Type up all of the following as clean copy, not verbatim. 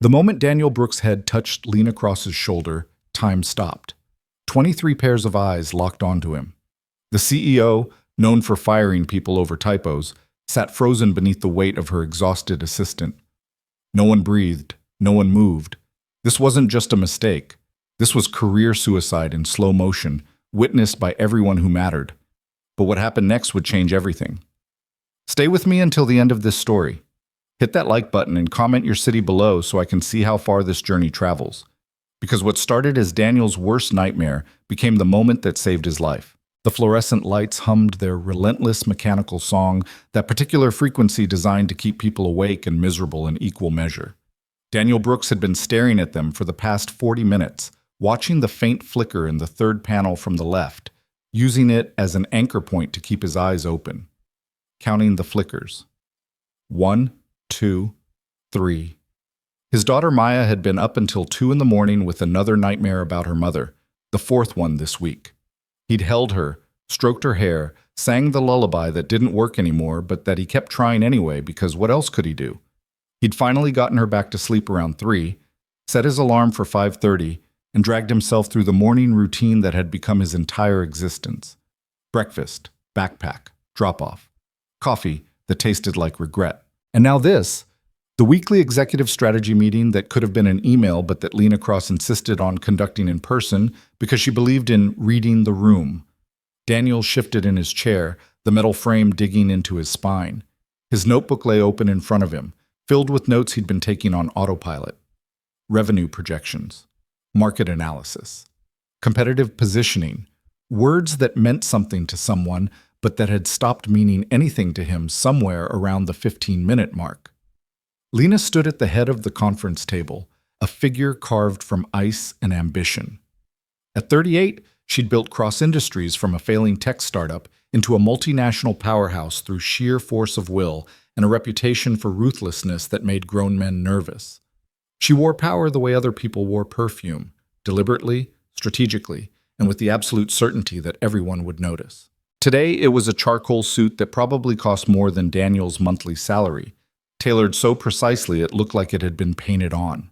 The moment Daniel Brooks' head touched Lena Cross's shoulder, time stopped. 23 pairs of eyes locked onto him. The CEO, known for firing people over typos, sat frozen beneath the weight of her exhausted assistant. No one breathed. No one moved. This wasn't just a mistake. This was career suicide in slow motion, witnessed by everyone who mattered. But what happened next would change everything. Stay with me until the end of this story. Hit that like button and comment your city below so I can see how far this journey travels. Because what started as Daniel's worst nightmare became the moment that saved his life. The fluorescent lights hummed their relentless mechanical song, that particular frequency designed to keep people awake and miserable in equal measure. Daniel Brooks had been staring at them for the past 40 minutes, watching the faint flicker in the third panel from the left, using it as an anchor point to keep his eyes open. Counting the flickers. 1, 2, 3. His daughter Maya had been up until 2 in the morning with another nightmare about her mother, the fourth one this week. He'd held her, stroked her hair, sang the lullaby that didn't work anymore, but that he kept trying anyway because what else could he do? He'd finally gotten her back to sleep around 3, set his alarm for 5:30, and dragged himself through the morning routine that had become his entire existence. Breakfast, backpack, drop-off. Coffee that tasted like regret. And now this, the weekly executive strategy meeting that could have been an email but that Lena Cross insisted on conducting in person because she believed in reading the room. Daniel shifted in his chair, the metal frame digging into his spine. His notebook lay open in front of him, filled with notes he'd been taking on autopilot. Revenue projections, market analysis, competitive positioning, words that meant something to someone but that had stopped meaning anything to him somewhere around the 15-minute mark. Lena stood at the head of the conference table, a figure carved from ice and ambition. At 38, she'd built Cross Industries from a failing tech startup into a multinational powerhouse through sheer force of will and a reputation for ruthlessness that made grown men nervous. She wore power the way other people wore perfume, deliberately, strategically, and with the absolute certainty that everyone would notice. Today, it was a charcoal suit that probably cost more than Daniel's monthly salary, tailored so precisely it looked like it had been painted on.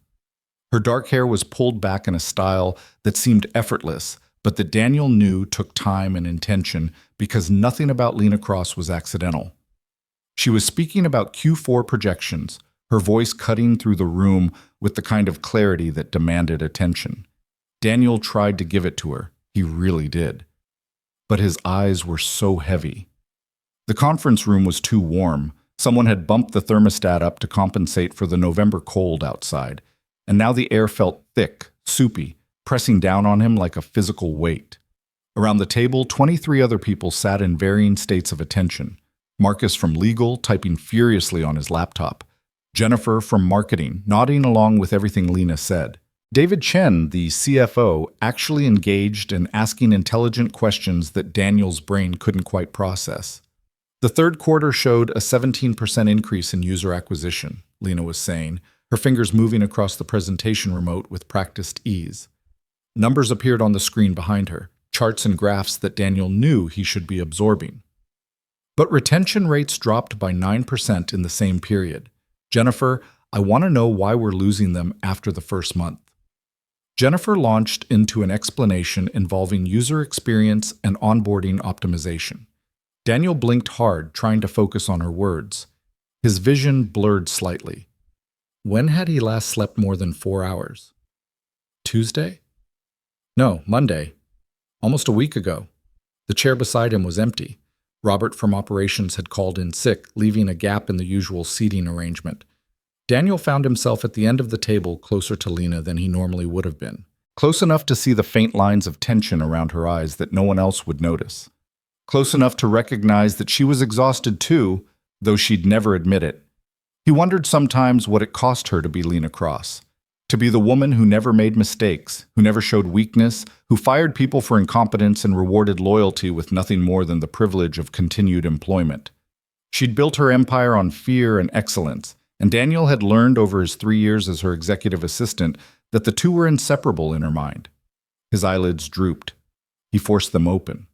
Her dark hair was pulled back in a style that seemed effortless, but that Daniel knew took time and intention because nothing about Lena Cross was accidental. She was speaking about Q4 projections, her voice cutting through the room with the kind of clarity that demanded attention. Daniel tried to give it to her. He really did. But his eyes were so heavy. The conference room was too warm. Someone had bumped the thermostat up to compensate for the November cold outside, and now the air felt thick, soupy, pressing down on him like a physical weight. Around the table, 23 other people sat in varying states of attention. Marcus from legal, typing furiously on his laptop. Jennifer from marketing, nodding along with everything Lena said. David Chen, the CFO, actually engaged in asking intelligent questions that Daniel's brain couldn't quite process. The third quarter showed a 17% increase in user acquisition, Lena was saying, her fingers moving across the presentation remote with practiced ease. Numbers appeared on the screen behind her, charts and graphs that Daniel knew he should be absorbing. But retention rates dropped by 9% in the same period. Jennifer, I want to know why we're losing them after the first month. Jennifer launched into an explanation involving user experience and onboarding optimization. Daniel blinked hard, trying to focus on her words. His vision blurred slightly. When had he last slept more than 4 hours? Tuesday? No, Monday. Almost a week ago. The chair beside him was empty. Robert from operations had called in sick, leaving a gap in the usual seating arrangement. Daniel found himself at the end of the table, closer to Lena than he normally would have been. Close enough to see the faint lines of tension around her eyes that no one else would notice. Close enough to recognize that she was exhausted too, though she'd never admit it. He wondered sometimes what it cost her to be Lena Cross. To be the woman who never made mistakes, who never showed weakness, who fired people for incompetence and rewarded loyalty with nothing more than the privilege of continued employment. She'd built her empire on fear and excellence, and Daniel had learned over his 3 years as her executive assistant that the two were inseparable in her mind. His eyelids drooped. He forced them open.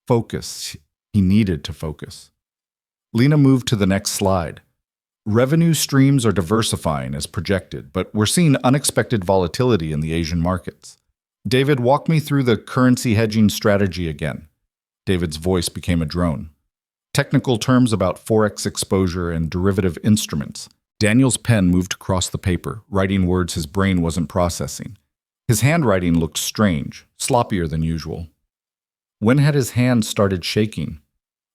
Focus. He needed to focus. Lena moved to the next slide. Revenue streams are diversifying as projected, but we're seeing unexpected volatility in the Asian markets. David, walk me through the currency hedging strategy again. David's voice became a drone. Technical terms about forex exposure and derivative instruments. Daniel's pen moved across the paper, writing words his brain wasn't processing. His handwriting looked strange, sloppier than usual. When had his hand started shaking?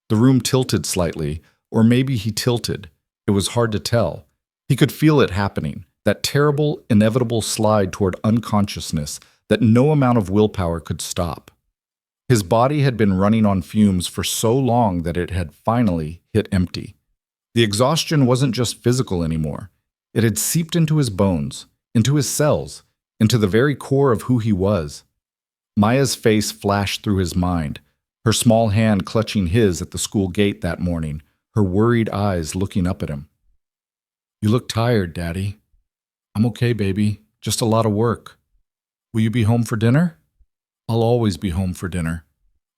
The room tilted slightly, or maybe he tilted. It was hard to tell. He could feel it happening, that terrible, inevitable slide toward unconsciousness that no amount of willpower could stop. His body had been running on fumes for so long that it had finally hit empty. The exhaustion wasn't just physical anymore. It had seeped into his bones, into his cells, into the very core of who he was. Maya's face flashed through his mind, her small hand clutching his at the school gate that morning, her worried eyes looking up at him. "You look tired, Daddy." "I'm okay, baby. Just a lot of work." "Will you be home for dinner?" "I'll always be home for dinner."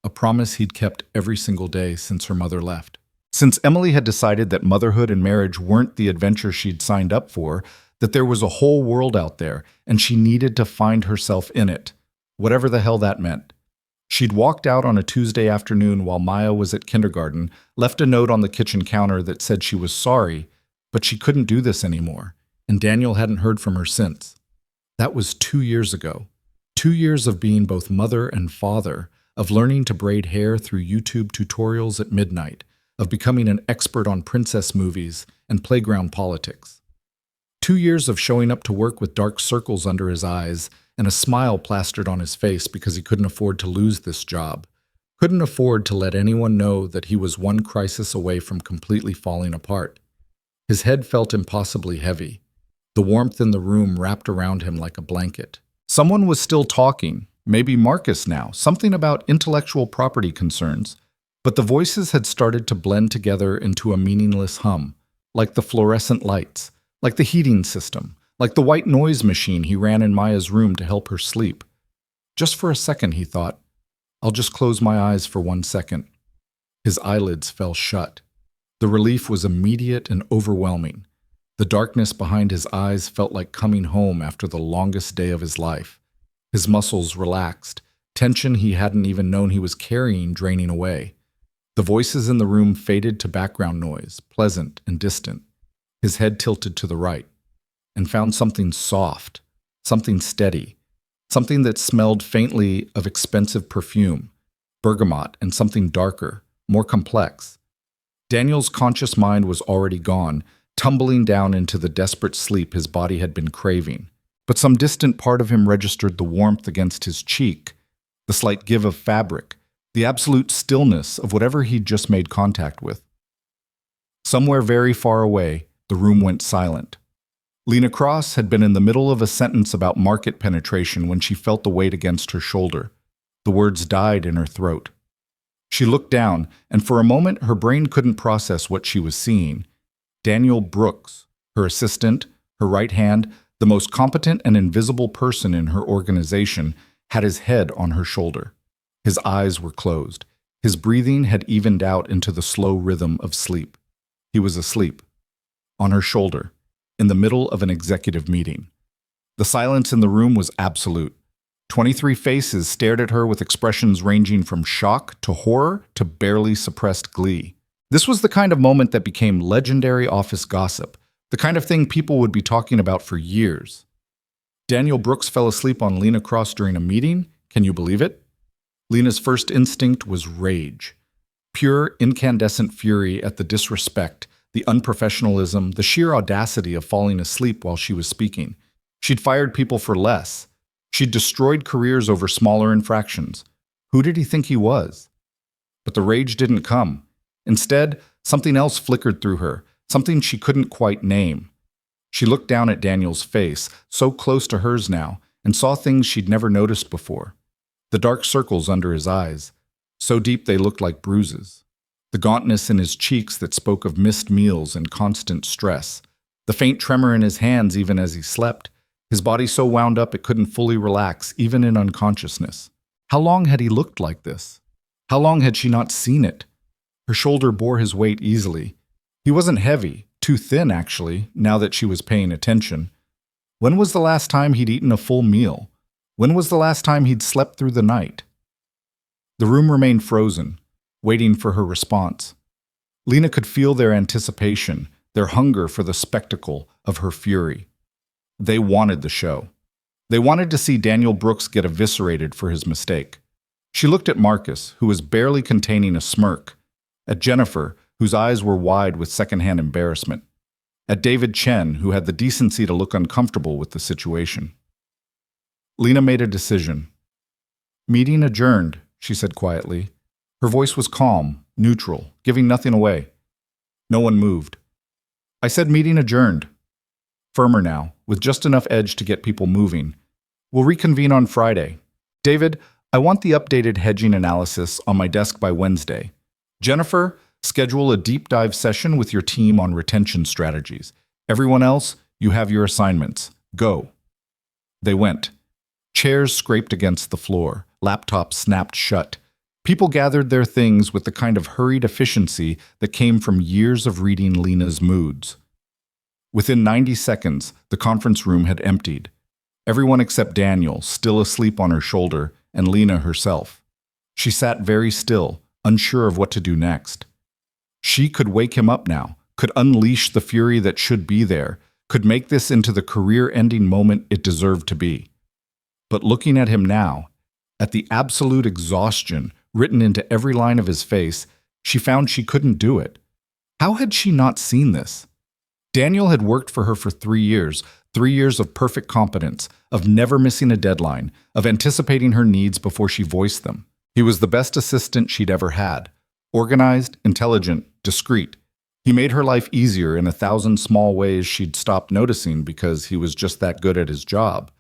A promise he'd kept every single day since her mother left. Since Emily had decided that motherhood and marriage weren't the adventure she'd signed up for, that there was a whole world out there, and she needed to find herself in it, whatever the hell that meant. She'd walked out on a Tuesday afternoon while Maya was at kindergarten, left a note on the kitchen counter that said she was sorry, but she couldn't do this anymore, and Daniel hadn't heard from her since. That was 2 years ago. 2 years of being both mother and father, of learning to braid hair through YouTube tutorials at midnight, of becoming an expert on princess movies and playground politics. 2 years of showing up to work with dark circles under his eyes and a smile plastered on his face because he couldn't afford to lose this job, couldn't afford to let anyone know that he was one crisis away from completely falling apart. His head felt impossibly heavy. The warmth in the room wrapped around him like a blanket. Someone was still talking, maybe Marcus now, something about intellectual property concerns, but the voices had started to blend together into a meaningless hum, like the fluorescent lights, like the heating system, like the white noise machine he ran in Maya's room to help her sleep. Just for a second, he thought, "I'll just close my eyes for 1 second." His eyelids fell shut. The relief was immediate and overwhelming. The darkness behind his eyes felt like coming home after the longest day of his life. His muscles relaxed, tension he hadn't even known he was carrying draining away. The voices in the room faded to background noise, pleasant and distant. His head tilted to the right, and found something soft, something steady, something that smelled faintly of expensive perfume, bergamot, and something darker, more complex. Daniel's conscious mind was already gone, tumbling down into the desperate sleep his body had been craving. But some distant part of him registered the warmth against his cheek, the slight give of fabric, the absolute stillness of whatever he'd just made contact with. Somewhere very far away, the room went silent. Lena Cross had been in the middle of a sentence about market penetration when she felt the weight against her shoulder. The words died in her throat. She looked down, and for a moment her brain couldn't process what she was seeing. Daniel Brooks, her assistant, her right hand, the most competent and invisible person in her organization, had his head on her shoulder. His eyes were closed. His breathing had evened out into the slow rhythm of sleep. He was asleep. On her shoulder, in the middle of an executive meeting. The silence in the room was absolute. 23 faces stared at her with expressions ranging from shock to horror to barely suppressed glee. This was the kind of moment that became legendary office gossip, the kind of thing people would be talking about for years. Daniel Brooks fell asleep on Lena Cross during a meeting? Can you believe it? Lena's first instinct was rage. Pure, incandescent fury at the disrespect, the unprofessionalism, the sheer audacity of falling asleep while she was speaking. She'd fired people for less. She'd destroyed careers over smaller infractions. Who did he think he was? But the rage didn't come. Instead, something else flickered through her, something she couldn't quite name. She looked down at Daniel's face, so close to hers now, and saw things she'd never noticed before. The dark circles under his eyes, so deep they looked like bruises. The gauntness in his cheeks that spoke of missed meals and constant stress. The faint tremor in his hands even as he slept. His body so wound up it couldn't fully relax, even in unconsciousness. How long had he looked like this? How long had she not seen it? Her shoulder bore his weight easily. He wasn't heavy, Too thin, actually, now that she was paying attention. When was the last time he'd eaten a full meal? When was the last time he'd slept through the night? The room remained frozen, waiting for her response. Lena could feel their anticipation, their hunger for the spectacle of her fury. They wanted the show. They wanted to see Daniel Brooks get eviscerated for his mistake. She looked at Marcus, who was barely containing a smirk, at Jennifer, whose eyes were wide with secondhand embarrassment, at David Chen, who had the decency to look uncomfortable with the situation. Lena made a decision. "Meeting adjourned," she said quietly. Her voice was calm, neutral, giving nothing away. No one moved. "I said meeting adjourned." Firmer now, with just enough edge to get people moving. "We'll reconvene on Friday. David, I want the updated hedging analysis on my desk by Wednesday. Jennifer, schedule a deep dive session with your team on retention strategies. Everyone else, you have your assignments. Go." They went. Chairs scraped against the floor. Laptops snapped shut. People gathered their things with the kind of hurried efficiency that came from years of reading Lena's moods. Within 90 seconds, the conference room had emptied. Everyone except Daniel, still asleep on her shoulder, and Lena herself. She sat very still, unsure of what to do next. She could wake him up now, could unleash the fury that should be there, could make this into the career-ending moment it deserved to be. But looking at him now, at the absolute exhaustion written into every line of his face, she found she couldn't do it. How had she not seen this? Daniel had worked for her for 3 years, 3 years of perfect competence, of never missing a deadline, of anticipating her needs before she voiced them. He was the best assistant she'd ever had. Organized, intelligent, discreet. He made her life easier in 1,000 small ways she'd stopped noticing because he was just that good at his job.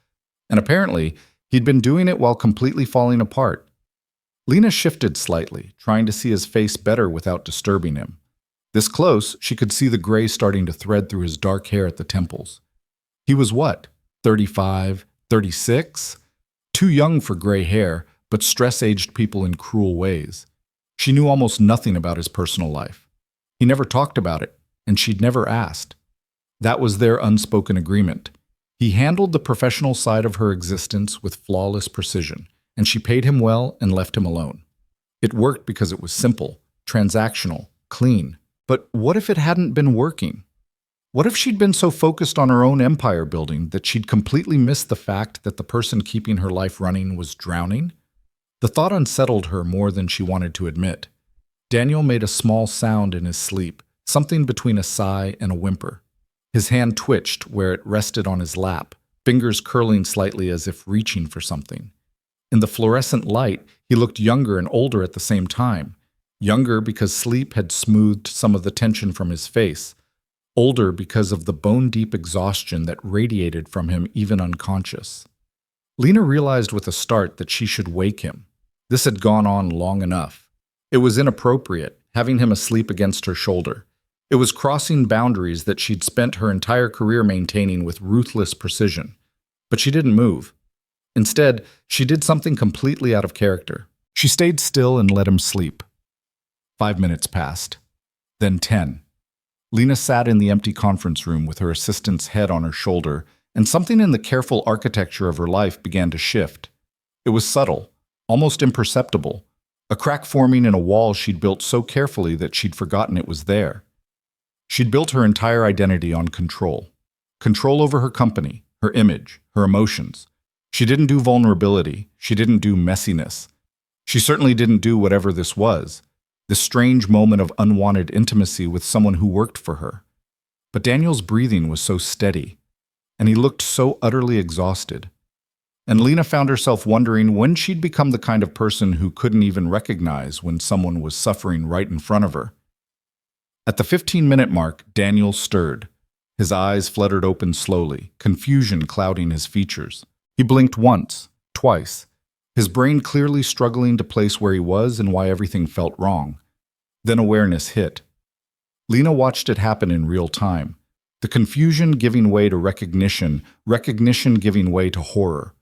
And apparently, he'd been doing it while completely falling apart. Lena shifted slightly, trying to see his face better without disturbing him. This close, she could see the gray starting to thread through his dark hair at the temples. He was what, 35, 36? Too young for gray hair, but stress-aged people in cruel ways. She knew almost nothing about his personal life. He never talked about it, and she'd never asked. That was their unspoken agreement. He handled the professional side of her existence with flawless precision, and she paid him well and left him alone. It worked because it was simple, transactional, clean. But what if it hadn't been working? What if she'd been so focused on her own empire building that she'd completely missed the fact that the person keeping her life running was drowning? The thought unsettled her more than she wanted to admit. Daniel made a small sound in his sleep, something between a sigh and a whimper. His hand twitched where it rested on his lap, fingers curling slightly as if reaching for something. In the fluorescent light, he looked younger and older at the same time. Younger because sleep had smoothed some of the tension from his face. Older because of the bone-deep exhaustion that radiated from him even unconscious. Lena realized with a start that she should wake him. This had gone on long enough. It was inappropriate, having him asleep against her shoulder. It was crossing boundaries that she'd spent her entire career maintaining with ruthless precision. But she didn't move. Instead, she did something completely out of character. She stayed still and let him sleep. 5 minutes passed. Then 10. Lena sat in the empty conference room with her assistant's head on her shoulder, and something in the careful architecture of her life began to shift. It was subtle, almost imperceptible, a crack forming in a wall she'd built so carefully that she'd forgotten it was there. She'd built her entire identity on control. Control over her company, her image, her emotions. She didn't do vulnerability. She didn't do messiness. She certainly didn't do whatever this was. This strange moment of unwanted intimacy with someone who worked for her. But Daniel's breathing was so steady, and he looked so utterly exhausted. And Lena found herself wondering when she'd become the kind of person who couldn't even recognize when someone was suffering right in front of her. At the 15-minute mark, Daniel stirred. His eyes fluttered open slowly, confusion clouding his features. He blinked once, twice, his brain clearly struggling to place where he was and why everything felt wrong. Then awareness hit. Lena watched it happen in real time. The confusion giving way to recognition, recognition giving way to horror.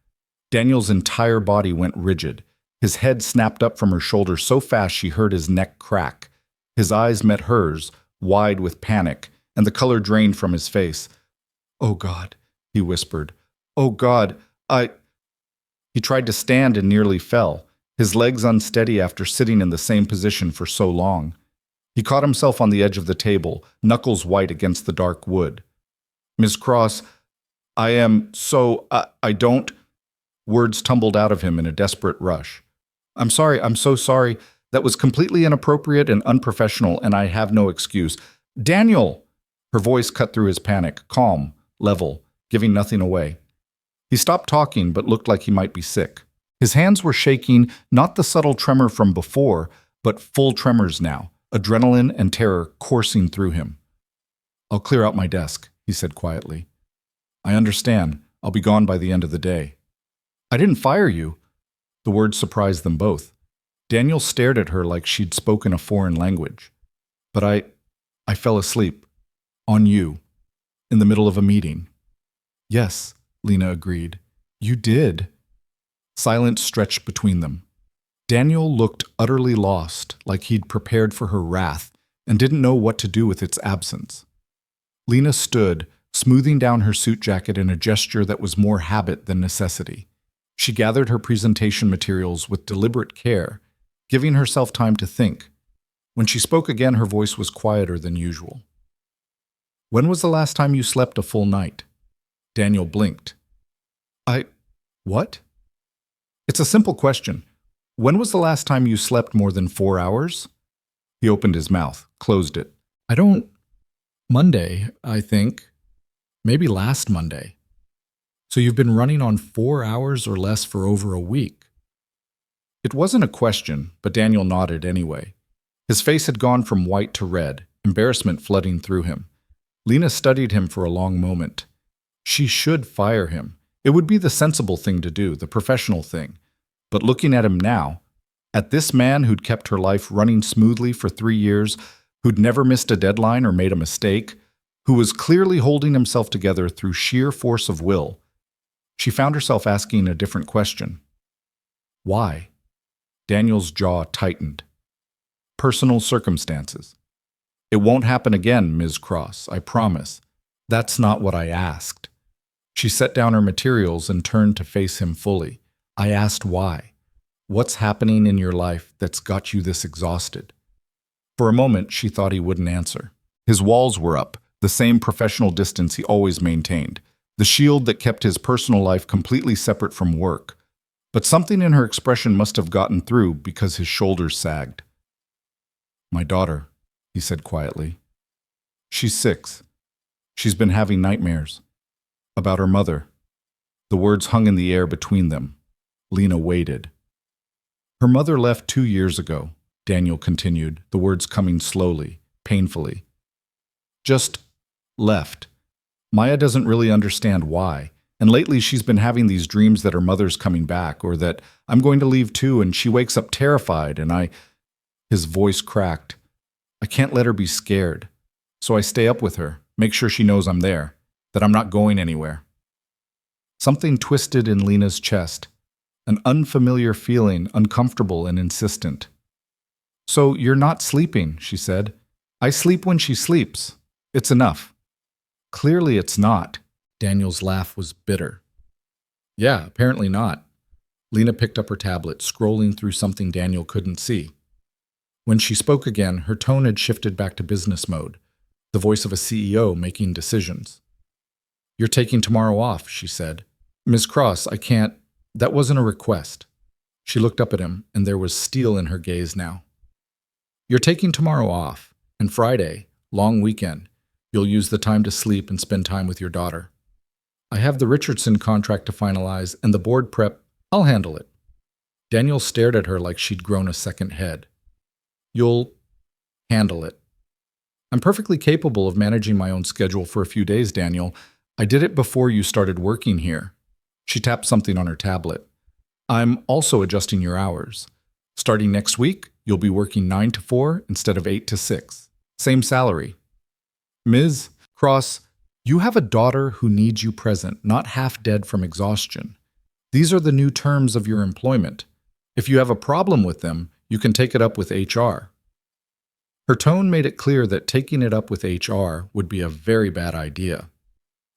Daniel's entire body went rigid. His head snapped up from her shoulder so fast she heard his neck crack. His eyes met hers, wide with panic, and the color drained from his face. "Oh, God," he whispered. "Oh, God, I—" He tried to stand and nearly fell, his legs unsteady after sitting in the same position for so long. He caught himself on the edge of the table, knuckles white against the dark wood. "Miss Cross, I am so— I don't—" Words tumbled out of him in a desperate rush. "I'm sorry, I'm so sorry. That was completely inappropriate and unprofessional, and I have no excuse. Daniel!" Her voice cut through his panic, calm, level, giving nothing away. He stopped talking, but looked like he might be sick. His hands were shaking, not the subtle tremor from before, but full tremors now, adrenaline and terror coursing through him. "I'll clear out my desk," he said quietly. "I understand. I'll be gone by the end of the day." "I didn't fire you." The words surprised them both. Daniel stared at her like she'd spoken a foreign language. "But I fell asleep. On you. In the middle of a meeting." "Yes," Lena agreed. "You did." Silence stretched between them. Daniel looked utterly lost, like he'd prepared for her wrath and didn't know what to do with its absence. Lena stood, smoothing down her suit jacket in a gesture that was more habit than necessity. She gathered her presentation materials with deliberate care, giving herself time to think. When she spoke again, her voice was quieter than usual. "When was the last time you slept a full night?" Daniel blinked. What?" "It's a simple question. When was the last time you slept more than 4 hours?" He opened his mouth, closed it. Monday, I think. Maybe last Monday." "So you've been running on 4 hours or less for over a week." It wasn't a question, but Daniel nodded anyway. His face had gone from white to red, embarrassment flooding through him. Lena studied him for a long moment. She should fire him. It would be the sensible thing to do, the professional thing. But looking at him now, at this man who'd kept her life running smoothly for 3 years, who'd never missed a deadline or made a mistake, who was clearly holding himself together through sheer force of will, she found herself asking a different question. Why? Daniel's jaw tightened. Personal circumstances. "It won't happen again, Ms. Cross, I promise. That's not what I asked." She set down her materials and turned to face him fully. "I asked why. What's happening in your life that's got you this exhausted?" For a moment, she thought he wouldn't answer. His walls were up, the same professional distance he always maintained, the shield that kept his personal life completely separate from work. But something in her expression must have gotten through because his shoulders sagged. "My daughter," he said quietly. "She's 6. She's been having nightmares. About her mother." The words hung in the air between them. Lena waited. "Her mother left 2 years ago," Daniel continued, the words coming slowly, painfully. "Just left. Maya doesn't really understand why, and lately she's been having these dreams that her mother's coming back, or that I'm going to leave too, and she wakes up terrified, and His voice cracked. "I can't let her be scared, so I stay up with her, make sure she knows I'm there, that I'm not going anywhere." Something twisted in Lena's chest, an unfamiliar feeling, uncomfortable and insistent. "So you're not sleeping," she said. "I sleep when she sleeps. It's enough." "Clearly it's not." Daniel's laugh was bitter. "Yeah, apparently not." Lena picked up her tablet, scrolling through something Daniel couldn't see. When she spoke again, her tone had shifted back to business mode, the voice of a CEO making decisions. "You're taking tomorrow off," she said. "Ms. Cross, I can't—" "That wasn't a request." She looked up at him, and there was steel in her gaze now. "You're taking tomorrow off, and Friday, long weekend, you'll use the time to sleep and spend time with your daughter. I have the Richardson contract to finalize, and the board prep. I'll handle it." Daniel stared at her like she'd grown a second head. "You'll handle it." "I'm perfectly capable of managing my own schedule for a few days, Daniel. I did it before you started working here." She tapped something on her tablet. "I'm also adjusting your hours. Starting next week, you'll be working 9 to 4 instead of 8 to 6. Same salary. Ms. Cross, you have a daughter who needs you present, not half dead from exhaustion. These are the new terms of your employment. If you have a problem with them, you can take it up with HR." Her tone made it clear that taking it up with HR would be a very bad idea.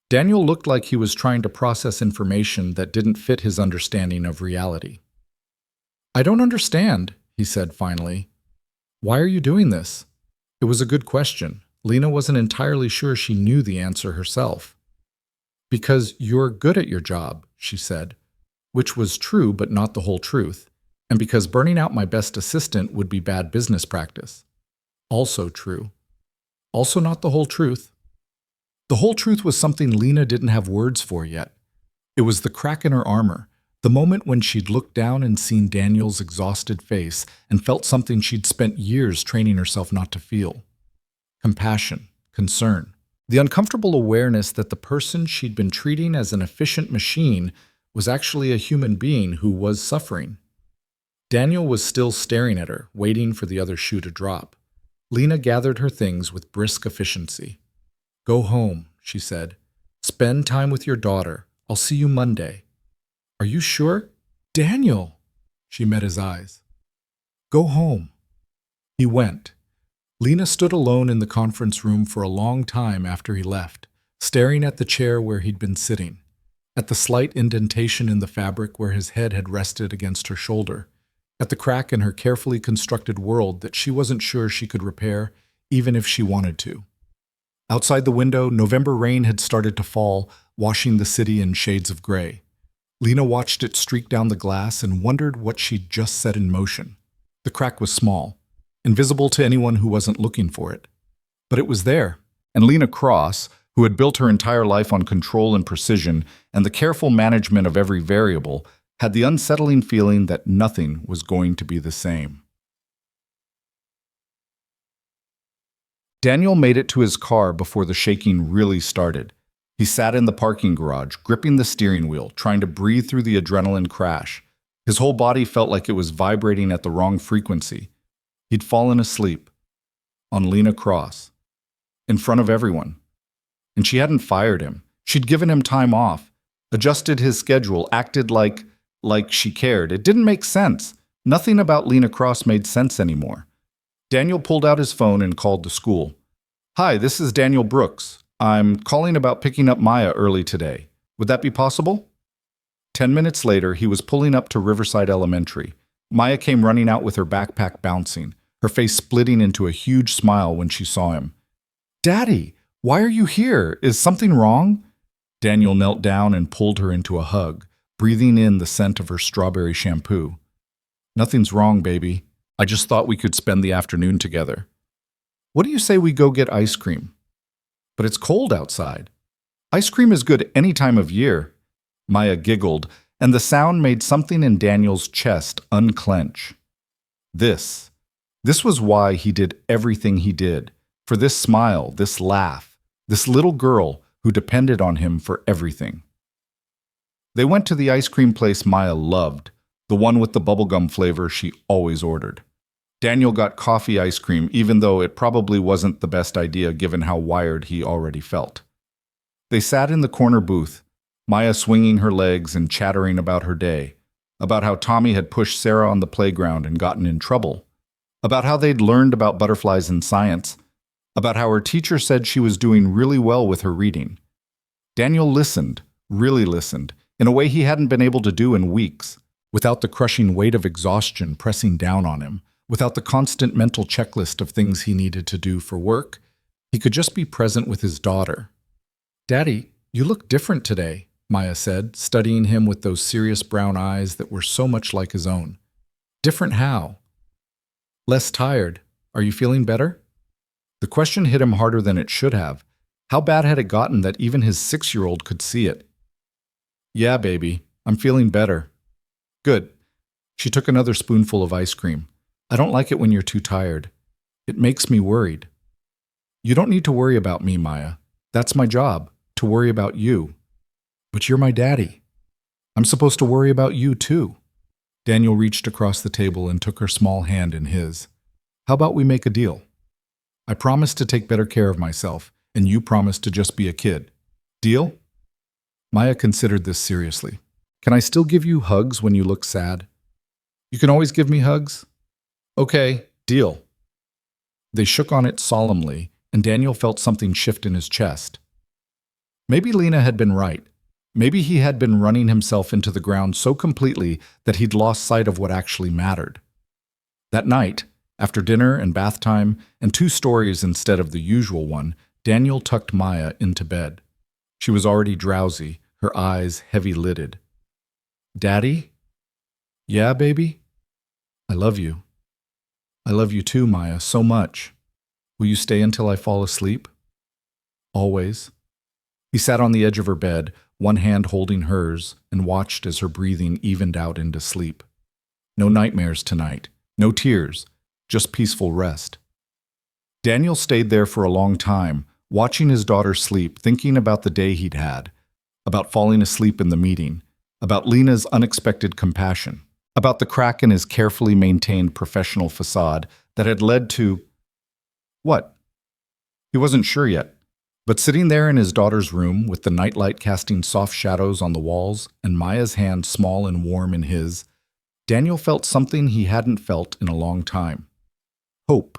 Daniel looked like he was trying to process information that didn't fit his understanding of reality. "I don't understand," he said finally. "Why are you doing this?" It was a good question. Lena wasn't entirely sure she knew the answer herself. "Because you're good at your job," she said, which was true but not the whole truth, and because burning out my best assistant would be bad business practice. Also true. Also not the whole truth. The whole truth was something Lena didn't have words for yet. It was the crack in her armor, the moment when she'd looked down and seen Daniel's exhausted face and felt something she'd spent years training herself not to feel. Compassion, concern, the uncomfortable awareness that the person she'd been treating as an efficient machine was actually a human being who was suffering. Daniel was still staring at her, waiting for the other shoe to drop. Lena gathered her things with brisk efficiency. "Go home," she said. "Spend time with your daughter. I'll see you Monday." "Are you sure?" "Daniel!" She met his eyes. "Go home." He went. Lena stood alone in the conference room for a long time after he left, staring at the chair where he'd been sitting, at the slight indentation in the fabric where his head had rested against her shoulder, at the crack in her carefully constructed world that she wasn't sure she could repair, even if she wanted to. Outside the window, November rain had started to fall, washing the city in shades of gray. Lena watched it streak down the glass and wondered what she'd just set in motion. The crack was small, invisible to anyone who wasn't looking for it. But it was there, and Lena Cross, who had built her entire life on control and precision and the careful management of every variable, had the unsettling feeling that nothing was going to be the same. Daniel made it to his car before the shaking really started. He sat in the parking garage, gripping the steering wheel, trying to breathe through the adrenaline crash. His whole body felt like it was vibrating at the wrong frequency. He'd fallen asleep. On Lena Cross. In front of everyone. And she hadn't fired him. She'd given him time off, adjusted his schedule, acted like she cared. It didn't make sense. Nothing about Lena Cross made sense anymore. Daniel pulled out his phone and called the school. "Hi, this is Daniel Brooks. I'm calling about picking up Maya early today. Would that be possible?" 10 minutes later, he was pulling up to Riverside Elementary. Maya came running out with her backpack bouncing, her face splitting into a huge smile when she saw him. "Daddy, why are you here? Is something wrong?" Daniel knelt down and pulled her into a hug, breathing in the scent of her strawberry shampoo. "Nothing's wrong, baby. I just thought we could spend the afternoon together. What do you say we go get ice cream?" "But it's cold outside." "Ice cream is good any time of year." Maya giggled, and the sound made something in Daniel's chest unclench. This was why he did everything he did. For this smile, this laugh, this little girl who depended on him for everything. They went to the ice cream place Maya loved, the one with the bubblegum flavor she always ordered. Daniel got coffee ice cream, even though it probably wasn't the best idea given how wired he already felt. They sat in the corner booth, Maya swinging her legs and chattering about her day, about how Tommy had pushed Sarah on the playground and gotten in trouble, about how they'd learned about butterflies in science, about how her teacher said she was doing really well with her reading. Daniel listened, really listened, in a way he hadn't been able to do in weeks, without the crushing weight of exhaustion pressing down on him, without the constant mental checklist of things he needed to do for work. He could just be present with his daughter. "Daddy, you look different today," Maya said, studying him with those serious brown eyes that were so much like his own. "Different how?" "Less tired. Are you feeling better?" The question hit him harder than it should have. How bad had it gotten that even his 6-year-old could see it? "Yeah, baby, I'm feeling better." "Good." She took another spoonful of ice cream. "I don't like it when you're too tired. It makes me worried." "You don't need to worry about me, Maya. That's my job, to worry about you." "But you're my daddy. I'm supposed to worry about you, too." Daniel reached across the table and took her small hand in his. "How about we make a deal? I promise to take better care of myself, and you promise to just be a kid. Deal?" Maya considered this seriously. "Can I still give you hugs when you look sad?" "You can always give me hugs." "Okay, deal." They shook on it solemnly, and Daniel felt something shift in his chest. Maybe Lena had been right. Maybe he had been running himself into the ground so completely that he'd lost sight of what actually mattered. That night, after dinner and bath time, and 2 stories instead of the usual one, Daniel tucked Maya into bed. She was already drowsy, her eyes heavy-lidded. "Daddy?" "Yeah, baby?" "I love you." "I love you too, Maya, so much. Will you stay until I fall asleep?" "Always." He sat on the edge of her bed, one hand holding hers, and watched as her breathing evened out into sleep. No nightmares tonight, no tears, just peaceful rest. Daniel stayed there for a long time, watching his daughter sleep, thinking about the day he'd had, about falling asleep in the meeting, about Lena's unexpected compassion, about the crack in his carefully maintained professional facade that had led to… what? He wasn't sure yet. But sitting there in his daughter's room, with the nightlight casting soft shadows on the walls and Maya's hand small and warm in his, Daniel felt something he hadn't felt in a long time. Hope.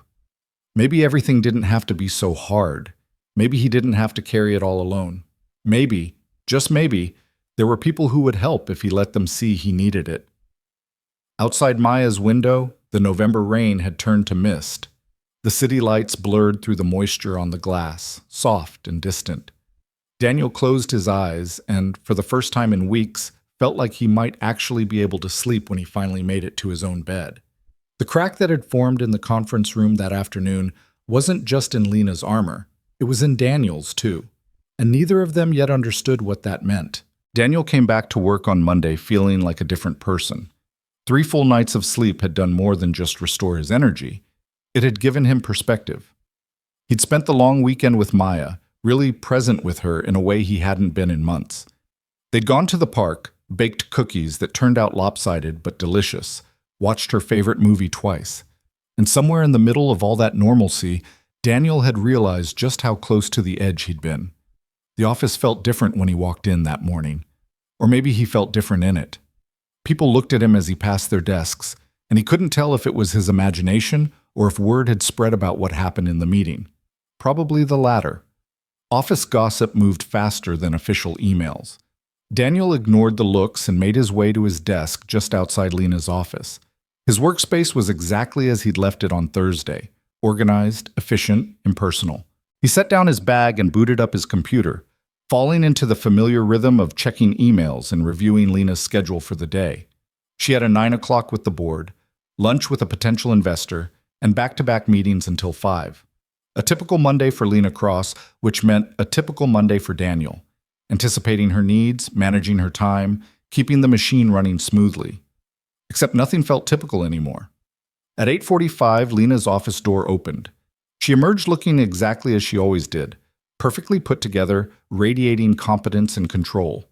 Maybe everything didn't have to be so hard. Maybe he didn't have to carry it all alone. Maybe, just maybe, there were people who would help if he let them see he needed it. Outside Maya's window, the November rain had turned to mist. The city lights blurred through the moisture on the glass, soft and distant. Daniel closed his eyes and, for the first time in weeks, felt like he might actually be able to sleep when he finally made it to his own bed. The crack that had formed in the conference room that afternoon wasn't just in Lena's armor. It was in Daniel's, too. And neither of them yet understood what that meant. Daniel came back to work on Monday feeling like a different person. 3 full nights of sleep had done more than just restore his energy. It had given him perspective. He'd spent the long weekend with Maya, really present with her in a way he hadn't been in months. They'd gone to the park, baked cookies that turned out lopsided but delicious, watched her favorite movie twice. And somewhere in the middle of all that normalcy, Daniel had realized just how close to the edge he'd been. The office felt different when he walked in that morning. Or maybe he felt different in it. People looked at him as he passed their desks, and he couldn't tell if it was his imagination or if word had spread about what happened in the meeting. Probably the latter. Office gossip moved faster than official emails. Daniel ignored the looks and made his way to his desk just outside Lena's office. His workspace was exactly as he'd left it on Thursday, organized, efficient, impersonal. He set down his bag and booted up his computer, falling into the familiar rhythm of checking emails and reviewing Lena's schedule for the day. She had a 9 o'clock with the board, lunch with a potential investor, and back-to-back meetings until 5. A typical Monday for Lena Cross, which meant a typical Monday for Daniel, anticipating her needs, managing her time, keeping the machine running smoothly. Except nothing felt typical anymore. At 8:45, Lena's office door opened. She emerged looking exactly as she always did, perfectly put together, radiating competence and control.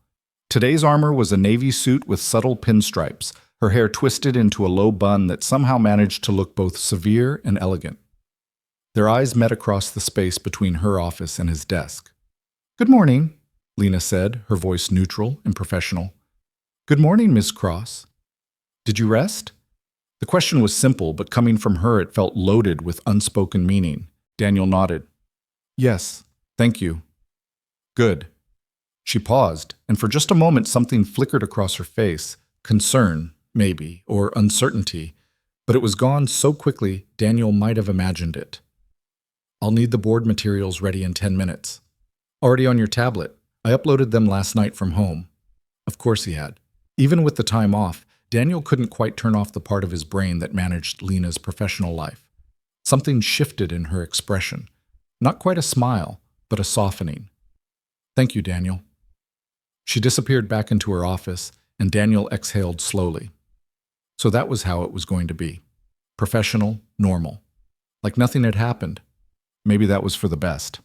Today's armor was a navy suit with subtle pinstripes, her hair twisted into a low bun that somehow managed to look both severe and elegant. Their eyes met across the space between her office and his desk. "Good morning," Lena said, her voice neutral and professional. "Good morning, Miss Cross. Did you rest?" The question was simple, but coming from her it felt loaded with unspoken meaning. Daniel nodded. "Yes, thank you." "Good." She paused, and for just a moment something flickered across her face. Concern, maybe, or uncertainty, but it was gone so quickly Daniel might have imagined it. "I'll need the board materials ready in 10 minutes. Already on your tablet. I uploaded them last night from home." Of course he had. Even with the time off, Daniel couldn't quite turn off the part of his brain that managed Lena's professional life. Something shifted in her expression. Not quite a smile, but a softening. "Thank you, Daniel." She disappeared back into her office, and Daniel exhaled slowly. So that was how it was going to be. Professional, normal. Like nothing had happened. Maybe that was for the best.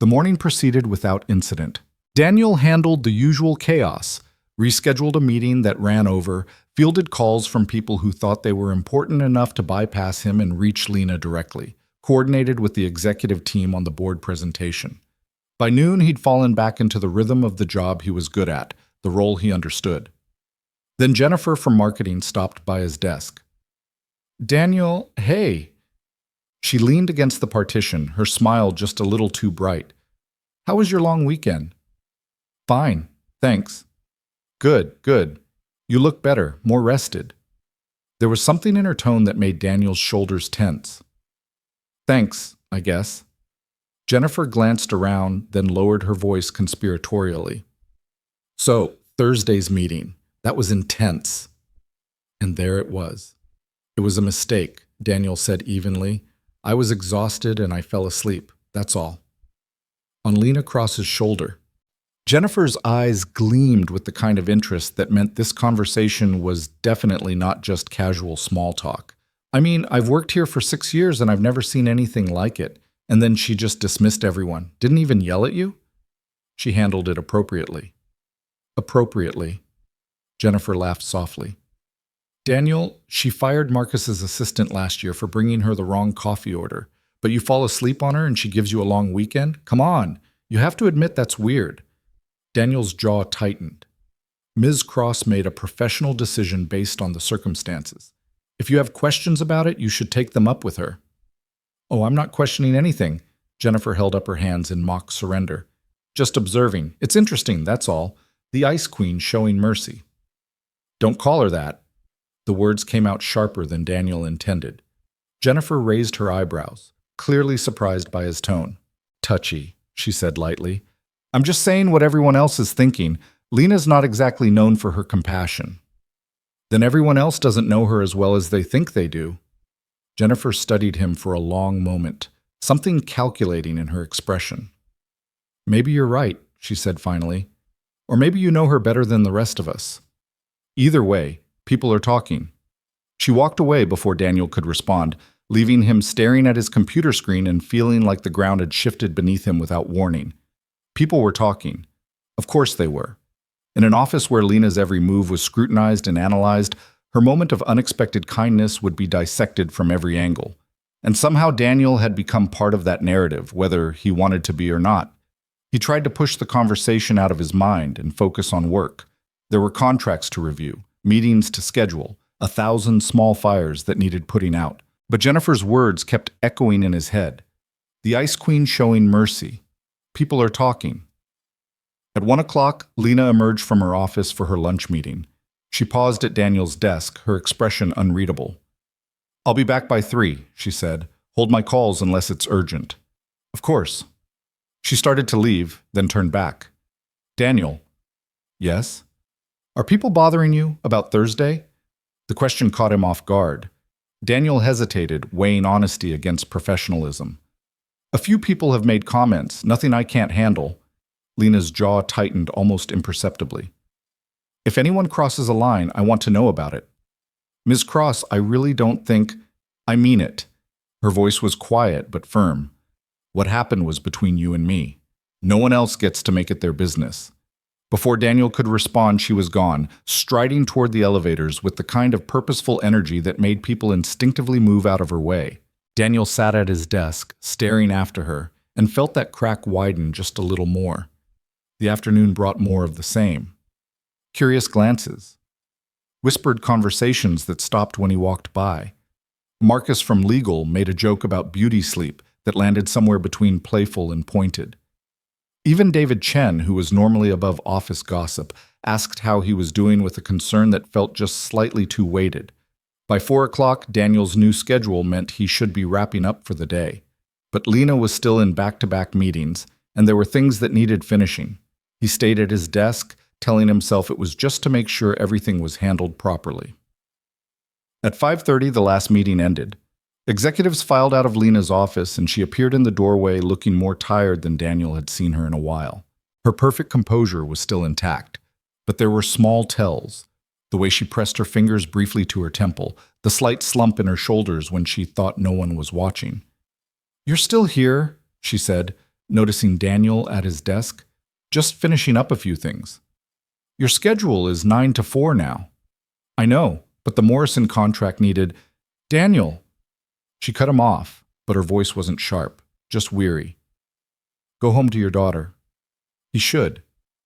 The morning proceeded without incident. Daniel handled the usual chaos, rescheduled a meeting that ran over, fielded calls from people who thought they were important enough to bypass him and reach Lena directly, coordinated with the executive team on the board presentation. By noon, he'd fallen back into the rhythm of the job he was good at, the role he understood. Then Jennifer from marketing stopped by his desk. "Daniel, hey." She leaned against the partition, her smile just a little too bright. "How was your long weekend?" "Fine, thanks." "Good, good. You look better, more rested." There was something in her tone that made Daniel's shoulders tense. "Thanks, I guess." Jennifer glanced around, then lowered her voice conspiratorially. "So, Thursday's meeting. That was intense." And there it was. "It was a mistake," Daniel said evenly. "I was exhausted and I fell asleep, that's all." On Lena Cross's shoulder. Jennifer's eyes gleamed with the kind of interest that meant this conversation was definitely not just casual small talk. "I mean, I've worked here for 6 years and I've never seen anything like it." And then she just dismissed everyone. "Didn't even yell at you?" She handled it appropriately. Appropriately. Jennifer laughed softly. "Daniel, she fired Marcus's assistant last year for bringing her the wrong coffee order. But you fall asleep on her and she gives you a long weekend? Come on, you have to admit that's weird." Daniel's jaw tightened. Ms. Cross made a professional decision based on the circumstances. If you have questions about it, you should take them up with her. "Oh, I'm not questioning anything." Jennifer held up her hands in mock surrender. "Just observing. It's interesting, that's all. The Ice Queen showing mercy." "Don't call her that." The words came out sharper than Daniel intended. Jennifer raised her eyebrows, clearly surprised by his tone. "Touchy," she said lightly. "I'm just saying what everyone else is thinking. Lena's not exactly known for her compassion." "Then everyone else doesn't know her as well as they think they do." Jennifer studied him for a long moment, something calculating in her expression. "Maybe you're right," she said finally. "Or maybe you know her better than the rest of us. Either way, people are talking." She walked away before Daniel could respond, leaving him staring at his computer screen and feeling like the ground had shifted beneath him without warning. People were talking. Of course they were. In an office where Lena's every move was scrutinized and analyzed, her moment of unexpected kindness would be dissected from every angle. And somehow Daniel had become part of that narrative, whether he wanted to be or not. He tried to push the conversation out of his mind and focus on work. There were contracts to review, meetings to schedule, 1,000 small fires that needed putting out. But Jennifer's words kept echoing in his head. The Ice Queen showing mercy. People are talking. At 1 o'clock, Lena emerged from her office for her lunch meeting. She paused at Daniel's desk, her expression unreadable. "I'll be back by 3, she said. "Hold my calls unless it's urgent." "Of course." She started to leave, then turned back. "Daniel." "Yes?" "Are people bothering you about Thursday?" The question caught him off guard. Daniel hesitated, weighing honesty against professionalism. "A few people have made comments, nothing I can't handle." Lena's jaw tightened almost imperceptibly. "If anyone crosses a line, I want to know about it." "Ms. Cross, I really don't think—" "I mean it." Her voice was quiet but firm. "What happened was between you and me. No one else gets to make it their business." Before Daniel could respond, she was gone, striding toward the elevators with the kind of purposeful energy that made people instinctively move out of her way. Daniel sat at his desk, staring after her, and felt that crack widen just a little more. The afternoon brought more of the same. Curious glances. Whispered conversations that stopped when he walked by. Marcus from legal made a joke about beauty sleep that landed somewhere between playful and pointed. Even David Chen, who was normally above office gossip, asked how he was doing with a concern that felt just slightly too weighted. By 4 o'clock, Daniel's new schedule meant he should be wrapping up for the day. But Lena was still in back-to-back meetings, and there were things that needed finishing. He stayed at his desk, telling himself it was just to make sure everything was handled properly. At 5:30, the last meeting ended. Executives filed out of Lena's office, and she appeared in the doorway looking more tired than Daniel had seen her in a while. Her perfect composure was still intact, but there were small tells. The way she pressed her fingers briefly to her temple, the slight slump in her shoulders when she thought no one was watching. "You're still here," she said, noticing Daniel at his desk. "Just finishing up a few things." "Your schedule is 9 to 4 now." "I know, but the Morrison contract needed—" "Daniel!" She cut him off, but her voice wasn't sharp, just weary. "Go home to your daughter." He should.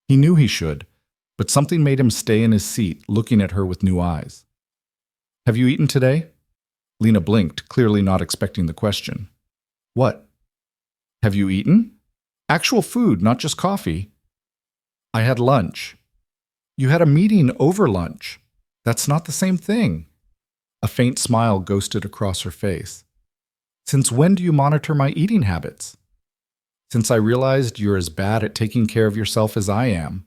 He knew he should, but something made him stay in his seat, looking at her with new eyes. "Have you eaten today?" Lena blinked, clearly not expecting the question. What? Have you eaten? Actual food, not just coffee. I had lunch. You had a meeting over lunch. That's not the same thing. A faint smile ghosted across her face. Since when do you monitor my eating habits? Since I realized you're as bad at taking care of yourself as I am.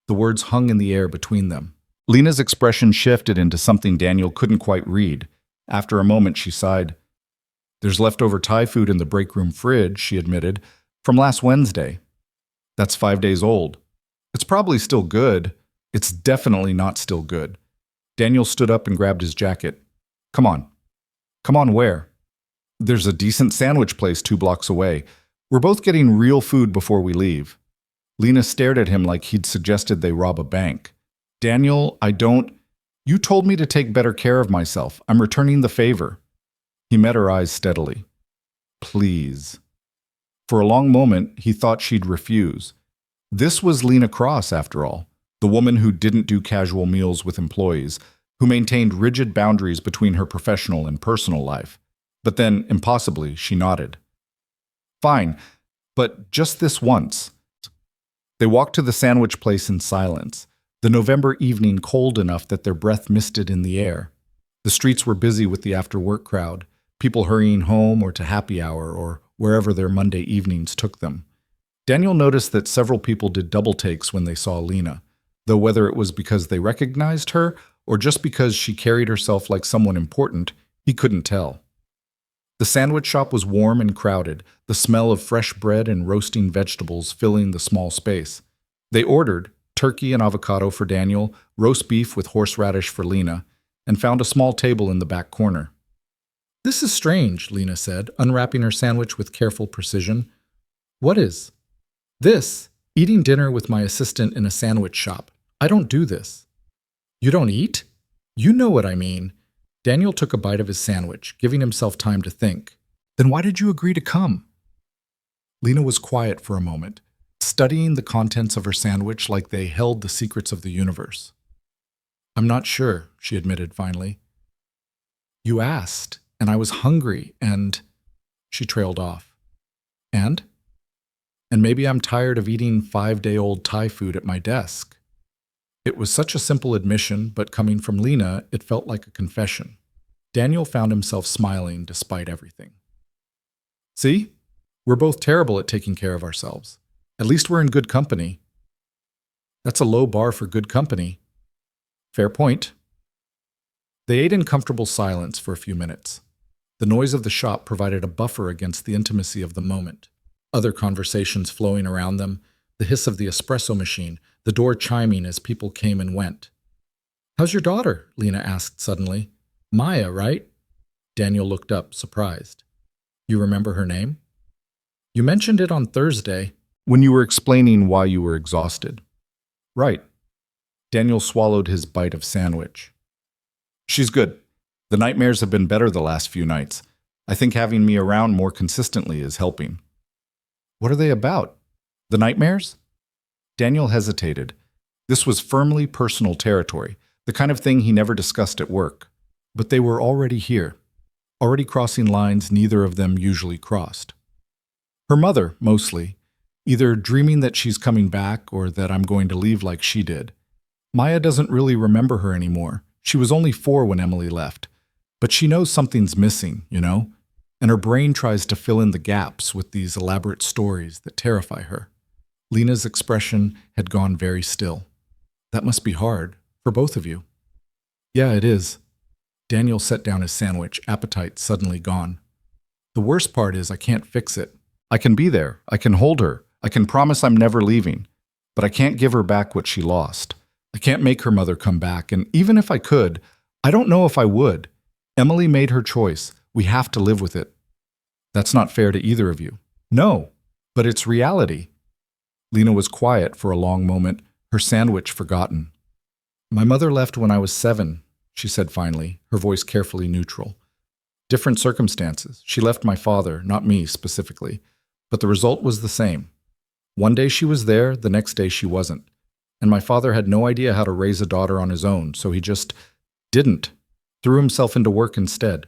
The words hung in the air between them. Lena's expression shifted into something Daniel couldn't quite read. After a moment, she sighed. There's leftover Thai food in the break room fridge, she admitted, from last Wednesday. That's 5 days old. It's probably still good. It's definitely not still good. Daniel stood up and grabbed his jacket. Come on. Come on, where? There's a decent sandwich place 2 blocks away. We're both getting real food before we leave. Lena stared at him like he'd suggested they rob a bank. Daniel, You told me to take better care of myself. I'm returning the favor. He met her eyes steadily. Please. For a long moment, he thought she'd refuse. This was Lena Cross, after all, the woman who didn't do casual meals with employees, who maintained rigid boundaries between her professional and personal life. But then, impossibly, she nodded. Fine, but just this once. They walked to the sandwich place in silence, the November evening cold enough that their breath misted in the air. The streets were busy with the after-work crowd, people hurrying home or to happy hour or wherever their Monday evenings took them. Daniel noticed that several people did double takes when they saw Lena, though whether it was because they recognized her or just because she carried herself like someone important, he couldn't tell. The sandwich shop was warm and crowded, the smell of fresh bread and roasting vegetables filling the small space. They ordered turkey and avocado for Daniel, roast beef with horseradish for Lena, and found a small table in the back corner. This is strange, Lena said, unwrapping her sandwich with careful precision. What is? This, eating dinner with my assistant in a sandwich shop. I don't do this. You don't eat? You know what I mean. Daniel took a bite of his sandwich, giving himself time to think. Then why did you agree to come? Lena was quiet for a moment, studying the contents of her sandwich like they held the secrets of the universe. I'm not sure, she admitted finally. You asked, and I was hungry, and... She trailed off. And? And maybe I'm tired of eating 5-day-old Thai food at my desk. It was such a simple admission, but coming from Lena, it felt like a confession. Daniel found himself smiling despite everything. See? We're both terrible at taking care of ourselves. At least we're in good company. That's a low bar for good company. Fair point. They ate in comfortable silence for a few minutes. The noise of the shop provided a buffer against the intimacy of the moment. Other conversations flowing around them, the hiss of the espresso machine, the door chiming as people came and went. How's your daughter? Lena asked suddenly. Maya, right? Daniel looked up, surprised. You remember her name? You mentioned it on Thursday. When you were explaining why you were exhausted. Right. Daniel swallowed his bite of sandwich. She's good. The nightmares have been better the last few nights. I think having me around more consistently is helping. What are they about? The nightmares? Daniel hesitated. This was firmly personal territory, the kind of thing he never discussed at work. But they were already here, already crossing lines neither of them usually crossed. Her mother, mostly, either dreaming that she's coming back or that I'm going to leave like she did. Maya doesn't really remember her anymore. She was only 4 when Emily left. But she knows something's missing, you know? And her brain tries to fill in the gaps with these elaborate stories that terrify her. Lena's expression had gone very still. That must be hard, for both of you. Yeah, it is. Daniel set down his sandwich, appetite suddenly gone. The worst part is I can't fix it. I can be there. I can hold her. I can promise I'm never leaving. But I can't give her back what she lost. I can't make her mother come back, and even if I could, I don't know if I would. Emily made her choice. We have to live with it. That's not fair to either of you. No, but it's reality. Lena was quiet for a long moment, her sandwich forgotten. My mother left when I was 7, she said finally, her voice carefully neutral. Different circumstances. She left my father, not me specifically, but the result was the same. One day she was there, the next day she wasn't. And my father had no idea how to raise a daughter on his own, so he just didn't. Threw himself into work instead.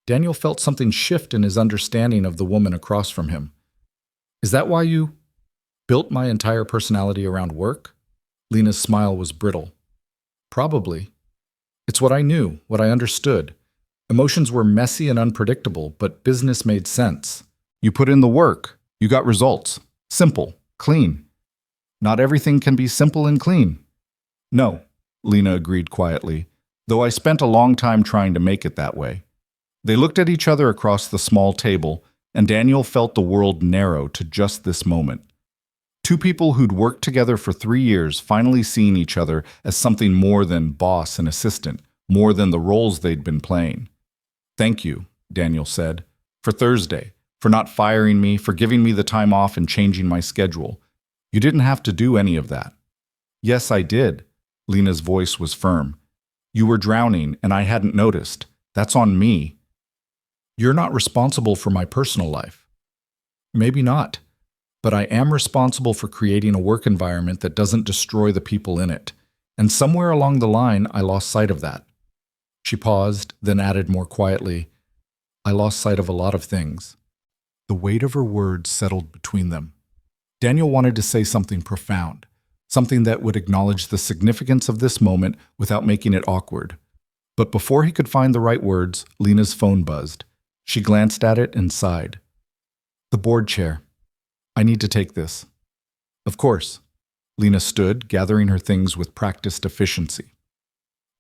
Daniel felt something shift in his understanding of the woman across from him. Is that why you built my entire personality around work? Lena's smile was brittle. Probably. It's what I knew, what I understood. Emotions were messy and unpredictable, but business made sense. You put in the work. You got results. Simple. Clean. Not everything can be simple and clean. No, Lena agreed quietly, though I spent a long time trying to make it that way. They looked at each other across the small table, and Daniel felt the world narrow to just this moment. Two people who'd worked together for 3 years finally seeing each other as something more than boss and assistant, more than the roles they'd been playing. Thank you, Daniel said, for Thursday, for not firing me, for giving me the time off and changing my schedule. You didn't have to do any of that. Yes, I did. Lena's voice was firm. You were drowning, and I hadn't noticed. That's on me. You're not responsible for my personal life. Maybe not, but I am responsible for creating a work environment that doesn't destroy the people in it. And somewhere along the line, I lost sight of that. She paused, then added more quietly, I lost sight of a lot of things. The weight of her words settled between them. Daniel wanted to say something profound, something that would acknowledge the significance of this moment without making it awkward. But before he could find the right words, Lena's phone buzzed. She glanced at it and sighed. The board chair. I need to take this. Of course. Lena stood, gathering her things with practiced efficiency.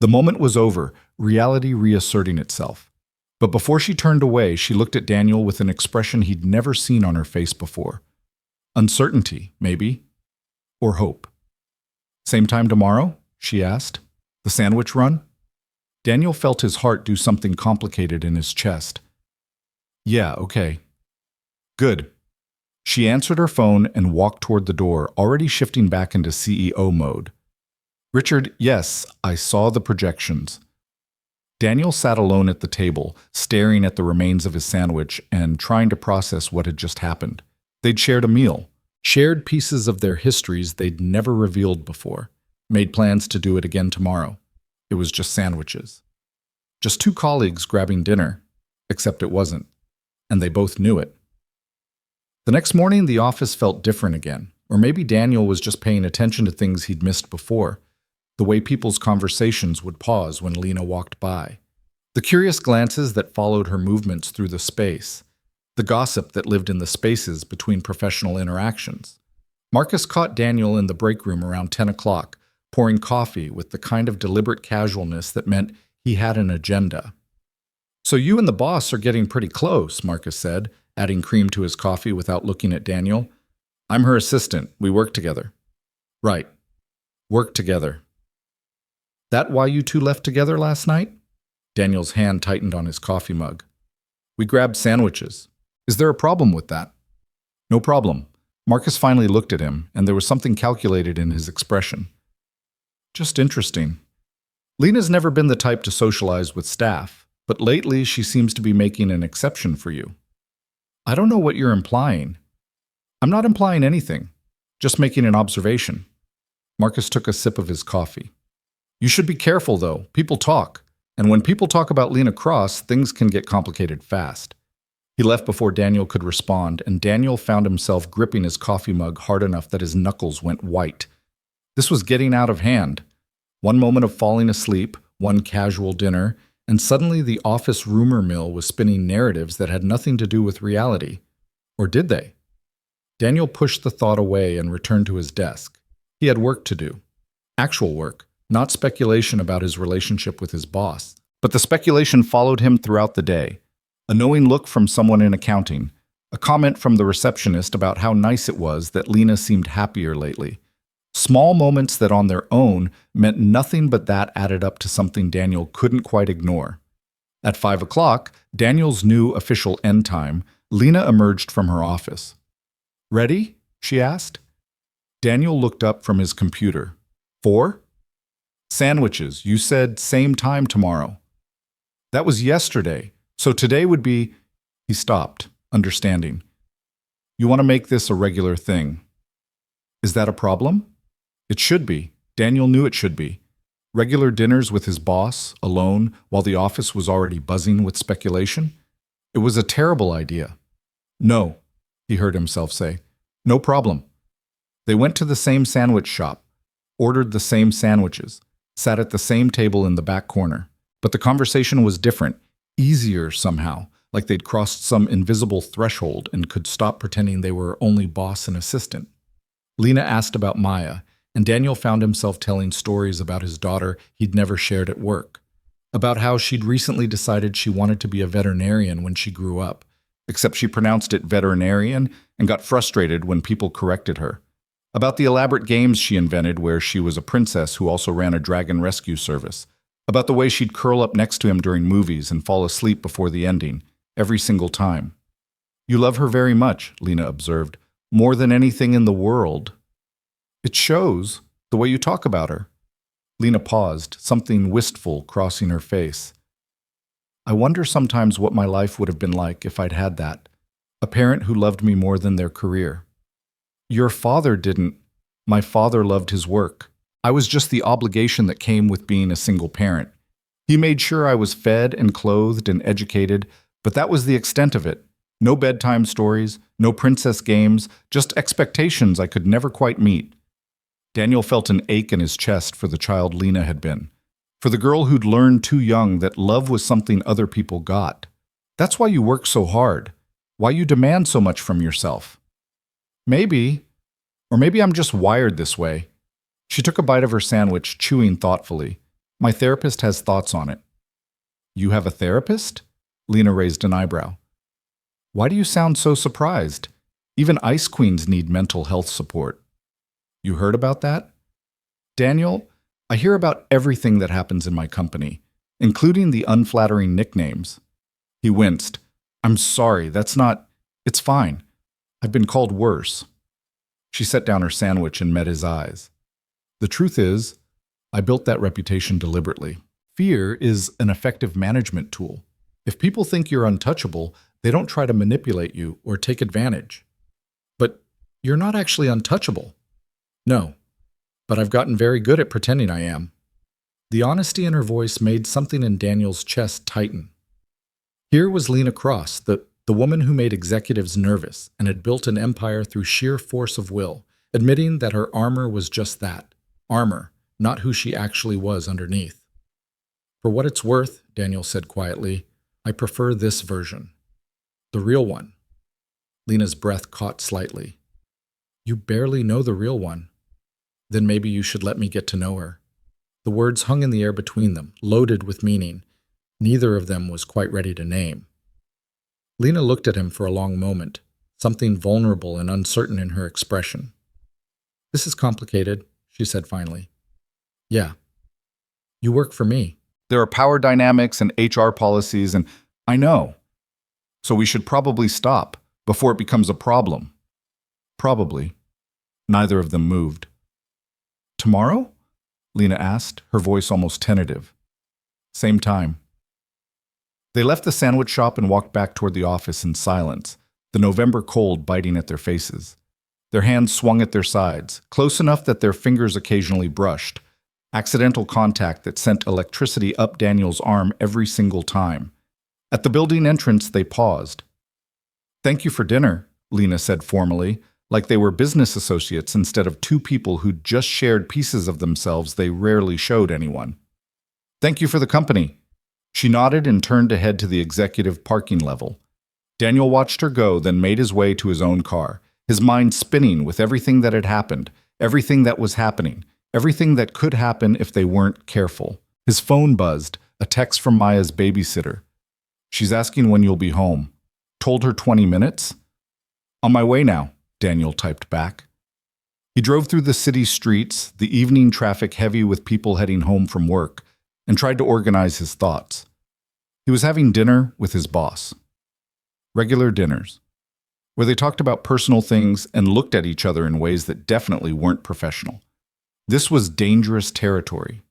The moment was over, reality reasserting itself. But before she turned away, she looked at Daniel with an expression he'd never seen on her face before. Uncertainty, maybe. Or hope. Same time tomorrow? She asked. The sandwich run? Daniel felt his heart do something complicated in his chest. Yeah, okay. Good. She answered her phone and walked toward the door, already shifting back into CEO mode. Richard, yes, I saw the projections. Daniel sat alone at the table, staring at the remains of his sandwich and trying to process what had just happened. They'd shared a meal, shared pieces of their histories they'd never revealed before, made plans to do it again tomorrow. It was just sandwiches. Just two colleagues grabbing dinner, except it wasn't, and they both knew it. The next morning, the office felt different again, or maybe Daniel was just paying attention to things he'd missed before. The way people's conversations would pause when Lena walked by. The curious glances that followed her movements through the space. The gossip that lived in the spaces between professional interactions. Marcus caught Daniel in the break room around 10 o'clock, pouring coffee with the kind of deliberate casualness that meant he had an agenda. So you and the boss are getting pretty close, Marcus said, adding cream to his coffee without looking at Daniel. I'm her assistant. We work together. Right. Work together. That why you two left together last night? Daniel's hand tightened on his coffee mug. We grabbed sandwiches. Is there a problem with that? No problem. Marcus finally looked at him, and there was something calculated in his expression. Just interesting. Lena's never been the type to socialize with staff, but lately she seems to be making an exception for you. I don't know what you're implying. I'm not implying anything, just making an observation. Marcus took a sip of his coffee. You should be careful, though. People talk. And when people talk about Lena Cross, things can get complicated fast. He left before Daniel could respond, and Daniel found himself gripping his coffee mug hard enough that his knuckles went white. This was getting out of hand. One moment of falling asleep, one casual dinner, and suddenly the office rumor mill was spinning narratives that had nothing to do with reality. Or did they? Daniel pushed the thought away and returned to his desk. He had work to do. Actual work, not speculation about his relationship with his boss. But the speculation followed him throughout the day. A knowing look from someone in accounting, a comment from the receptionist about how nice it was that Lena seemed happier lately. Small moments that on their own meant nothing, but that added up to something Daniel couldn't quite ignore. At 5 o'clock, Daniel's new official end time, Lena emerged from her office. Ready? She asked. Daniel looked up from his computer. 4? Sandwiches. You said same time tomorrow. That was yesterday, so today would be... He stopped, understanding. You want to make this a regular thing. Is that a problem? It should be. Daniel knew it should be. Regular dinners with his boss, alone, while the office was already buzzing with speculation? It was a terrible idea. No, he heard himself say. No problem. They went to the same sandwich shop, ordered the same sandwiches, sat at the same table in the back corner. But the conversation was different, easier somehow, like they'd crossed some invisible threshold and could stop pretending they were only boss and assistant. Lena asked about Maya, and Daniel found himself telling stories about his daughter he'd never shared at work, about how she'd recently decided she wanted to be a veterinarian when she grew up, except she pronounced it veterinarian and got frustrated when people corrected her, about the elaborate games she invented where she was a princess who also ran a dragon rescue service, about the way she'd curl up next to him during movies and fall asleep before the ending, every single time. You love her very much, Lena observed, more than anything in the world. It shows, the way you talk about her. Lena paused, something wistful crossing her face. I wonder sometimes what my life would have been like if I'd had that. A parent who loved me more than their career. Your father didn't. My father loved his work. I was just the obligation that came with being a single parent. He made sure I was fed and clothed and educated, but that was the extent of it. No bedtime stories, no princess games, just expectations I could never quite meet. Daniel felt an ache in his chest for the child Lena had been, for the girl who'd learned too young that love was something other people got. That's why you work so hard, why you demand so much from yourself. Maybe, or maybe I'm just wired this way. She took a bite of her sandwich, chewing thoughtfully. My therapist has thoughts on it. You have a therapist? Lena raised an eyebrow. Why do you sound so surprised? Even ice queens need mental health support. You heard about that? Daniel, I hear about everything that happens in my company, including the unflattering nicknames. He winced. I'm sorry, it's fine. I've been called worse. She set down her sandwich and met his eyes. The truth is, I built that reputation deliberately. Fear is an effective management tool. If people think you're untouchable, they don't try to manipulate you or take advantage. But you're not actually untouchable. No, but I've gotten very good at pretending I am. The honesty in her voice made something in Daniel's chest tighten. Here was Lena Cross, the woman who made executives nervous and had built an empire through sheer force of will, admitting that her armor was just that, armor, not who she actually was underneath. For what it's worth, Daniel said quietly, I prefer this version. The real one. Lena's breath caught slightly. You barely know the real one. Then maybe you should let me get to know her. The words hung in the air between them, loaded with meaning. Neither of them was quite ready to name. Lena looked at him for a long moment, something vulnerable and uncertain in her expression. This is complicated, she said finally. Yeah. You work for me. There are power dynamics and HR policies, and I know. So we should probably stop before it becomes a problem. Probably. Neither of them moved. Tomorrow? Lena asked, her voice almost tentative. Same time. They left the sandwich shop and walked back toward the office in silence, the November cold biting at their faces. Their hands swung at their sides, close enough that their fingers occasionally brushed, accidental contact that sent electricity up Daniel's arm every single time. At the building entrance, they paused. Thank you for dinner, Lena said formally, like they were business associates instead of two people who'd just shared pieces of themselves they rarely showed anyone. Thank you for the company. She nodded and turned to head to the executive parking level. Daniel watched her go, then made his way to his own car, his mind spinning with everything that had happened, everything that was happening, everything that could happen if they weren't careful. His phone buzzed, a text from Maya's babysitter. She's asking when you'll be home. Told her 20 minutes? On my way now, Daniel typed back. He drove through the city streets, the evening traffic heavy with people heading home from work, and tried to organize his thoughts. He was having dinner with his boss. Regular dinners, where they talked about personal things and looked at each other in ways that definitely weren't professional. This was dangerous territory.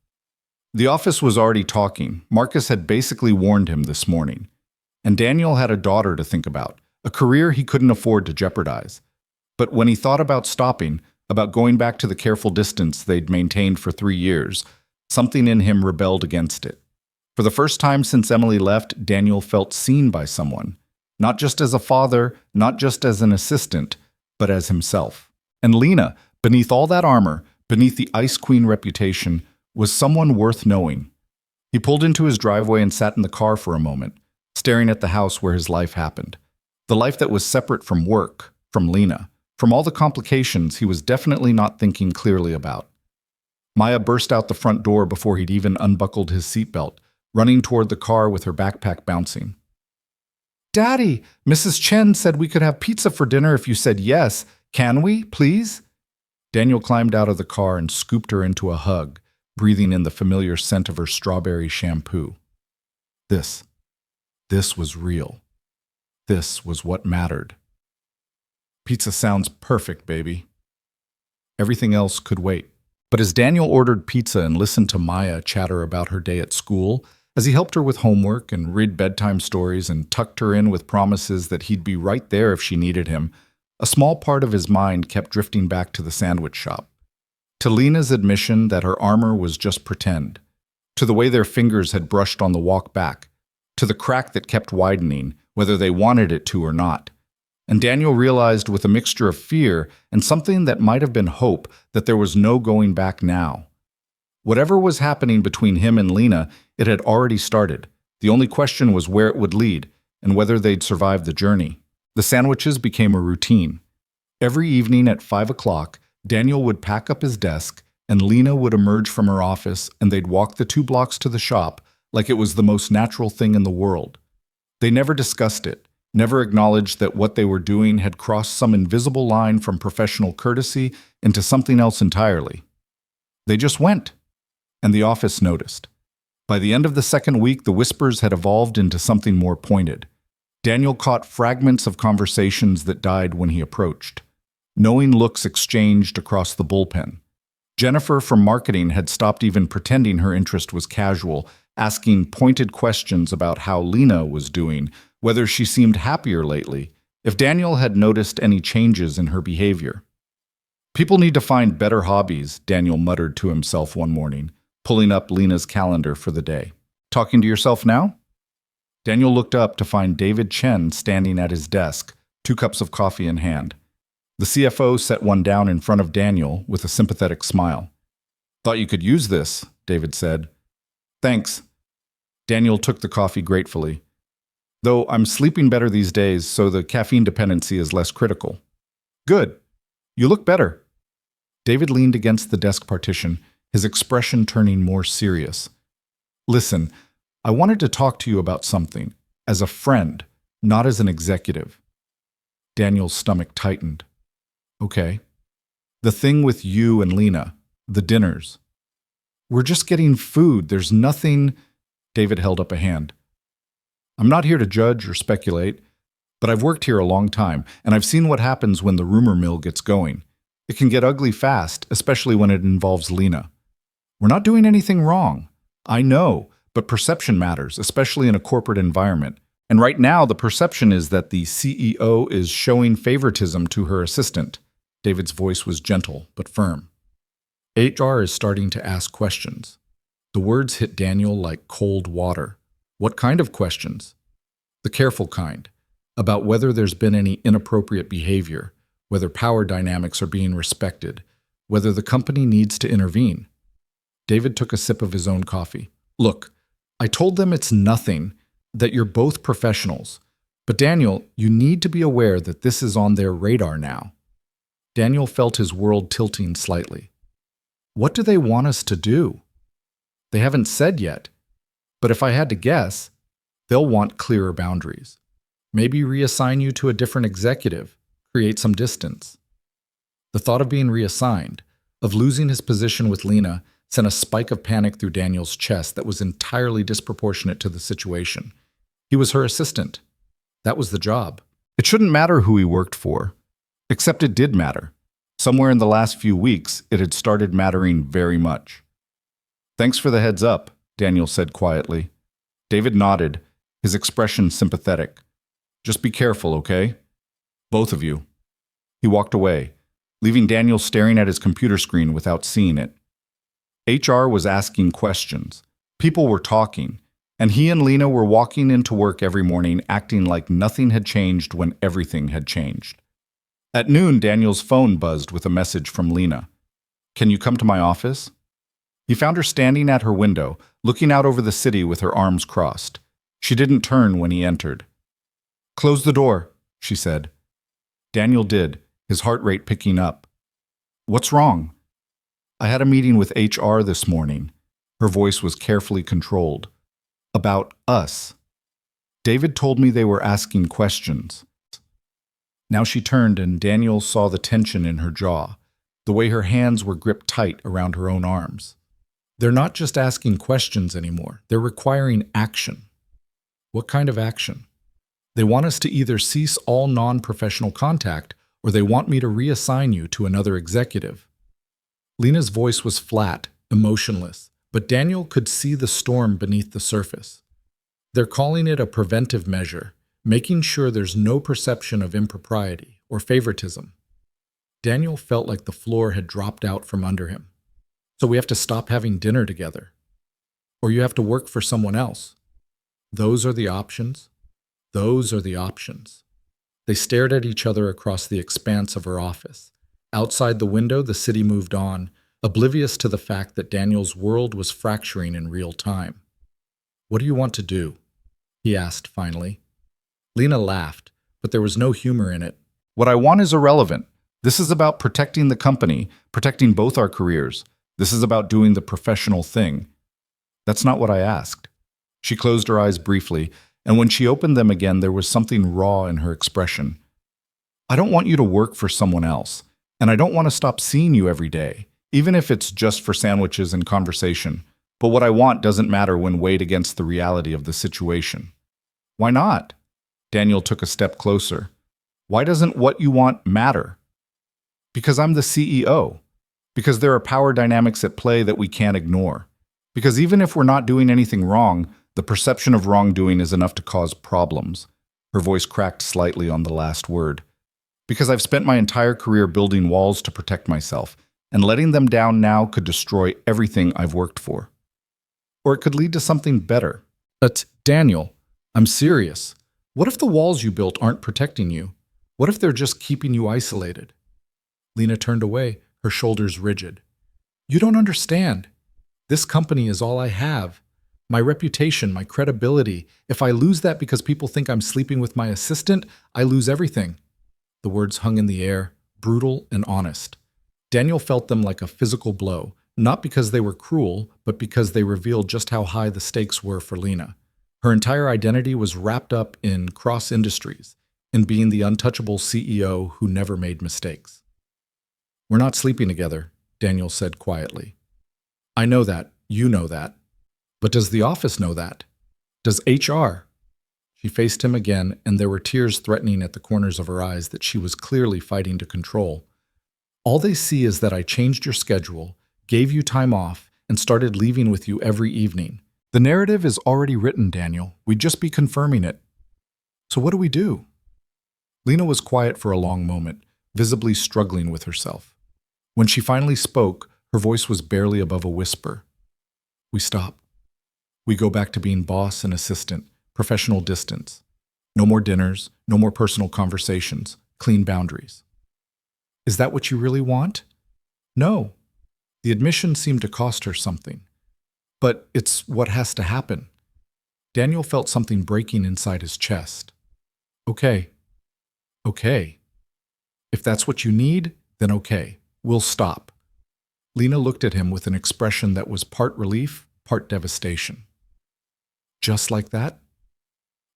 The office was already talking. Marcus had basically warned him this morning. And Daniel had a daughter to think about, a career he couldn't afford to jeopardize. But when he thought about stopping, about going back to the careful distance they'd maintained for 3 years, Something in him rebelled against it. For the first time since Emily left, Daniel felt seen by someone. Not just as a father, not just as an assistant, but as himself. And Lena, beneath all that armor, beneath the Ice Queen reputation, was someone worth knowing. He pulled into his driveway and sat in the car for a moment, staring at the house where his life happened. The life that was separate from work, from Lena, from all the complications he was definitely not thinking clearly about. Maya burst out the front door before he'd even unbuckled his seatbelt, running toward the car with her backpack bouncing. "Daddy, Mrs. Chen said we could have pizza for dinner if you said yes. Can we, please?" Daniel climbed out of the car and scooped her into a hug, breathing in the familiar scent of her strawberry shampoo. This was real. This was what mattered. "Pizza sounds perfect, baby." Everything else could wait. But as Daniel ordered pizza and listened to Maya chatter about her day at school, as he helped her with homework and read bedtime stories and tucked her in with promises that he'd be right there if she needed him, a small part of his mind kept drifting back to the sandwich shop. To Lena's admission that her armor was just pretend. To the way their fingers had brushed on the walk back. To the crack that kept widening, whether they wanted it to or not. And Daniel realized with a mixture of fear and something that might have been hope that there was no going back now. Whatever was happening between him and Lena, it had already started. The only question was where it would lead and whether they'd survive the journey. The sandwiches became a routine. Every evening at 5 o'clock, Daniel would pack up his desk and Lena would emerge from her office and they'd walk the 2 blocks to the shop like it was the most natural thing in the world. They never discussed it. Never acknowledged that what they were doing had crossed some invisible line from professional courtesy into something else entirely. They just went, and the office noticed. By the end of the second week, the whispers had evolved into something more pointed. Daniel caught fragments of conversations that died when he approached. Knowing looks exchanged across the bullpen. Jennifer from marketing had stopped even pretending her interest was casual, asking pointed questions about how Lena was doing, whether she seemed happier lately, if Daniel had noticed any changes in her behavior. "People need to find better hobbies," Daniel muttered to himself one morning, pulling up Lena's calendar for the day. "Talking to yourself now?" Daniel looked up to find David Chen standing at his desk, 2 cups of coffee in hand. The CFO set one down in front of Daniel with a sympathetic smile. "Thought you could use this," David said. "Thanks." Daniel took the coffee gratefully. "Though I'm sleeping better these days, so the caffeine dependency is less critical." "Good. You look better." David leaned against the desk partition, his expression turning more serious. "Listen, I wanted to talk to you about something, as a friend, not as an executive." Daniel's stomach tightened. "Okay." "The thing with you and Lena, the dinners." "We're just getting food, there's nothing—" David held up a hand. "I'm not here to judge or speculate, but I've worked here a long time, and I've seen what happens when the rumor mill gets going. It can get ugly fast, especially when it involves Lena. We're not doing anything wrong. I know, but perception matters, especially in a corporate environment. And right now, the perception is that the CEO is showing favoritism to her assistant." David's voice was gentle, but firm. "HR is starting to ask questions." The words hit Daniel like cold water. What kind of questions? The careful kind, about whether there's been any inappropriate behavior, whether power dynamics are being respected, whether the company needs to intervene. David took a sip of his own coffee. "Look, I told them it's nothing, that you're both professionals. But Daniel, you need to be aware that this is on their radar now." Daniel felt his world tilting slightly. "What do they want us to do?" "They haven't said yet. But if I had to guess, they'll want clearer boundaries. Maybe reassign you to a different executive, create some distance." The thought of being reassigned, of losing his position with Lena, sent a spike of panic through Daniel's chest that was entirely disproportionate to the situation. He was her assistant. That was the job. It shouldn't matter who he worked for. Except it did matter. Somewhere in the last few weeks, it had started mattering very much. "Thanks for the heads up," Daniel said quietly. David nodded, his expression sympathetic. "Just be careful, okay? Both of you." He walked away, leaving Daniel staring at his computer screen without seeing it. HR was asking questions. People were talking. And he and Lena were walking into work every morning acting like nothing had changed when everything had changed. At noon, Daniel's phone buzzed with a message from Lena. "Can you come to my office?" He found her standing at her window, looking out over the city with her arms crossed. She didn't turn when he entered. "Close the door," she said. Daniel did, his heart rate picking up. "What's wrong?" "I had a meeting with HR this morning." Her voice was carefully controlled. "About us. David told me they were asking questions." Now she turned and Daniel saw the tension in her jaw, the way her hands were gripped tight around her own arms. "They're not just asking questions anymore. They're requiring action." "What kind of action?" "They want us to either cease all non-professional contact or they want me to reassign you to another executive." Lena's voice was flat, emotionless, but Daniel could see the storm beneath the surface. "They're calling it a preventive measure, making sure there's no perception of impropriety or favoritism." Daniel felt like the floor had dropped out from under him. "So we have to stop having dinner together. Or you have to work for someone else. Those are the options. Those are the options." They stared at each other across the expanse of her office. Outside the window, the city moved on, oblivious to the fact that Daniel's world was fracturing in real time. "What do you want to do?" he asked finally. Lena laughed, but there was no humor in it. "What I want is irrelevant. This is about protecting the company, protecting both our careers. This is about doing the professional thing." "That's not what I asked." She closed her eyes briefly, and when she opened them again, there was something raw in her expression. "I don't want you to work for someone else, and I don't want to stop seeing you every day, even if it's just for sandwiches and conversation. But what I want doesn't matter when weighed against the reality of the situation." "Why not?" Daniel took a step closer. "Why doesn't what you want matter?" "Because I'm the CEO. Because there are power dynamics at play that we can't ignore. Because even if we're not doing anything wrong, the perception of wrongdoing is enough to cause problems." Her voice cracked slightly on the last word. "Because I've spent my entire career building walls to protect myself, and letting them down now could destroy everything I've worked for. Or it could lead to something better." "But, Daniel, I'm serious. What if the walls you built aren't protecting you? What if they're just keeping you isolated?" Lena turned away, her shoulders rigid. "You don't understand. This company is all I have. My reputation, my credibility. If I lose that because people think I'm sleeping with my assistant, I lose everything." The words hung in the air, brutal and honest. Daniel felt them like a physical blow, not because they were cruel, but because they revealed just how high the stakes were for Lena. Her entire identity was wrapped up in cross-industries, in being the untouchable CEO who never made mistakes. "We're not sleeping together," Daniel said quietly. "I know that. You know that. But does the office know that? Does HR?" She faced him again, and there were tears threatening at the corners of her eyes that she was clearly fighting to control. "All they see is that I changed your schedule, gave you time off, and started leaving with you every evening. The narrative is already written, Daniel. We'd just be confirming it. So what do we do?" Lena was quiet for a long moment, visibly struggling with herself. When she finally spoke, her voice was barely above a whisper. "We stop. We go back to being boss and assistant, professional distance. No more dinners, no more personal conversations, clean boundaries." "Is that what you really want?" "No." The admission seemed to cost her something. "But it's what has to happen." Daniel felt something breaking inside his chest. "Okay. Okay. If that's what you need, then okay. We'll stop." Lena looked at him with an expression that was part relief, part devastation. "Just like that?"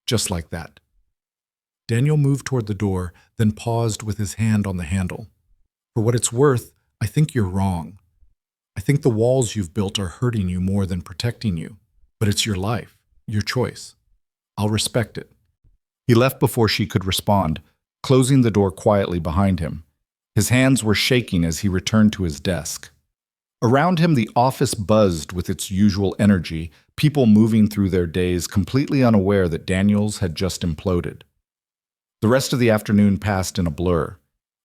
"Just like that." Daniel moved toward the door, then paused with his hand on the handle. "For what it's worth, I think you're wrong. I think the walls you've built are hurting you more than protecting you. But it's your life, your choice. I'll respect it." He left before she could respond, closing the door quietly behind him. His hands were shaking as he returned to his desk. Around him, the office buzzed with its usual energy, people moving through their days completely unaware that Daniel's had just imploded. The rest of the afternoon passed in a blur.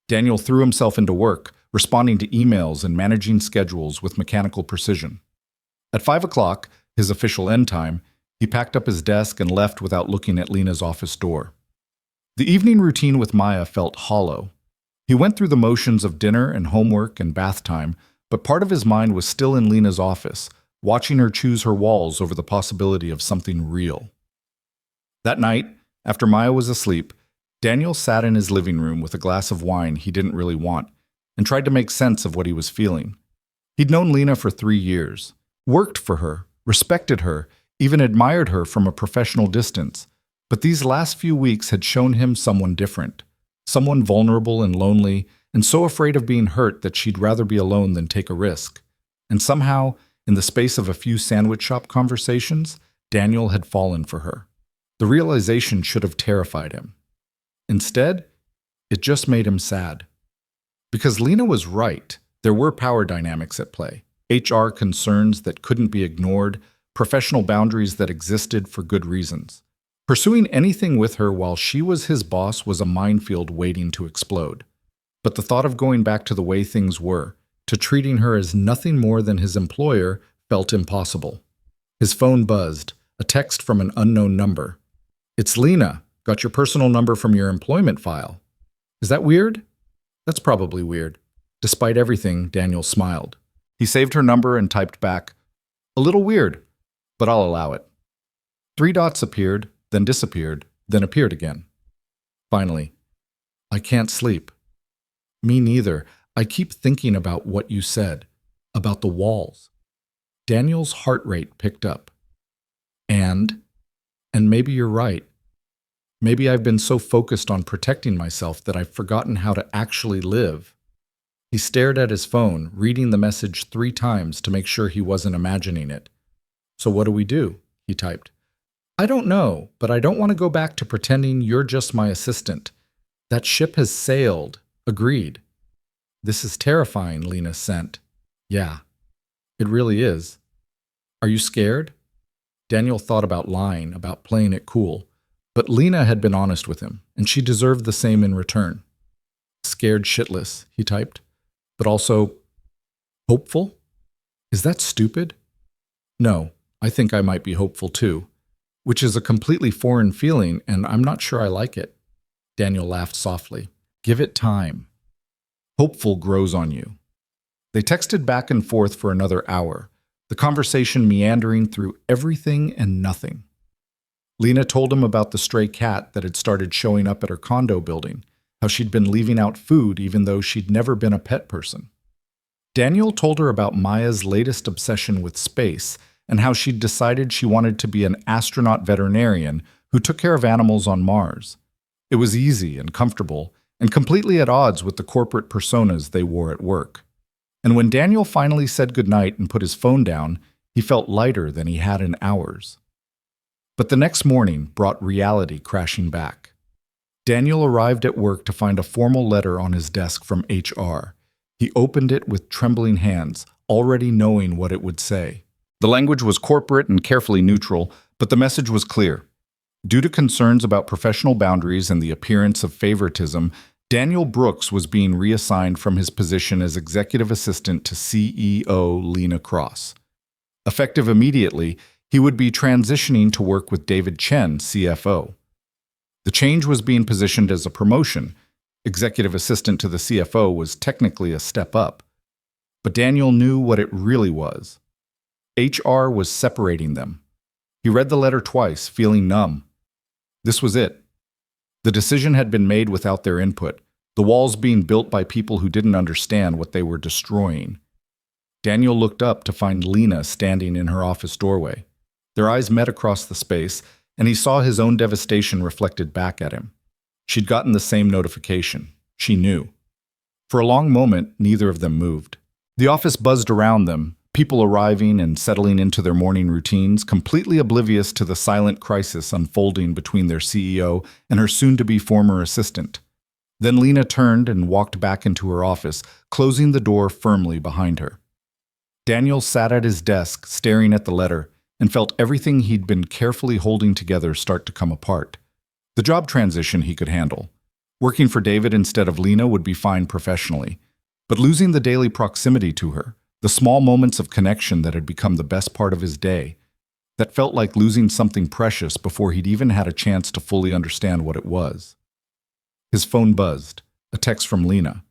Daniel threw himself into work, responding to emails and managing schedules with mechanical precision. At 5 o'clock, his official end time, he packed up his desk and left without looking at Lena's office door. The evening routine with Maya felt hollow. He went through the motions of dinner and homework and bath time, but part of his mind was still in Lena's office, watching her choose her walls over the possibility of something real. That night, after Maya was asleep, Daniel sat in his living room with a glass of wine he didn't really want and tried to make sense of what he was feeling. He'd known Lena for 3 years, worked for her, respected her, even admired her from a professional distance, but these last few weeks had shown him someone different, someone vulnerable and lonely, and so afraid of being hurt that she'd rather be alone than take a risk. And somehow, in the space of a few sandwich shop conversations, Daniel had fallen for her. The realization should have terrified him. Instead, it just made him sad. Because Lena was right, there were power dynamics at play, HR concerns that couldn't be ignored, professional boundaries that existed for good reasons. Pursuing anything with her while she was his boss was a minefield waiting to explode. But the thought of going back to the way things were, to treating her as nothing more than his employer, felt impossible. His phone buzzed, a text from an unknown number. "It's Lena. Got your personal number from your employment file." Is that weird? That's probably weird. Despite everything, Daniel smiled. He saved her number and typed back, "A little weird, but I'll allow it." 3 dots appeared, then disappeared, then appeared again. Finally, "I can't sleep." "Me neither. I keep thinking about what you said, about the walls." Daniel's heart rate picked up. And maybe you're right. Maybe I've been so focused on protecting myself that I've forgotten how to actually live. He stared at his phone, reading the message 3 times to make sure he wasn't imagining it. "So what do we do?" he typed. "I don't know, but I don't want to go back to pretending you're just my assistant. That ship has sailed." "Agreed." "This is terrifying," Lena sent. "Yeah, it really is." "Are you scared?" Daniel thought about lying, about playing it cool. But Lena had been honest with him, and she deserved the same in return. "Scared shitless," he typed. "But also, hopeful? Is that stupid?" "No, I think I might be hopeful too, which is a completely foreign feeling, and I'm not sure I like it." Daniel laughed softly. "Give it time. Hopeful grows on you." They texted back and forth for another hour, the conversation meandering through everything and nothing. Lena told him about the stray cat that had started showing up at her condo building, how she'd been leaving out food even though she'd never been a pet person. Daniel told her about Maya's latest obsession with space and how she'd decided she wanted to be an astronaut veterinarian who took care of animals on Mars. It was easy and comfortable, and completely at odds with the corporate personas they wore at work. And when Daniel finally said goodnight and put his phone down, he felt lighter than he had in hours. But the next morning brought reality crashing back. Daniel arrived at work to find a formal letter on his desk from HR. He opened it with trembling hands, already knowing what it would say. The language was corporate and carefully neutral, but the message was clear. Due to concerns about professional boundaries and the appearance of favoritism, Daniel Brooks was being reassigned from his position as executive assistant to CEO Lena Cross. Effective immediately, he would be transitioning to work with David Chen, CFO. The change was being positioned as a promotion. Executive assistant to the CFO was technically a step up. But Daniel knew what it really was. HR was separating them. He read the letter twice, feeling numb. This was it. The decision had been made without their input, the walls being built by people who didn't understand what they were destroying. Daniel looked up to find Lena standing in her office doorway. Their eyes met across the space, and he saw his own devastation reflected back at him. She'd gotten the same notification. She knew. For a long moment, neither of them moved. The office buzzed around them, people arriving and settling into their morning routines, completely oblivious to the silent crisis unfolding between their CEO and her soon-to-be former assistant. Then Lena turned and walked back into her office, closing the door firmly behind her. Daniel sat at his desk, staring at the letter, and felt everything he'd been carefully holding together start to come apart. The job transition he could handle. Working for David instead of Lena would be fine professionally. But losing the daily proximity to her, the small moments of connection that had become the best part of his day, that felt like losing something precious before he'd even had a chance to fully understand what it was. His phone buzzed, a text from Lena.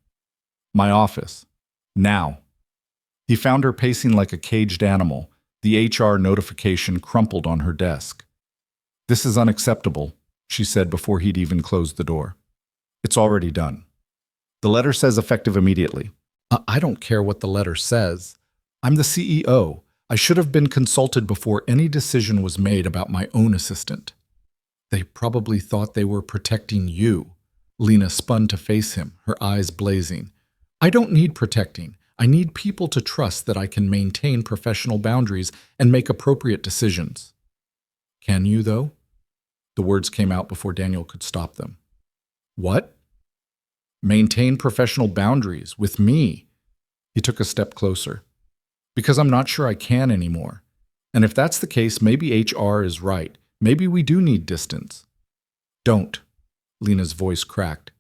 "My office. Now." He found her pacing like a caged animal, the HR notification crumpled on her desk. "This is unacceptable," she said before he'd even closed the door. "It's already done. The letter says effective immediately." I don't care what the letter says. I'm the CEO. I should have been consulted before any decision was made about my own assistant." "They probably thought they were protecting you." Lena spun to face him, her eyes blazing. "I don't need protecting. I need people to trust that I can maintain professional boundaries and make appropriate decisions." "Can you, though?" The words came out before Daniel could stop them. "What?" "Maintain professional boundaries with me." He took a step closer. "Because I'm not sure I can anymore. And if that's the case, maybe HR is right. Maybe we do need distance." "Don't." Lena's voice cracked.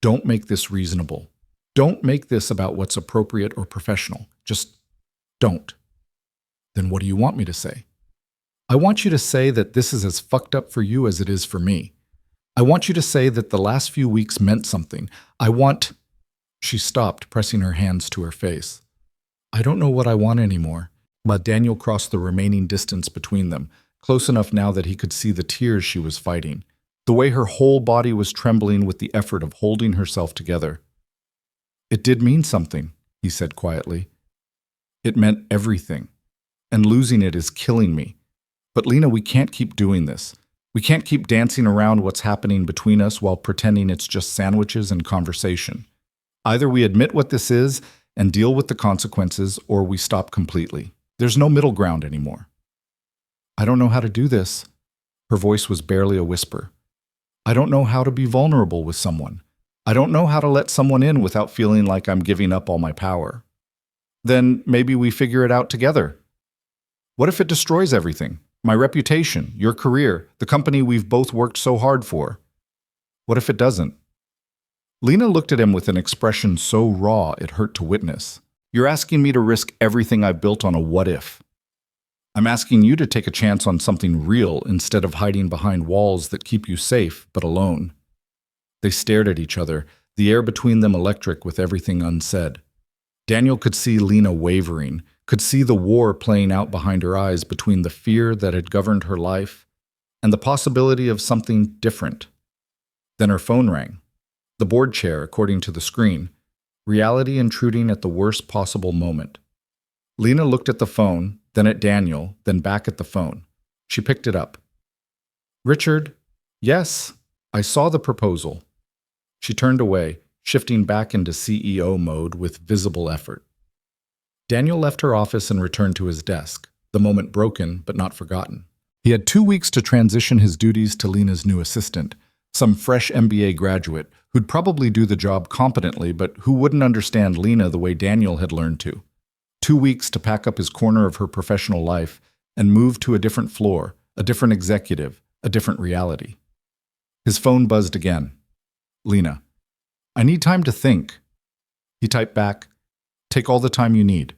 "Don't make this reasonable. Don't make this about what's appropriate or professional. Just don't." "Then what do you want me to say?" "I want you to say that this is as fucked up for you as it is for me. I want you to say that the last few weeks meant something. I want—" She stopped, pressing her hands to her face. "I don't know what I want anymore." But Daniel crossed the remaining distance between them, close enough now that he could see the tears she was fighting, the way her whole body was trembling with the effort of holding herself together. "It did mean something," he said quietly. "It meant everything. And losing it is killing me. But Lena, we can't keep doing this. We can't keep dancing around what's happening between us while pretending it's just sandwiches and conversation. Either we admit what this is and deal with the consequences, or we stop completely. There's no middle ground anymore." "I don't know how to do this." Her voice was barely a whisper. "I don't know how to be vulnerable with someone. I don't know how to let someone in without feeling like I'm giving up all my power." "Then maybe we figure it out together." "What if it destroys everything? My reputation, your career, the company we've both worked so hard for." "What if it doesn't?" Lena looked at him with an expression so raw it hurt to witness. "You're asking me to risk everything I've built on a what if. I'm asking you to take a chance on something real instead of hiding behind walls that keep you safe but alone." They stared at each other, the air between them electric with everything unsaid. Daniel could see Lena wavering, could see the war playing out behind her eyes between the fear that had governed her life and the possibility of something different. Then her phone rang. The board chair, according to the screen, reality intruding at the worst possible moment. Lena looked at the phone, then at Daniel, then back at the phone. She picked it up. "Richard, yes, I saw the proposal." She turned away, shifting back into CEO mode with visible effort. Daniel left her office and returned to his desk, the moment broken but not forgotten. He had 2 weeks to transition his duties to Lena's new assistant, some fresh MBA graduate who'd probably do the job competently but who wouldn't understand Lena the way Daniel had learned to. 2 weeks to pack up his corner of her professional life and move to a different floor, a different executive, a different reality. His phone buzzed again. "Lena, I need time to think." He typed back, "Take all the time you need."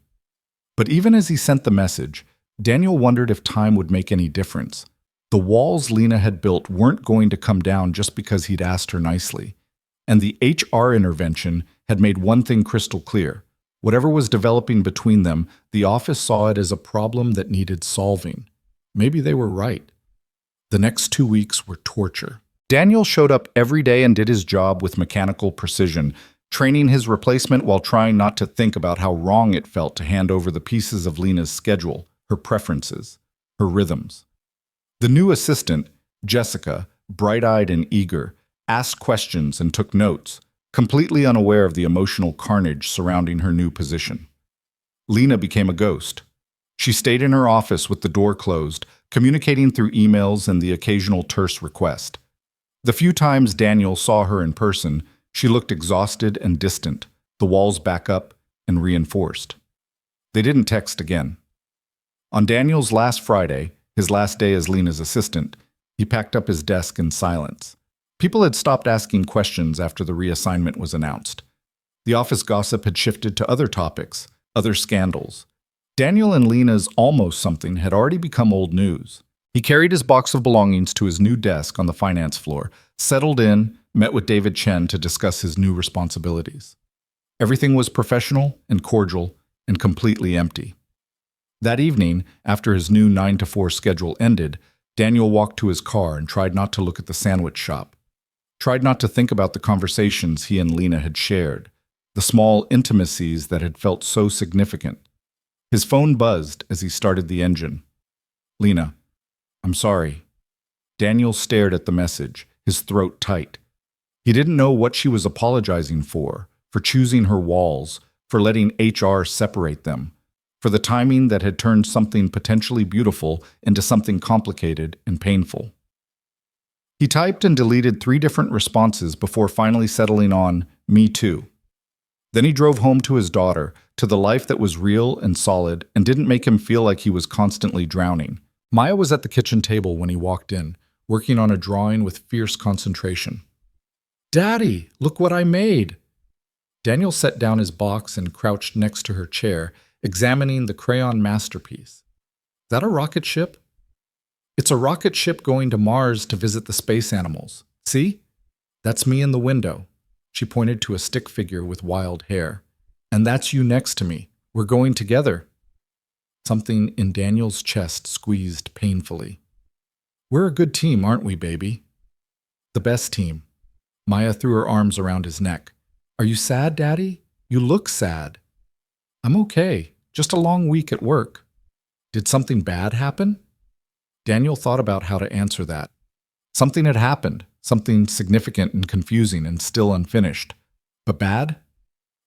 But even as he sent the message, Daniel wondered if time would make any difference. The walls Lena had built weren't going to come down just because he'd asked her nicely. And the HR intervention had made one thing crystal clear. Whatever was developing between them, the office saw it as a problem that needed solving. Maybe they were right. The next 2 weeks were torture. Daniel showed up every day and did his job with mechanical precision, training his replacement while trying not to think about how wrong it felt to hand over the pieces of Lena's schedule, her preferences, her rhythms. The new assistant, Jessica, bright-eyed and eager, asked questions and took notes, completely unaware of the emotional carnage surrounding her new position. Lena became a ghost. She stayed in her office with the door closed, communicating through emails and the occasional terse request. The few times Daniel saw her in person, she looked exhausted and distant, the walls back up and reinforced. They didn't text again. On Daniel's last Friday, his last day as Lena's assistant, he packed up his desk in silence. People had stopped asking questions after the reassignment was announced. The office gossip had shifted to other topics, other scandals. Daniel and Lena's almost something had already become old news. He carried his box of belongings to his new desk on the finance floor, settled in, met with David Chen to discuss his new responsibilities. Everything was professional and cordial and completely empty. That evening, after his new 9 to 4 schedule ended, Daniel walked to his car and tried not to look at the sandwich shop. Tried not to think about the conversations he and Lena had shared, the small intimacies that had felt so significant. His phone buzzed as he started the engine. "Lena, I'm sorry." Daniel stared at the message, his throat tight. He didn't know what she was apologizing for choosing her walls, for letting HR separate them, for the timing that had turned something potentially beautiful into something complicated and painful. He typed and deleted 3 different responses before finally settling on, "Me too." Then he drove home to his daughter, to the life that was real and solid and didn't make him feel like he was constantly drowning. Maya was at the kitchen table when he walked in, working on a drawing with fierce concentration. "Daddy, look what I made!" Daniel set down his box and crouched next to her chair, examining the crayon masterpiece. "Is that a rocket ship?" "It's a rocket ship going to Mars to visit the space animals. See? That's me in the window." She pointed to a stick figure with wild hair. "And that's you next to me. We're going together." Something in Daniel's chest squeezed painfully. "We're a good team, aren't we, baby?" "The best team." Maya threw her arms around his neck. "Are you sad, Daddy? You look sad." "I'm okay. Just a long week at work." "Did something bad happen?" Daniel thought about how to answer that. Something had happened, something significant and confusing and still unfinished. But bad?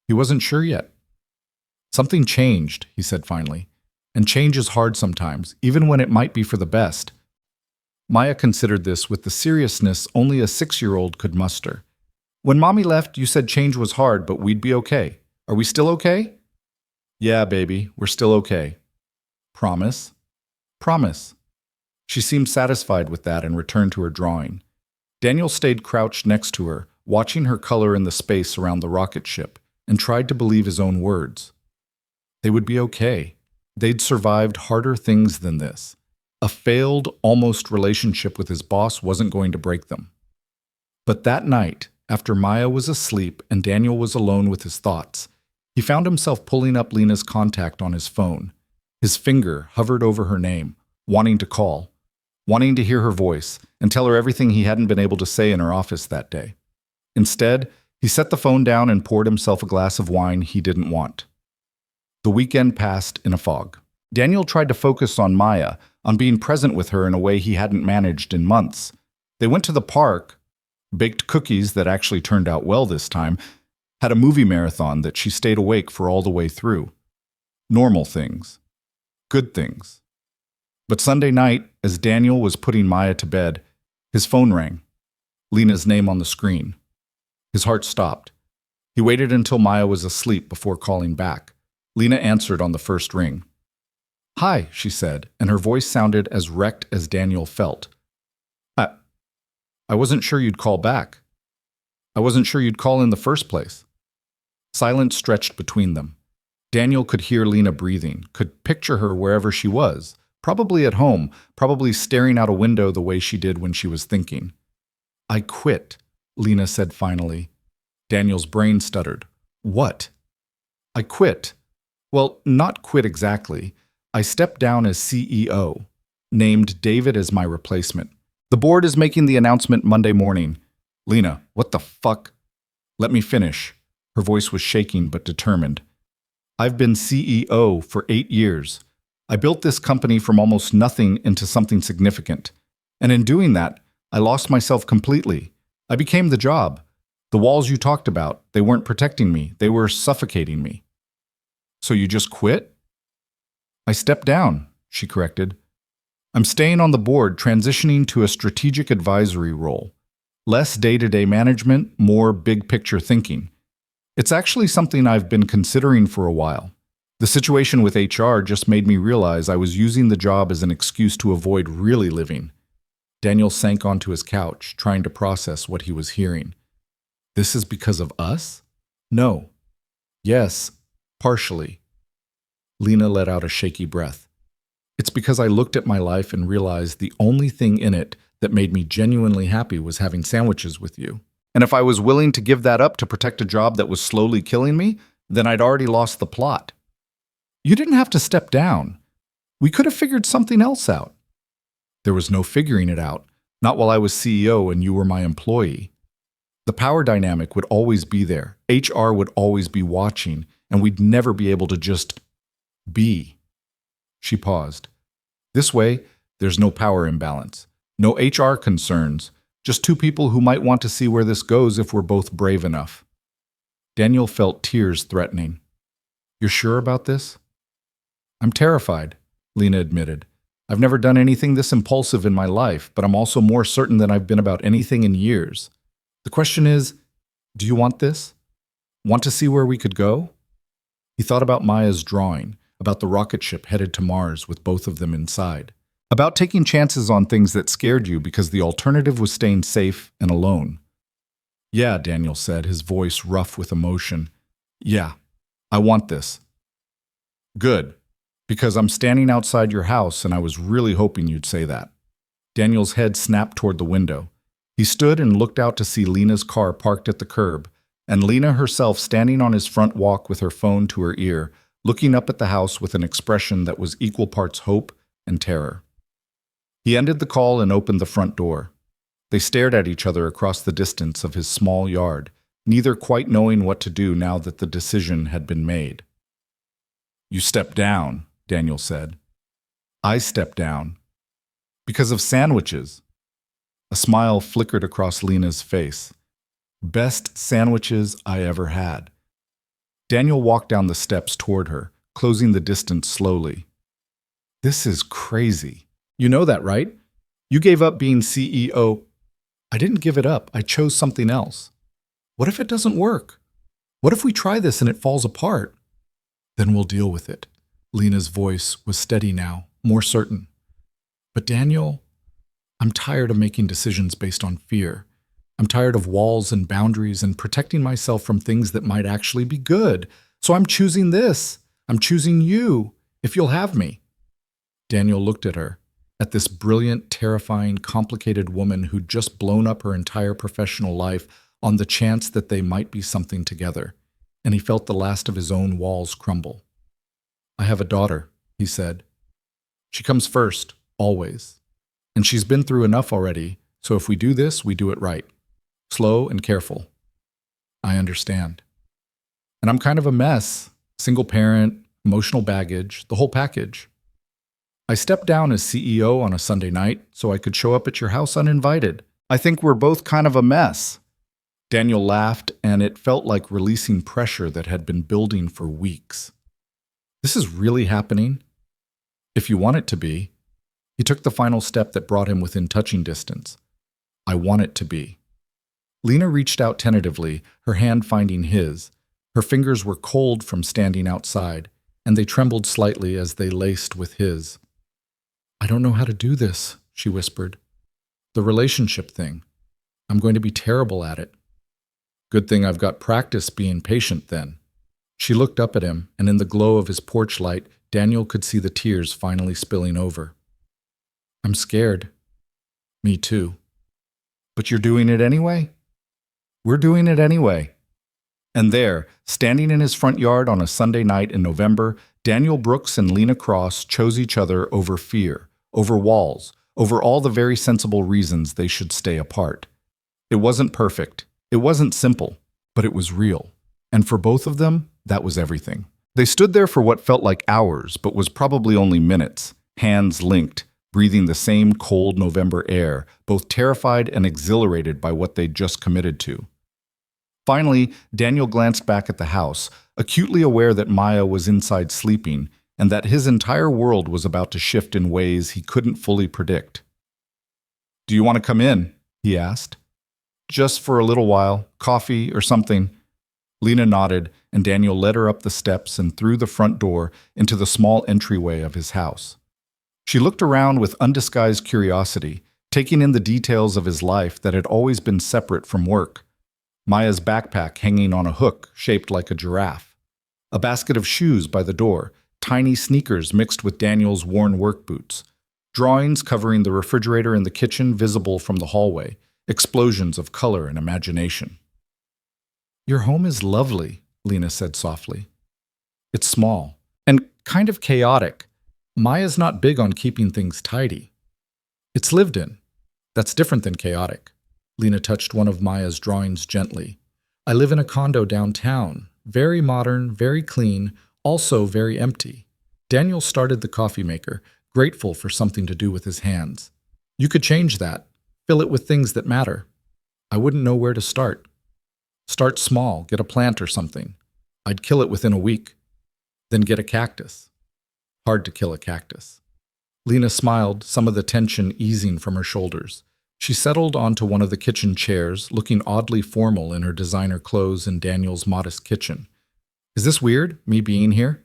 He wasn't sure yet. "Something changed," he said finally. "And change is hard sometimes, even when it might be for the best." Maya considered this with the seriousness only a 6-year-old could muster. "When Mommy left, you said change was hard, but we'd be okay. Are we still okay?" "Yeah, baby, we're still okay." "Promise?" "Promise." She seemed satisfied with that and returned to her drawing. Daniel stayed crouched next to her, watching her color in the space around the rocket ship, and tried to believe his own words. They would be okay. They'd survived harder things than this. A failed, almost relationship with his boss wasn't going to break them. But that night, after Maya was asleep and Daniel was alone with his thoughts, he found himself pulling up Lena's contact on his phone. His finger hovered over her name, wanting to call, wanting to hear her voice and tell her everything he hadn't been able to say in her office that day. Instead, he set the phone down and poured himself a glass of wine he didn't want. The weekend passed in a fog. Daniel tried to focus on Maya, on being present with her in a way he hadn't managed in months. They went to the park, baked cookies that actually turned out well this time, had a movie marathon that she stayed awake for all the way through. Normal things. Good things. But Sunday night, as Daniel was putting Maya to bed, his phone rang. Lena's name on the screen. His heart stopped. He waited until Maya was asleep before calling back. Lena answered on the first ring. "Hi," she said, and her voice sounded as wrecked as Daniel felt. I wasn't sure you'd call back. I wasn't sure you'd call in the first place." Silence stretched between them. Daniel could hear Lena breathing, could picture her wherever she was, probably at home, probably staring out a window the way she did when she was thinking. "I quit," Lena said finally. Daniel's brain stuttered. "What?" "I quit. Well, not quit exactly. I stepped down as CEO, named David as my replacement. The board is making the announcement Monday morning." "Lena, what the fuck?" "Let me finish." Her voice was shaking but determined. "I've been CEO for 8 years. I built this company from almost nothing into something significant. And in doing that, I lost myself completely. I became the job. The walls you talked about, they weren't protecting me. They were suffocating me." "So you just quit?" "I stepped down," she corrected. "I'm staying on the board, transitioning to a strategic advisory role. Less day-to-day management, more big-picture thinking. It's actually something I've been considering for a while. The situation with HR just made me realize I was using the job as an excuse to avoid really living." Daniel sank onto his couch, trying to process what he was hearing. "This is because of us?" "No. Yes, partially. Lena let out a shaky breath. It's because I looked at my life and realized the only thing in it that made me genuinely happy was having sandwiches with you. And if I was willing to give that up to protect a job that was slowly killing me, then I'd already lost the plot. You didn't have to step down. We could have figured something else out. There was no figuring it out, not while I was CEO and you were my employee. The power dynamic would always be there. HR would always be watching, and we'd never be able to just be. She paused. This way, there's no power imbalance, no HR concerns, just two people who might want to see where this goes if we're both brave enough. Daniel felt tears threatening. You're sure about this? I'm terrified, Lena admitted. I've never done anything this impulsive in my life, but I'm also more certain than I've been about anything in years. The question is, do you want this? Want to see where we could go? He thought about Maya's drawing, about the rocket ship headed to Mars with both of them inside, about taking chances on things that scared you because the alternative was staying safe and alone. Yeah, Daniel said, his voice rough with emotion. Yeah, I want this. Good, because I'm standing outside your house and I was really hoping you'd say that. Daniel's head snapped toward the window. He stood and looked out to see Lena's car parked at the curb, and Lena herself standing on his front walk with her phone to her ear, looking up at the house with an expression that was equal parts hope and terror. He ended the call and opened the front door. They stared at each other across the distance of his small yard, neither quite knowing what to do now that the decision had been made. You stepped down, Daniel said. I stepped down. Because of sandwiches. A smile flickered across Lena's face. Best sandwiches I ever had. Daniel walked down the steps toward her, closing the distance slowly. This is crazy. You know that, right? You gave up being CEO. I didn't give it up. I chose something else. What if it doesn't work? What if we try this and it falls apart? Then we'll deal with it. Lena's voice was steady now, more certain. But Daniel, I'm tired of making decisions based on fear. I'm tired of walls and boundaries and protecting myself from things that might actually be good. So I'm choosing this. I'm choosing you, if you'll have me. Daniel looked at her, at this brilliant, terrifying, complicated woman who'd just blown up her entire professional life on the chance that they might be something together, and he felt the last of his own walls crumble. I have a daughter, he said. She comes first, always. And she's been through enough already, so if we do this, we do it right. Slow and careful. I understand. And I'm kind of a mess. Single parent, emotional baggage, the whole package. I stepped down as CEO on a Sunday night so I could show up at your house uninvited. I think we're both kind of a mess. Daniel laughed, and it felt like releasing pressure that had been building for weeks. This is really happening? If you want it to be. He took the final step that brought him within touching distance. I want it to be. Lena reached out tentatively, her hand finding his. Her fingers were cold from standing outside, and they trembled slightly as they laced with his. I don't know how to do this, she whispered. The relationship thing. I'm going to be terrible at it. Good thing I've got practice being patient then. She looked up at him, and in the glow of his porch light, Daniel could see the tears finally spilling over. I'm scared. Me too. But you're doing it anyway? We're doing it anyway. And there, standing in his front yard on a Sunday night in November, Daniel Brooks and Lena Cross chose each other over fear, over walls, over all the very sensible reasons they should stay apart. It wasn't perfect. It wasn't simple, but it was real. And for both of them, that was everything. They stood there for what felt like hours, but was probably only minutes, hands linked, breathing the same cold November air, both terrified and exhilarated by what they'd just committed to. Finally, Daniel glanced back at the house, acutely aware that Maya was inside sleeping, and that his entire world was about to shift in ways he couldn't fully predict. Do you want to come in? He asked. Just for a little while, coffee or something. Lena nodded, and Daniel led her up the steps and through the front door into the small entryway of his house. She looked around with undisguised curiosity, taking in the details of his life that had always been separate from work. Maya's backpack hanging on a hook shaped like a giraffe, A basket of shoes by the door, tiny sneakers mixed with Daniel's worn work boots. Drawings covering the refrigerator in the kitchen visible from the hallway. Explosions of color and imagination. "Your home is lovely," Lena said softly. "It's small and kind of chaotic. Maya's not big on keeping things tidy. It's lived in. That's different than chaotic." Lena touched one of Maya's drawings gently. "I live in a condo downtown. Very modern, very clean, also very empty." Daniel started the coffee maker, grateful for something to do with his hands. "You could change that. Fill it with things that matter." "I wouldn't know where to start." "Start small, get a plant or something. I'd kill it within a week. Then get a cactus." Hard to kill a cactus. Lena smiled, some of the tension easing from her shoulders. She settled onto one of the kitchen chairs, looking oddly formal in her designer clothes in Daniel's modest kitchen. "Is this weird, me being here?"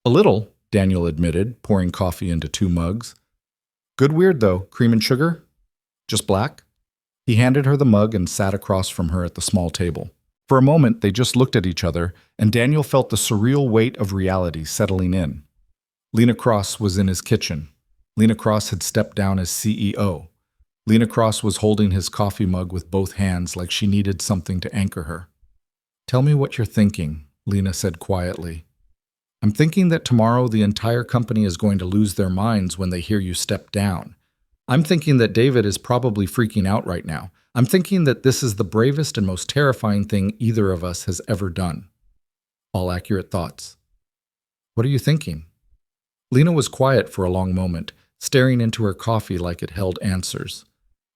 "A little," Daniel admitted, pouring coffee into 2 mugs. "Good weird, though. Cream and sugar? Just black?" He handed her the mug and sat across from her at the small table. For a moment, they just looked at each other, and Daniel felt the surreal weight of reality settling in. Lena Cross was in his kitchen. Lena Cross had stepped down as CEO. Lena Cross was holding his coffee mug with both hands like she needed something to anchor her. "Tell me what you're thinking," Lena said quietly. "I'm thinking that tomorrow the entire company is going to lose their minds when they hear you step down. I'm thinking that David is probably freaking out right now. I'm thinking that this is the bravest and most terrifying thing either of us has ever done." All accurate thoughts. "What are you thinking?" Lena was quiet for a long moment, staring into her coffee like it held answers.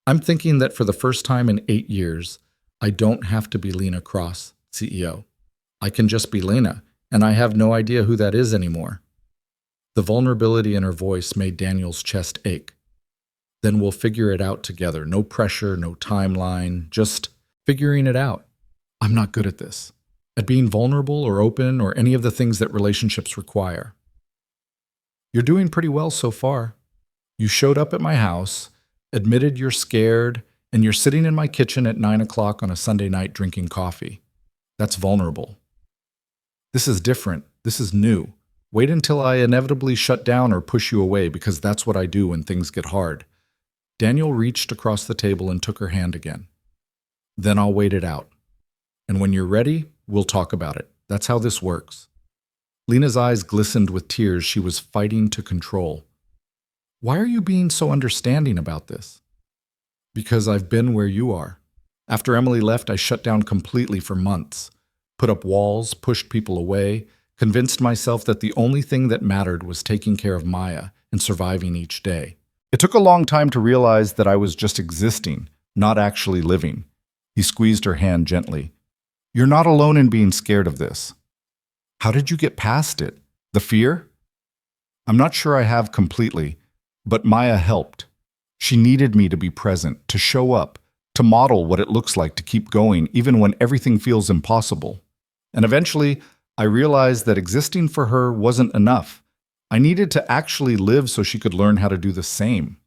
"I'm thinking that for the first time in 8 years, I don't have to be Lena Cross, CEO. I can just be Lena, and I have no idea who that is anymore." The vulnerability in her voice made Daniel's chest ache. "Then we'll figure it out together. No pressure, no timeline, just figuring it out. I'm not good at this, at being vulnerable or open or any of the things that relationships require." "You're doing pretty well so far. You showed up at my house, admitted you're scared, and you're sitting in my kitchen at 9 o'clock on a Sunday night drinking coffee. That's vulnerable. This is different. This is new. Wait until I inevitably shut down or push you away, because that's what I do when things get hard." Daniel reached across the table and took her hand again. "Then I'll wait it out. And when you're ready, we'll talk about it. That's how this works." Lena's eyes glistened with tears she was fighting to control. "Why are you being so understanding about this?" "Because I've been where you are. After Emily left, I shut down completely for months. Put up walls, pushed people away, convinced myself that the only thing that mattered was taking care of Maya and surviving each day. It took a long time to realize that I was just existing, not actually living." He squeezed her hand gently. "You're not alone in being scared of this." "How did you get past it? The fear?" "I'm not sure I have completely, but Maya helped. She needed me to be present, to show up, to model what it looks like to keep going even when everything feels impossible. And eventually, I realized that existing for her wasn't enough. I needed to actually live so she could learn how to do the same."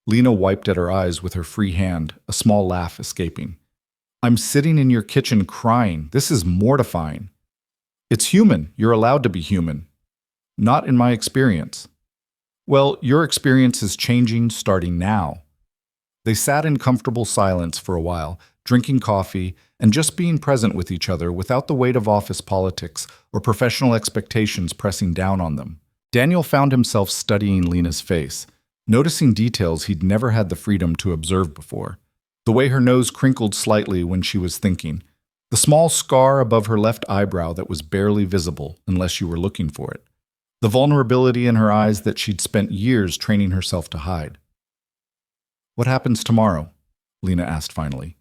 Lena wiped at her eyes with her free hand, a small laugh escaping. "I'm sitting in your kitchen crying. This is mortifying." "It's human. You're allowed to be human." "Not in my experience." "Well, your experience is changing starting now." They sat in comfortable silence for a while, drinking coffee and just being present with each other without the weight of office politics or professional expectations pressing down on them. Daniel found himself studying Lena's face, noticing details he'd never had the freedom to observe before. The way her nose crinkled slightly when she was thinking, the small scar above her left eyebrow that was barely visible unless you were looking for it, the vulnerability in her eyes that she'd spent years training herself to hide. "What happens tomorrow?" Lena asked finally.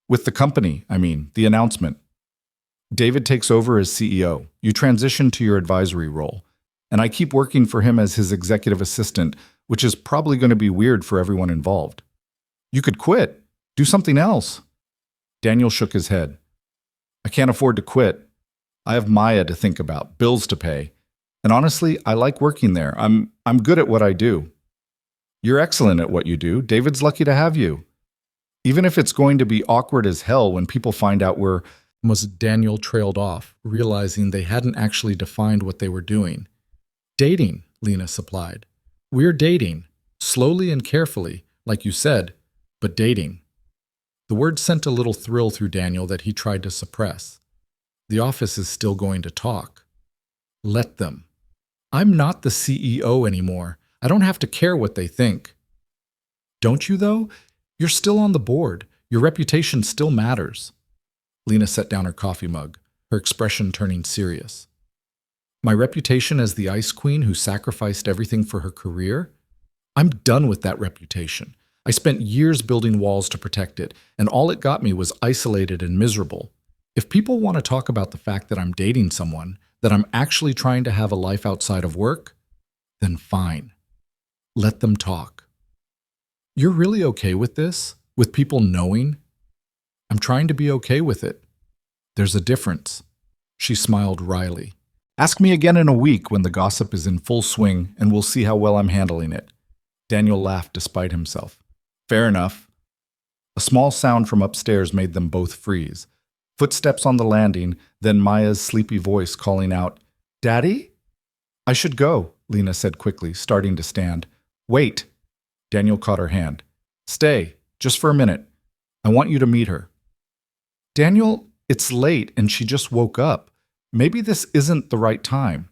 "With the company, the announcement." "David takes over as CEO. You transition to your advisory role. And I keep working for him as his executive assistant, which is probably going to be weird for everyone involved." "You could quit. Do something else." Daniel shook his head. "I can't afford to quit. I have Maya to think about, bills to pay. And honestly, I like working there. I'm good at what I do." "You're excellent at what you do. David's lucky to have you. Even if it's going to be awkward as hell when people find out we're Was Daniel trailed off, realizing they hadn't actually defined what they were doing. Dating, Lena supplied. We're dating, slowly and carefully, like you said, but dating. The word sent a little thrill through Daniel that he tried to suppress. The office is still going to talk. Let them. I'm not the CEO anymore. I don't have to care what they think. Don't you, though? You're still on the board. Your reputation still matters. Lena set down her coffee mug, her expression turning serious. My reputation as the ice queen who sacrificed everything for her career? I'm done with that reputation. I spent years building walls to protect it, and all it got me was isolated and miserable. If people want to talk about the fact that I'm dating someone, that I'm actually trying to have a life outside of work, then fine. Let them talk. You're really okay with this? With people knowing? I'm trying to be okay with it. There's a difference. She smiled wryly. Ask me again in a week when the gossip is in full swing, and we'll see how well I'm handling it. Daniel laughed despite himself. Fair enough. A small sound from upstairs made them both freeze. Footsteps on the landing, then Maya's sleepy voice calling out, Daddy? I should go, Lena said quickly, starting to stand. Wait. Daniel caught her hand. Stay, just for a minute. I want you to meet her. Daniel, it's late and she just woke up. Maybe this isn't the right time.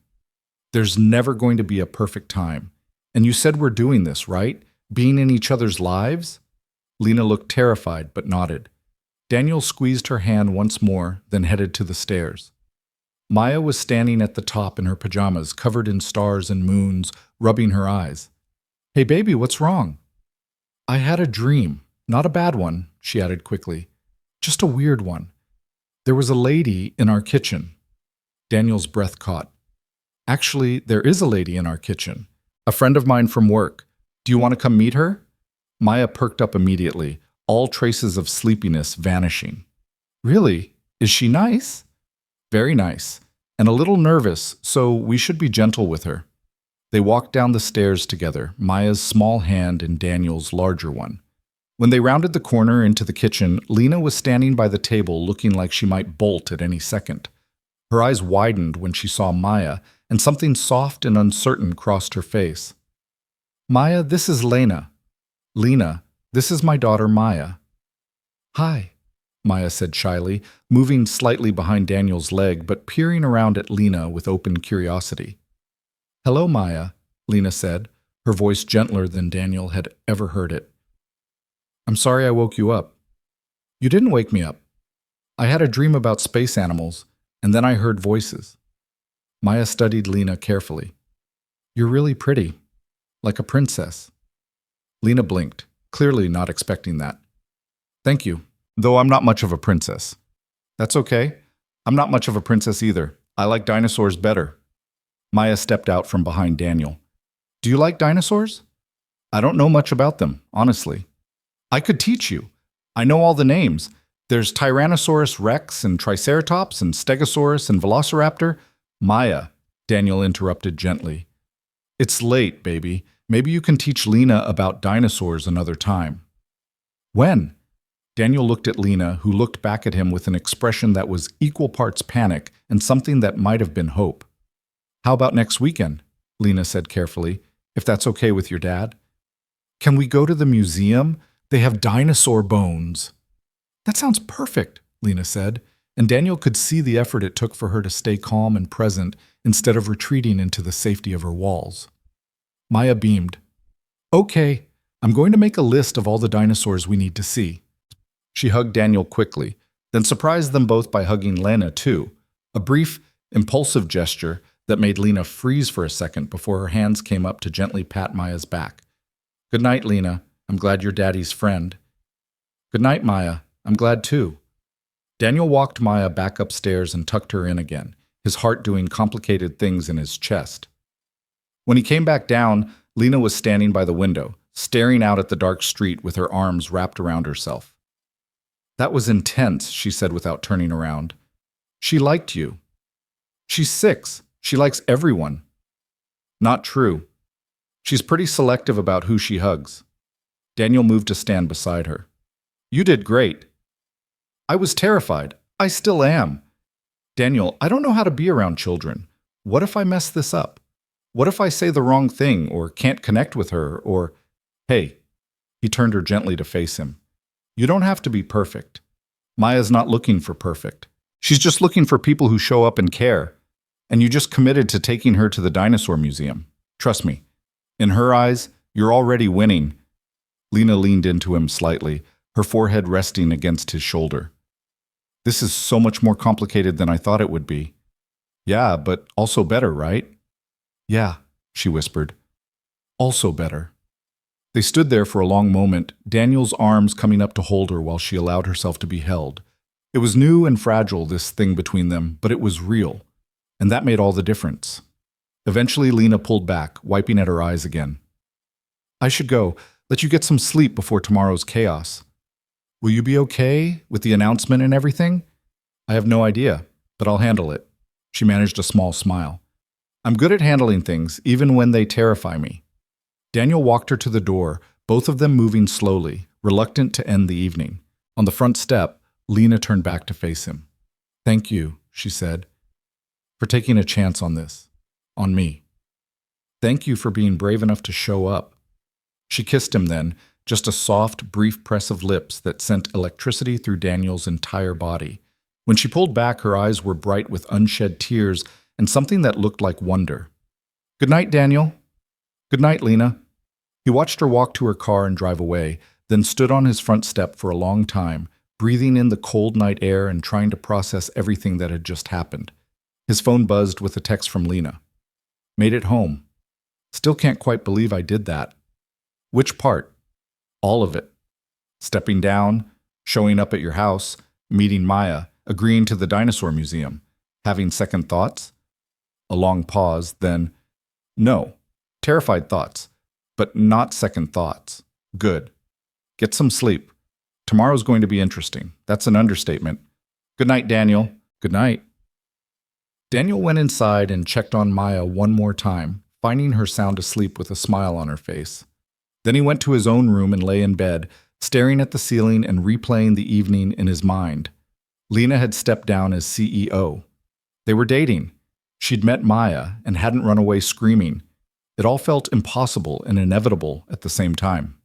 There's never going to be a perfect time. And you said we're doing this, right? Being in each other's lives? Lena looked terrified, but nodded. Daniel squeezed her hand once more, then headed to the stairs. Maya was standing at the top in her pajamas, covered in stars and moons, rubbing her eyes. Hey baby, what's wrong? I had a dream. Not a bad one, she added quickly. Just a weird one. There was a lady in our kitchen. Daniel's breath caught. Actually, there is a lady in our kitchen. A friend of mine from work. Do you want to come meet her? Maya perked up immediately, all traces of sleepiness vanishing. Really? Is she nice? Very nice. And a little nervous, so we should be gentle with her. They walked down the stairs together, Maya's small hand in Daniel's larger one. When they rounded the corner into the kitchen, Lena was standing by the table looking like she might bolt at any second. Her eyes widened when she saw Maya, and something soft and uncertain crossed her face. Maya, this is Lena. Lena, this is my daughter Maya. Hi, Maya said shyly, moving slightly behind Daniel's leg but peering around at Lena with open curiosity. Hello, Maya, Lena said, her voice gentler than Daniel had ever heard it. I'm sorry I woke you up. You didn't wake me up. I had a dream about space animals, and then I heard voices. Maya studied Lena carefully. You're really pretty, like a princess. Lena blinked, clearly not expecting that. Thank you, though I'm not much of a princess. That's okay. I'm not much of a princess either. I like dinosaurs better. Maya stepped out from behind Daniel. Do you like dinosaurs? I don't know much about them, honestly. I could teach you. I know all the names. There's Tyrannosaurus Rex and Triceratops and Stegosaurus and Velociraptor. Maya, Daniel interrupted gently. It's late, baby. Maybe you can teach Lena about dinosaurs another time. When? Daniel looked at Lena, who looked back at him with an expression that was equal parts panic and something that might have been hope. How about next weekend? Lena said carefully, if that's okay with your dad. Can we go to the museum? They have dinosaur bones. That sounds perfect, Lena said, and Daniel could see the effort it took for her to stay calm and present instead of retreating into the safety of her walls. Maya beamed. Okay, I'm going to make a list of all the dinosaurs we need to see. She hugged Daniel quickly, then surprised them both by hugging Lena too, a brief, impulsive gesture that made Lena freeze for a second before her hands came up to gently pat Maya's back. Good night, Lena. I'm glad you're Daddy's friend. Good night, Maya. I'm glad too. Daniel walked Maya back upstairs and tucked her in again, his heart doing complicated things in his chest. When he came back down, Lena was standing by the window, staring out at the dark street with her arms wrapped around herself. That was intense, she said without turning around. She liked you. She's 6. She likes everyone. Not true. She's pretty selective about who she hugs. Daniel moved to stand beside her. You did great. I was terrified. I still am. Daniel, I don't know how to be around children. What if I mess this up? What if I say the wrong thing or can't connect with her or, hey, he turned her gently to face him. You don't have to be perfect. Maya's not looking for perfect. She's just looking for people who show up and care. And you just committed to taking her to the dinosaur museum. Trust me. In her eyes, you're already winning. Lena leaned into him slightly, her forehead resting against his shoulder. This is so much more complicated than I thought it would be. Yeah, but also better, right? Yeah, she whispered. Also better. They stood there for a long moment, Daniel's arms coming up to hold her while she allowed herself to be held. It was new and fragile, this thing between them, but it was real. And that made all the difference. Eventually, Lena pulled back, wiping at her eyes again. I should go. Let you get some sleep before tomorrow's chaos. Will you be okay with the announcement and everything? I have no idea, but I'll handle it. She managed a small smile. I'm good at handling things, even when they terrify me. Daniel walked her to the door, both of them moving slowly, reluctant to end the evening. On the front step, Lena turned back to face him. Thank you, she said, for taking a chance on this. On me. Thank you for being brave enough to show up. She kissed him then, just a soft, brief press of lips that sent electricity through Daniel's entire body. When she pulled back, her eyes were bright with unshed tears and something that looked like wonder. Good night, Daniel. Good night, Lena. He watched her walk to her car and drive away, then stood on his front step for a long time, breathing in the cold night air and trying to process everything that had just happened. His phone buzzed with a text from Lena. Made it home. Still can't quite believe I did that. Which part? All of it. Stepping down, showing up at your house, meeting Maya, agreeing to the dinosaur museum, having second thoughts? A long pause, then, no, terrified thoughts, but not second thoughts. Good. Get some sleep. Tomorrow's going to be interesting. That's an understatement. Good night, Daniel. Good night. Daniel went inside and checked on Maya one more time, finding her sound asleep with a smile on her face. Then he went to his own room and lay in bed, staring at the ceiling and replaying the evening in his mind. Lena had stepped down as CEO. They were dating. She'd met Maya and hadn't run away screaming. It all felt impossible and inevitable at the same time.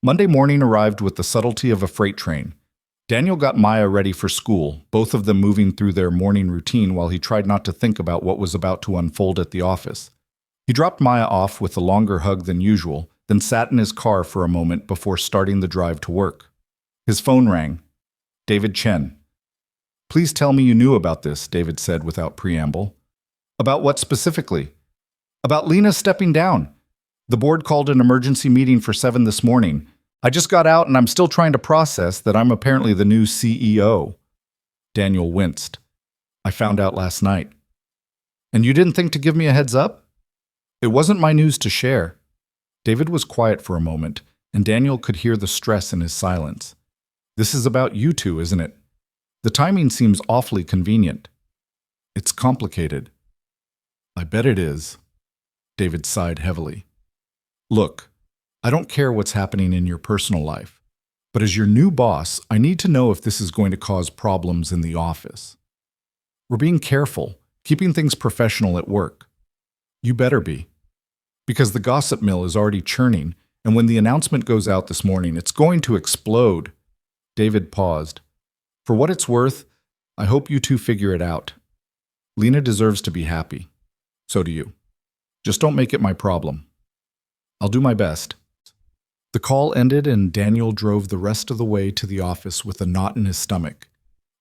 Monday morning arrived with the subtlety of a freight train. Daniel got Maya ready for school, both of them moving through their morning routine while he tried not to think about what was about to unfold at the office. He dropped Maya off with a longer hug than usual, then sat in his car for a moment before starting the drive to work. His phone rang. David Chen. Please tell me you knew about this, David said without preamble. About what specifically? About Lena stepping down. The board called an emergency meeting for 7 this morning. I just got out and I'm still trying to process that I'm apparently the new CEO. Daniel winced. I found out last night. And you didn't think to give me a heads up? It wasn't my news to share. David was quiet for a moment, and Daniel could hear the stress in his silence. This is about you two, isn't it? The timing seems awfully convenient. It's complicated. I bet it is. David sighed heavily. Look, I don't care what's happening in your personal life, but as your new boss, I need to know if this is going to cause problems in the office. We're being careful, keeping things professional at work. You better be. Because the gossip mill is already churning, and when the announcement goes out this morning, it's going to explode. David paused. For what it's worth, I hope you two figure it out. Lena deserves to be happy. So do you. Just don't make it my problem. I'll do my best. The call ended and Daniel drove the rest of the way to the office with a knot in his stomach.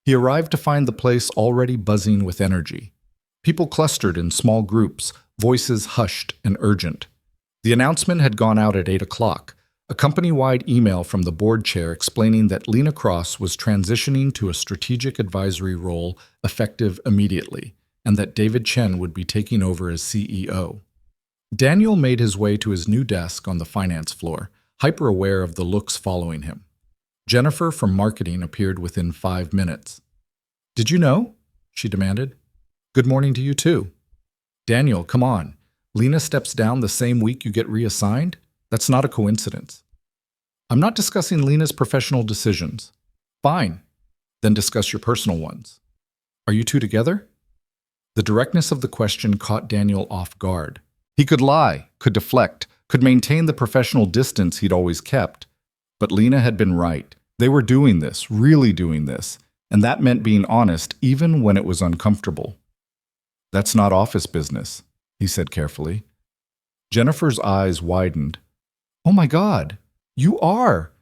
He arrived to find the place already buzzing with energy. People clustered in small groups, voices hushed and urgent. The announcement had gone out at 8 o'clock, a company-wide email from the board chair explaining that Lena Cross was transitioning to a strategic advisory role effective immediately, and that David Chen would be taking over as CEO. Daniel made his way to his new desk on the finance floor, hyper-aware of the looks following him. Jennifer from marketing appeared within 5 minutes. Did you know? She demanded. Good morning to you too. Daniel, come on. Lena steps down the same week you get reassigned? That's not a coincidence. I'm not discussing Lena's professional decisions. Fine. then discuss your personal ones. Are you two together? The directness of the question caught Daniel off guard. He could lie, could deflect, could maintain the professional distance he'd always kept. But Lena had been right. They were doing this, really doing this, and that meant being honest even when it was uncomfortable. That's not office business, he said carefully. Jennifer's eyes widened. Oh my God, you are!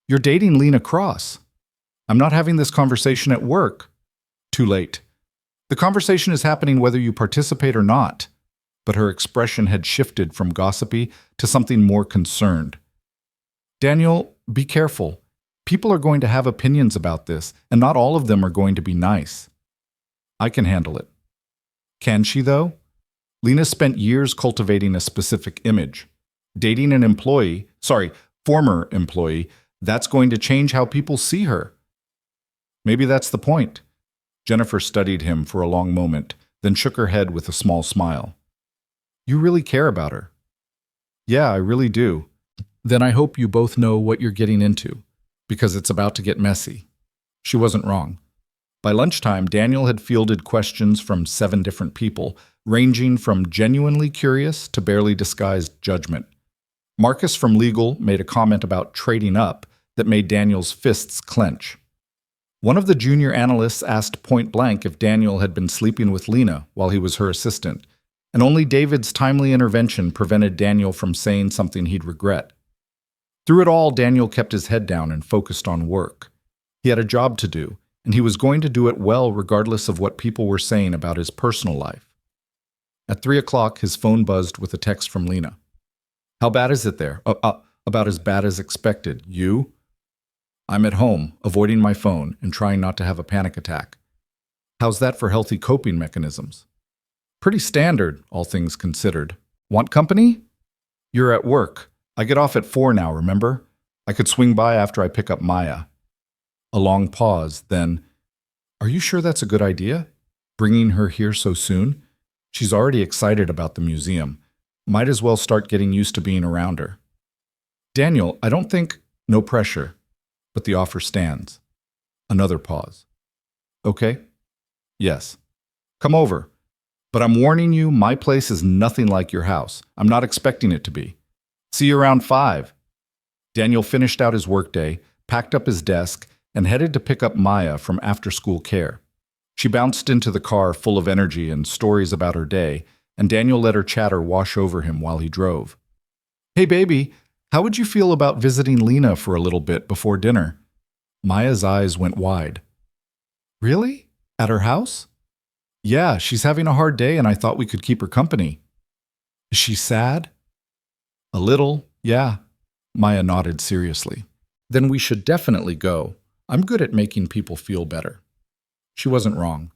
You're dating Lena Cross. I'm not having this conversation at work. Too late. The conversation is happening whether you participate or not. But her expression had shifted from gossipy to something more concerned. Daniel, be careful. People are going to have opinions about this, and not all of them are going to be nice. I can handle it. Can she, though? Lena spent years cultivating a specific image. Dating an former employee, that's going to change how people see her. Maybe that's the point. Jennifer studied him for a long moment, then shook her head with a small smile. You really care about her. Yeah, I really do. Then I hope you both know what you're getting into, because it's about to get messy. She wasn't wrong. By lunchtime, Daniel had fielded questions from 7 different people, ranging from genuinely curious to barely disguised judgment. Marcus from legal made a comment about trading up that made Daniel's fists clench. One of the junior analysts asked point blank if Daniel had been sleeping with Lena while he was her assistant, and only David's timely intervention prevented Daniel from saying something he'd regret. Through it all, Daniel kept his head down and focused on work. He had a job to do, and he was going to do it well regardless of what people were saying about his personal life. At 3 o'clock, his phone buzzed with a text from Lena. How bad is it there? About as bad as expected. You? I'm at home, avoiding my phone and trying not to have a panic attack. How's that for healthy coping mechanisms? Pretty standard, all things considered. Want company? You're at work. I get off at 4 now, remember? I could swing by after I pick up Maya. A long pause, then, are you sure that's a good idea? Bringing her here so soon? She's already excited about the museum. Might as well start getting used to being around her. Daniel, I don't think... No pressure. But the offer stands. Another pause. Okay? Yes. Come over. But I'm warning you, my place is nothing like your house. I'm not expecting it to be. See you around 5. Daniel finished out his workday, packed up his desk, and headed to pick up Maya from after-school care. She bounced into the car full of energy and stories about her day, and Daniel let her chatter wash over him while he drove. Hey baby, how would you feel about visiting Lena for a little bit before dinner? Maya's eyes went wide. Really? At her house? Yeah, she's having a hard day and I thought we could keep her company. Is she sad? A little, yeah. Maya nodded seriously. Then we should definitely go. I'm good at making people feel better. She wasn't wrong.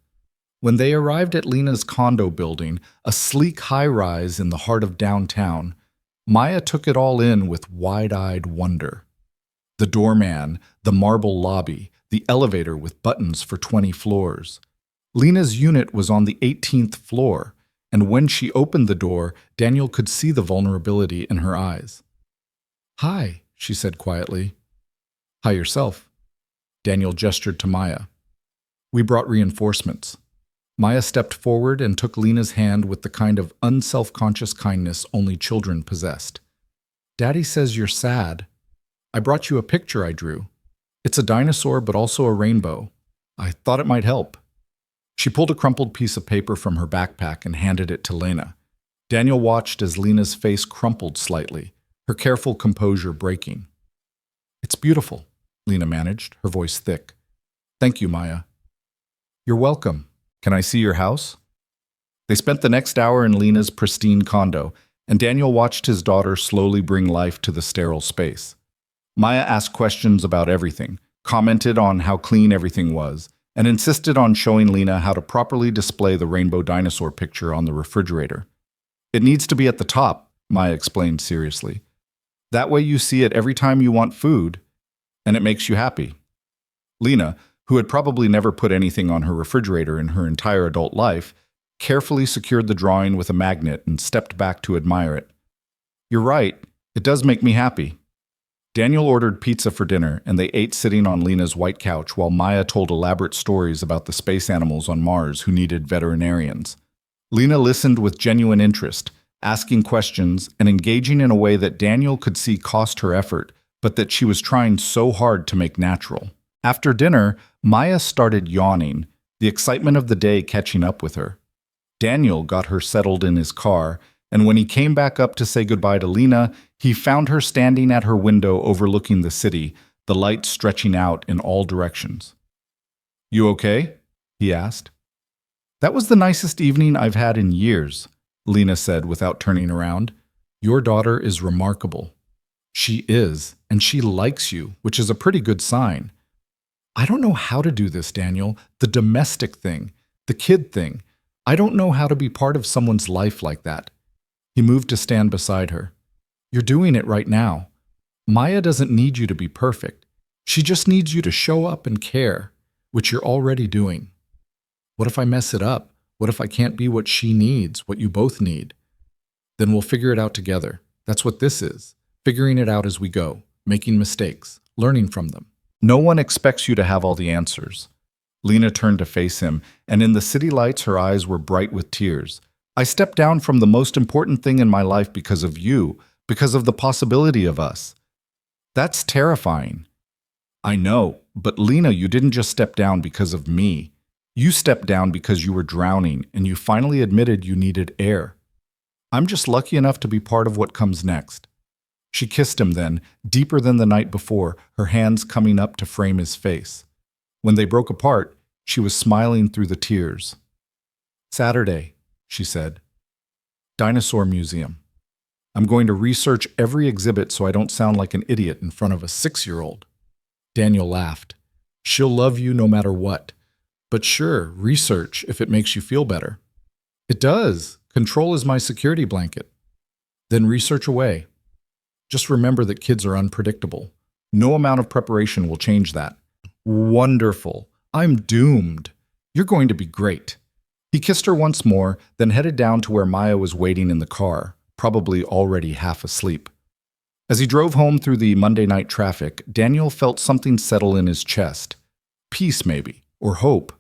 When they arrived at Lena's condo building, a sleek high-rise in the heart of downtown, Maya took it all in with wide-eyed wonder. The doorman, the marble lobby, the elevator with buttons for 20 floors. Lena's unit was on the 18th floor, and when she opened the door, Daniel could see the vulnerability in her eyes. Hi, she said quietly. Hi yourself. Daniel gestured to Maya. We brought reinforcements. Maya stepped forward and took Lena's hand with the kind of unself-conscious kindness only children possessed. Daddy says you're sad. I brought you a picture I drew. It's a dinosaur but also a rainbow. I thought it might help. She pulled a crumpled piece of paper from her backpack and handed it to Lena. Daniel watched as Lena's face crumpled slightly, her careful composure breaking. It's beautiful, Lena managed, her voice thick. Thank you, Maya. You're welcome. Can I see your house? They spent the next hour in Lena's pristine condo, and Daniel watched his daughter slowly bring life to the sterile space. Maya asked questions about everything, commented on how clean everything was, and insisted on showing Lena how to properly display the rainbow dinosaur picture on the refrigerator. It needs to be at the top, Maya explained seriously. That way you see it every time you want food, and it makes you happy. Lena, who had probably never put anything on her refrigerator in her entire adult life, carefully secured the drawing with a magnet and stepped back to admire it. You're right, it does make me happy. Daniel ordered pizza for dinner, and they ate sitting on Lena's white couch while Maya told elaborate stories about the space animals on Mars who needed veterinarians. Lena listened with genuine interest, asking questions and engaging in a way that Daniel could see cost her effort, but that she was trying so hard to make natural. After dinner, Maya started yawning, the excitement of the day catching up with her. Daniel got her settled in his car, and when he came back up to say goodbye to Lena, he found her standing at her window overlooking the city, the lights stretching out in all directions. "You okay?" he asked. "That was the nicest evening I've had in years," Lena said without turning around. "Your daughter is remarkable." "She is, and she likes you, which is a pretty good sign." "I don't know how to do this, Daniel. The domestic thing, the kid thing. I don't know how to be part of someone's life like that." He moved to stand beside her. "You're doing it right now. Maya doesn't need you to be perfect. She just needs you to show up and care, which you're already doing." "What if I mess it up? What if I can't be what she needs, what you both need?" "Then we'll figure it out together. That's what this is. Figuring it out as we go, making mistakes, learning from them. No one expects you to have all the answers." Lena turned to face him, and in the city lights her eyes were bright with tears. "I stepped down from the most important thing in my life because of you, because of the possibility of us. That's terrifying." "I know, but Lena, you didn't just step down because of me. You stepped down because you were drowning, and you finally admitted you needed air. I'm just lucky enough to be part of what comes next." She kissed him then, deeper than the night before, her hands coming up to frame his face. When they broke apart, she was smiling through the tears. "Saturday," she said. "Dinosaur Museum. I'm going to research every exhibit so I don't sound like an idiot in front of a 6-year-old. Daniel laughed. "She'll love you no matter what. But sure, research if it makes you feel better." "It does. Control is my security blanket." "Then research away. Just remember that kids are unpredictable. No amount of preparation will change that." "Wonderful. I'm doomed. You're going to be great." He kissed her once more, then headed down to where Maya was waiting in the car, probably already half asleep. As he drove home through the Monday night traffic, Daniel felt something settle in his chest. Peace, maybe, or hope.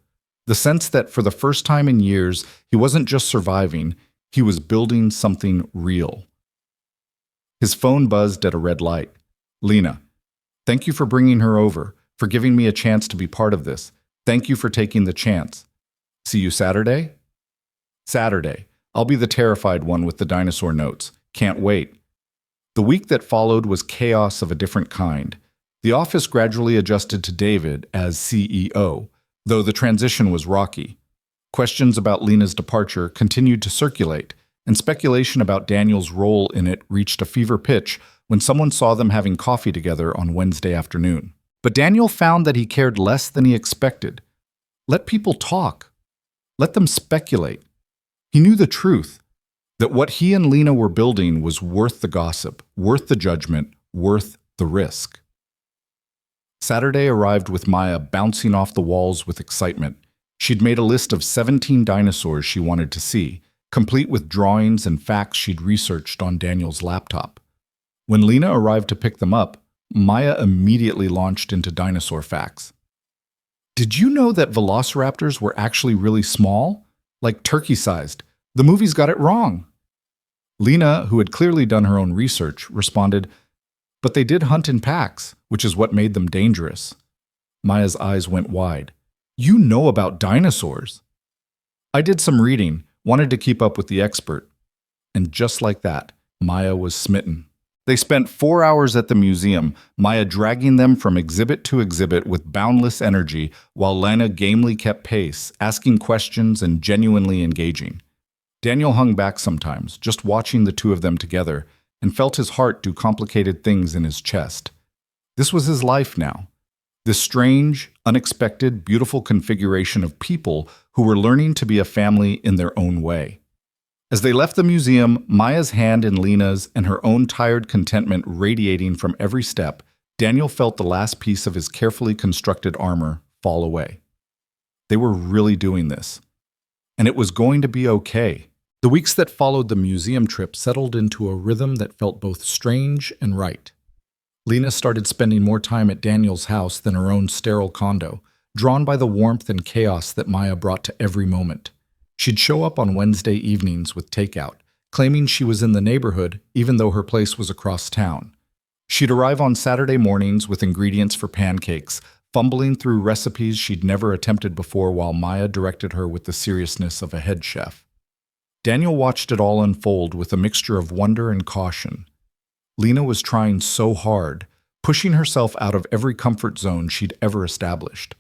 The sense that for the first time in years, he wasn't just surviving, he was building something real. His phone buzzed at a red light. "Lena, thank you for bringing her over, for giving me a chance to be part of this. Thank you for taking the chance. See you Saturday?" "Saturday. I'll be the terrified one with the dinosaur notes. Can't wait." The week that followed was chaos of a different kind. The office gradually adjusted to David as CEO, though the transition was rocky. Questions about Lena's departure continued to circulate, and speculation about Daniel's role in it reached a fever pitch when someone saw them having coffee together on Wednesday afternoon. But Daniel found that he cared less than he expected. Let people talk. Let them speculate. He knew the truth, that what he and Lena were building was worth the gossip, worth the judgment, worth the risk. Saturday arrived with Maya bouncing off the walls with excitement. She'd made a list of 17 dinosaurs she wanted to see, complete with drawings and facts she'd researched on Daniel's laptop. When Lena arrived to pick them up, Maya immediately launched into dinosaur facts. "Did you know that velociraptors were actually really small? Like turkey-sized. The movies got it wrong." Lena, who had clearly done her own research, responded, "But they did hunt in packs, which is what made them dangerous." Maya's eyes went wide. "You know about dinosaurs." "I did some reading, wanted to keep up with the expert." And just like that, Maya was smitten. They spent 4 hours at the museum, Maya dragging them from exhibit to exhibit with boundless energy, while Lena gamely kept pace, asking questions and genuinely engaging. Daniel hung back sometimes, just watching the two of them together, and felt his heart do complicated things in his chest. This was his life now. This strange, unexpected, beautiful configuration of people who were learning to be a family in their own way. As they left the museum, Maya's hand in Lena's and her own tired contentment radiating from every step, Daniel felt the last piece of his carefully constructed armor fall away. They were really doing this. And it was going to be okay. The weeks that followed the museum trip settled into a rhythm that felt both strange and right. Lena started spending more time at Daniel's house than her own sterile condo, drawn by the warmth and chaos that Maya brought to every moment. She'd show up on Wednesday evenings with takeout, claiming she was in the neighborhood even though her place was across town. She'd arrive on Saturday mornings with ingredients for pancakes, fumbling through recipes she'd never attempted before while Maya directed her with the seriousness of a head chef. Daniel watched it all unfold with a mixture of wonder and caution. Lena was trying so hard, pushing herself out of every comfort zone she'd ever established.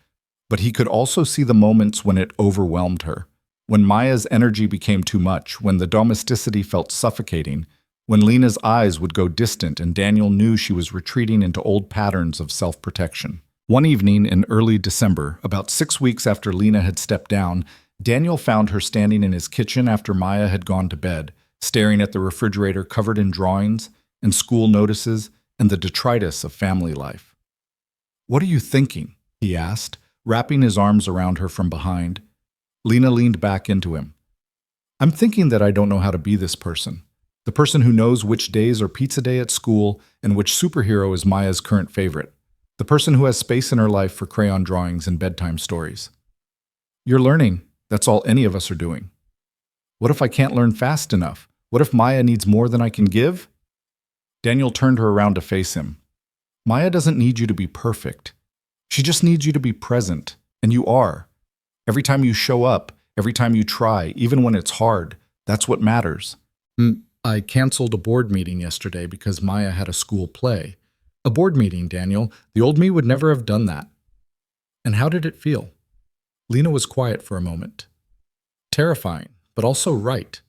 But he could also see the moments when it overwhelmed her, when Maya's energy became too much, when the domesticity felt suffocating, when Lena's eyes would go distant and Daniel knew she was retreating into old patterns of self-protection. One evening in early December, about 6 weeks after Lena had stepped down, Daniel found her standing in his kitchen after Maya had gone to bed, staring at the refrigerator covered in drawings and school notices and the detritus of family life. "What are you thinking?" he asked, wrapping his arms around her from behind. Lena leaned back into him. "I'm thinking that I don't know how to be this person. The person who knows which days are pizza day at school and which superhero is Maya's current favorite. The person who has space in her life for crayon drawings and bedtime stories. You're learning. That's all any of us are doing. What if I can't learn fast enough? What if Maya needs more than I can give?" Daniel turned her around to face him. "Maya doesn't need you to be perfect. She just needs you to be present, and you are. Every time you show up, every time you try, even when it's hard, that's what matters." I canceled a board meeting yesterday because Maya had a school play. A board meeting, Daniel. The old me would never have done that. And how did it feel? Lena was quiet for a moment. Terrifying, but also right.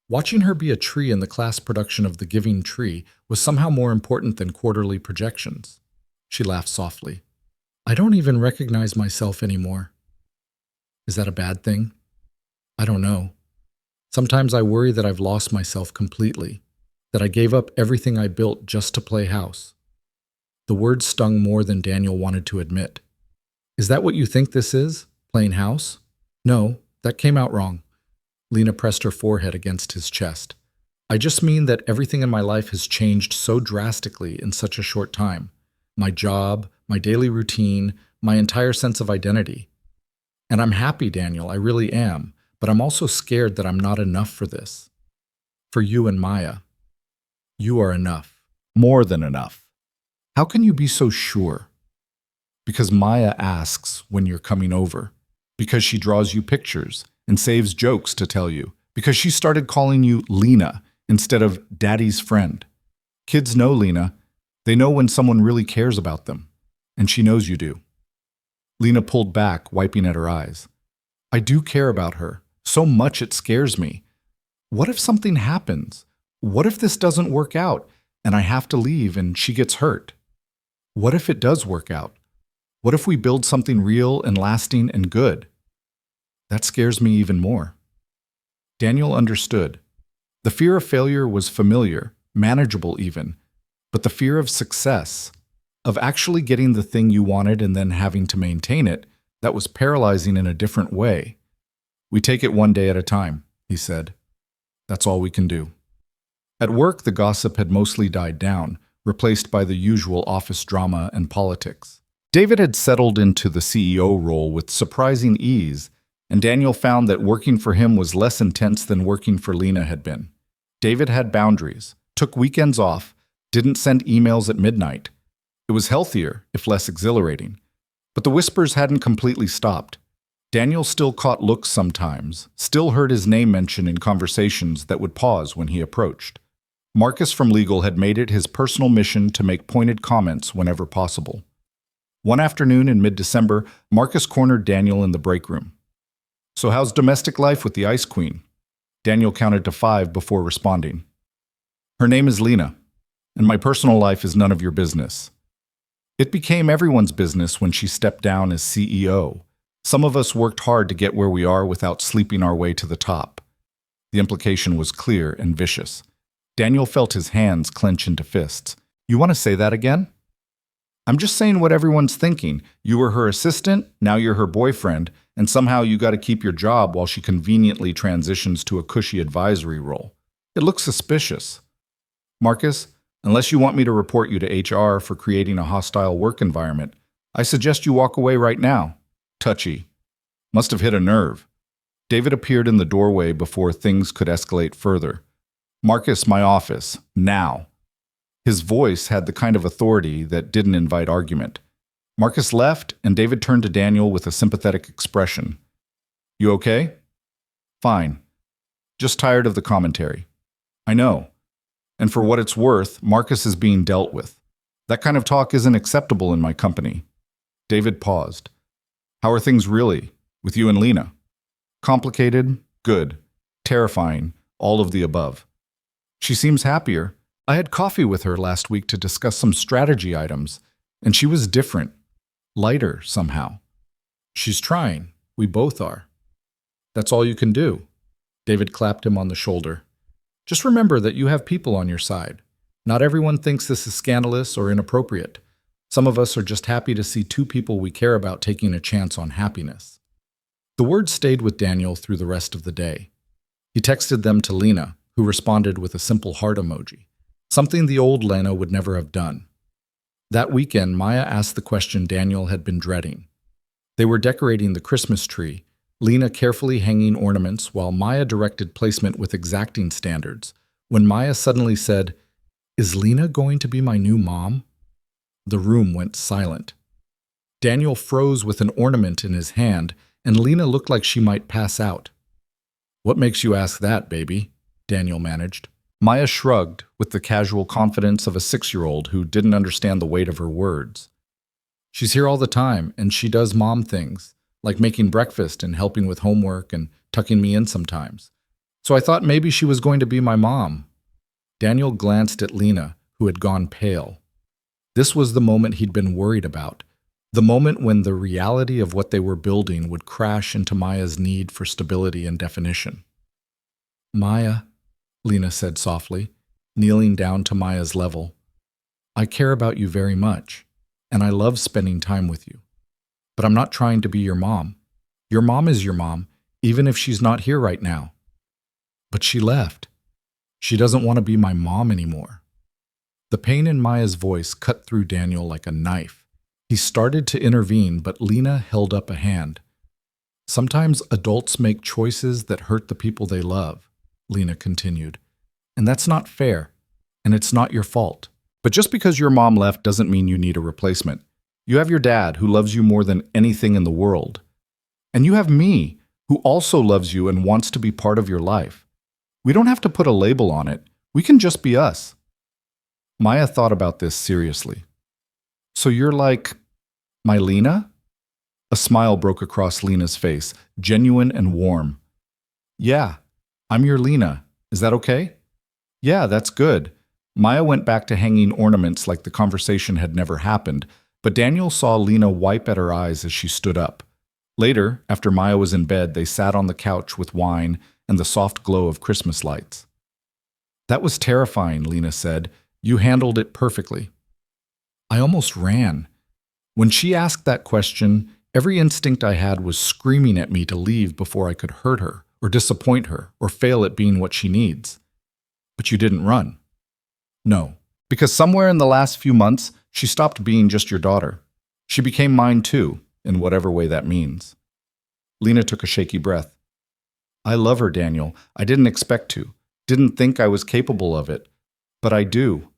Watching her be a tree in the class production of The Giving Tree was somehow more important than quarterly projections. She laughed softly. "I don't even recognize myself anymore." Is that a bad thing? I don't know. Sometimes I worry that I've lost myself completely, that I gave up everything I built just to play house. The word stung more than Daniel wanted to admit. "Is that what you think this is? Playing house?" "No, that came out wrong." Lena pressed her forehead against his chest. "I just mean that everything in my life has changed so drastically in such a short time. My job, my daily routine, my entire sense of identity. And I'm happy, Daniel, I really am, but I'm also scared that I'm not enough for this. For you and Maya. You are enough. More than enough. How can you be so sure? Because Maya asks when you're coming over. Because she draws you pictures and saves jokes to tell you. Because she started calling you Lena instead of Daddy's friend. Kids know Lena. They know when someone really cares about them. And she knows you do." Lena pulled back, wiping at her eyes. "I do care about her. So much it scares me. What if something happens? What if this doesn't work out and I have to leave and she gets hurt? What if it does work out? What if we build something real and lasting and good? That scares me even more." Daniel understood. The fear of failure was familiar, manageable even, but the fear of success, of actually getting the thing you wanted and then having to maintain it, that was paralyzing in a different way. "We take it one day at a time," he said. "That's all we can do." At work, the gossip had mostly died down, replaced by the usual office drama and politics. David had settled into the CEO role with surprising ease, and Daniel found that working for him was less intense than working for Lena had been. David had boundaries, took weekends off, didn't send emails at midnight. It was healthier, if less exhilarating. But the whispers hadn't completely stopped. Daniel still caught looks sometimes, still heard his name mentioned in conversations that would pause when he approached. Marcus from legal had made it his personal mission to make pointed comments whenever possible. One afternoon in mid-December, Marcus cornered Daniel in the break room. "So how's domestic life with the Ice Queen?" Daniel counted to 5 before responding. "Her name is Lena, and my personal life is none of your business." It became everyone's business when she stepped down as CEO. Some of us worked hard to get where we are without sleeping our way to the top. The implication was clear and vicious. Daniel felt his hands clench into fists. "You want to say that again?" "I'm just saying what everyone's thinking. You were her assistant, now you're her boyfriend, and somehow you got to keep your job while she conveniently transitions to a cushy advisory role. It looks suspicious." "Marcus, Unless you want me to report you to HR for creating a hostile work environment, I suggest you walk away right now. Touchy. Must have hit a nerve. David appeared in the doorway before things could escalate further. Marcus, my office. Now. His voice had the kind of authority that didn't invite argument. Marcus left, and David turned to Daniel with a sympathetic expression. You okay? Fine. Just tired of the commentary. I know. And for what it's worth, Marcus is being dealt with. That kind of talk isn't acceptable in my company. David paused. How are things really, with you and Lena? Complicated, good, terrifying, all of the above. She seems happier. I had coffee with her last week to discuss some strategy items, and she was different, lighter somehow. She's trying. We both are. That's all you can do. David clapped him on the shoulder. Just remember that you have people on your side. Not everyone thinks this is scandalous or inappropriate. Some of us are just happy to see two people we care about taking a chance on happiness. The words stayed with Daniel through the rest of the day. He texted them to Lena, who responded with a simple heart emoji, something the old Lena would never have done. That weekend, Maya asked the question Daniel had been dreading. They were decorating the Christmas tree, Lena carefully hanging ornaments while Maya directed placement with exacting standards, when Maya suddenly said, "Is Lena going to be my new mom?" The room went silent. Daniel froze with an ornament in his hand, and Lena looked like she might pass out. "What makes you ask that, baby?" Daniel managed. Maya shrugged with the casual confidence of a 6-year-old who didn't understand the weight of her words. "She's here all the time, and she does mom things, like making breakfast and helping with homework and tucking me in sometimes. So I thought maybe she was going to be my mom." Daniel glanced at Lena, who had gone pale. This was the moment he'd been worried about, the moment when the reality of what they were building would crash into Maya's need for stability and definition. "Maya," Lena said softly, kneeling down to Maya's level, "I care about you very much, and I love spending time with you. But I'm not trying to be your mom. Your mom is your mom, even if she's not here right now." "But she left. She doesn't want to be my mom anymore." The pain in Maya's voice cut through Daniel like a knife. He started to intervene, but Lena held up a hand. "Sometimes adults make choices that hurt the people they love," Lena continued. "And that's not fair, and it's not your fault. But just because your mom left doesn't mean you need a replacement. You have your dad, who loves you more than anything in the world. And you have me, who also loves you and wants to be part of your life. We don't have to put a label on it. We can just be us." Maya thought about this seriously. "So you're like my Lena?" A smile broke across Lena's face, genuine and warm. "Yeah, I'm your Lena. Is that okay?" "Yeah, that's good." Maya went back to hanging ornaments like the conversation had never happened, but Daniel saw Lena wipe at her eyes as she stood up. Later, after Maya was in bed, they sat on the couch with wine and the soft glow of Christmas lights. "That was terrifying," Lena said. "You handled it perfectly." I almost ran. When she asked that question, every instinct I had was screaming at me to leave before I could hurt her, or disappoint her, or fail at being what she needs. But you didn't run. No, because somewhere in the last few months, she stopped being just your daughter. She became mine too, in whatever way that means. Lena took a shaky breath. "I love her, Daniel. I didn't expect to. Didn't think I was capable of it. But I do.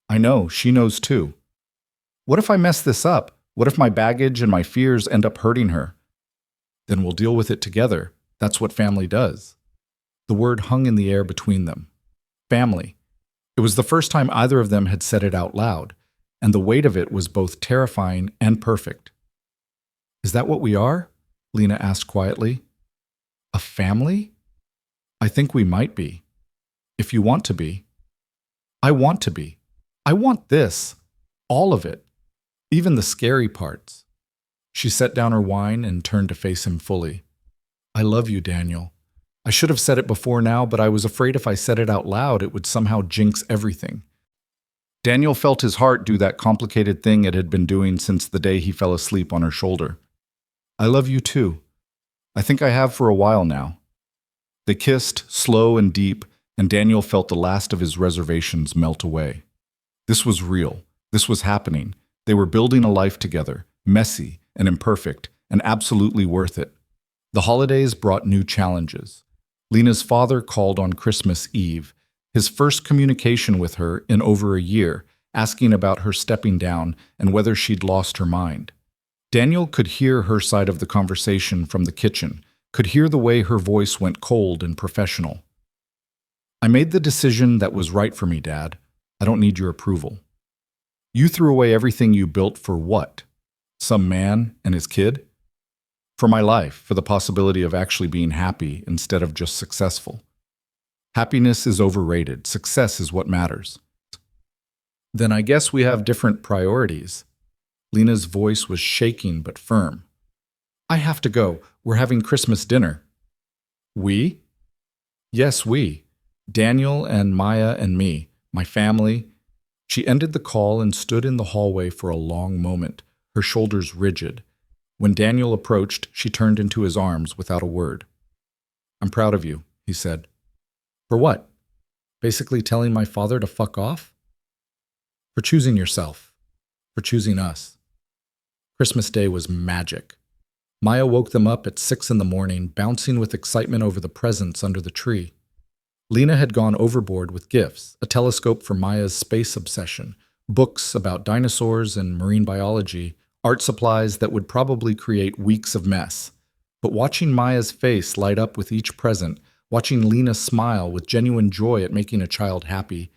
I know, she knows too. What if I mess this up? What if my baggage and my fears end up hurting her? Then we'll deal with it together. That's what family does." The word hung in the air between them. Family. It was the first time either of them had said it out loud, and the weight of it was both terrifying and perfect. "Is that what we are?" Lena asked quietly. "A family? I think we might be. If you want to be." "I want to be. I want this. All of it. Even the scary parts." She set down her wine and turned to face him fully. "I love you, Daniel. I should have said it before now, but I was afraid if I said it out loud, it would somehow jinx everything." Daniel felt his heart do that complicated thing it had been doing since the day he fell asleep on her shoulder. "I love you too. I think I have for a while now." They kissed, slow and deep, and Daniel felt the last of his reservations melt away. This was real. This was happening. They were building a life together, messy and imperfect, and absolutely worth it. The holidays brought new challenges. Lena's father called on Christmas Eve, his first communication with her in over a year, asking about her stepping down and whether she'd lost her mind. Daniel could hear her side of the conversation from the kitchen, could hear the way her voice went cold and professional. "I made the decision that was right for me, Dad. I don't need your approval." "You threw away everything you built for what? Some man and his kid?" "For my life, for the possibility of actually being happy instead of just successful. Happiness is overrated. Success is what matters." "Then I guess we have different priorities." Lena's voice was shaking but firm. "I have to go. We're having Christmas dinner." "We?" "Yes, we. Daniel and Maya and me, my family." She ended the call and stood in the hallway for a long moment, her shoulders rigid. When Daniel approached, she turned into his arms without a word. "I'm proud of you," he said. "For what? Basically telling my father to fuck off?" "For choosing yourself. For choosing us." Christmas Day was magic. Maya woke them up at 6 in the morning, bouncing with excitement over the presents under the tree. Lena had gone overboard with gifts, a telescope for Maya's space obsession, books about dinosaurs and marine biology, art supplies that would probably create weeks of mess. But watching Maya's face light up with each present, watching Lena smile with genuine joy at making a child happy,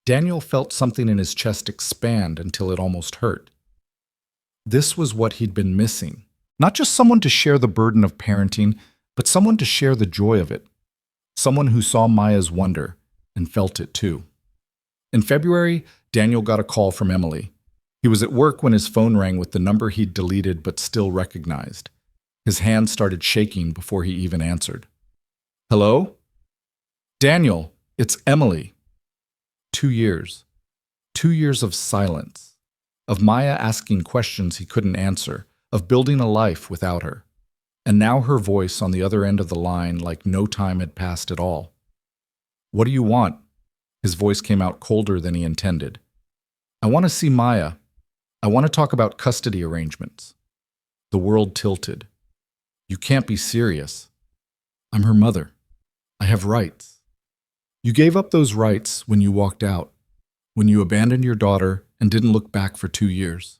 Daniel felt something in his chest expand until it almost hurt. This was what he'd been missing. Not just someone to share the burden of parenting, but someone to share the joy of it. Someone who saw Maya's wonder and felt it too. In February, Daniel got a call from Emily. He was at work when his phone rang with the number he'd deleted but still recognized. His hand started shaking before he even answered. "Hello? Daniel, it's Emily." 2 years. 2 years of silence. Of Maya asking questions he couldn't answer, of building a life without her. And now her voice on the other end of the line like no time had passed at all. "What do you want?" His voice came out colder than he intended. "I want to see Maya. I want to talk about custody arrangements." The world tilted. "You can't be serious." "I'm her mother. I have rights." "You gave up those rights when you walked out, when you abandoned your daughter and didn't look back for 2 years.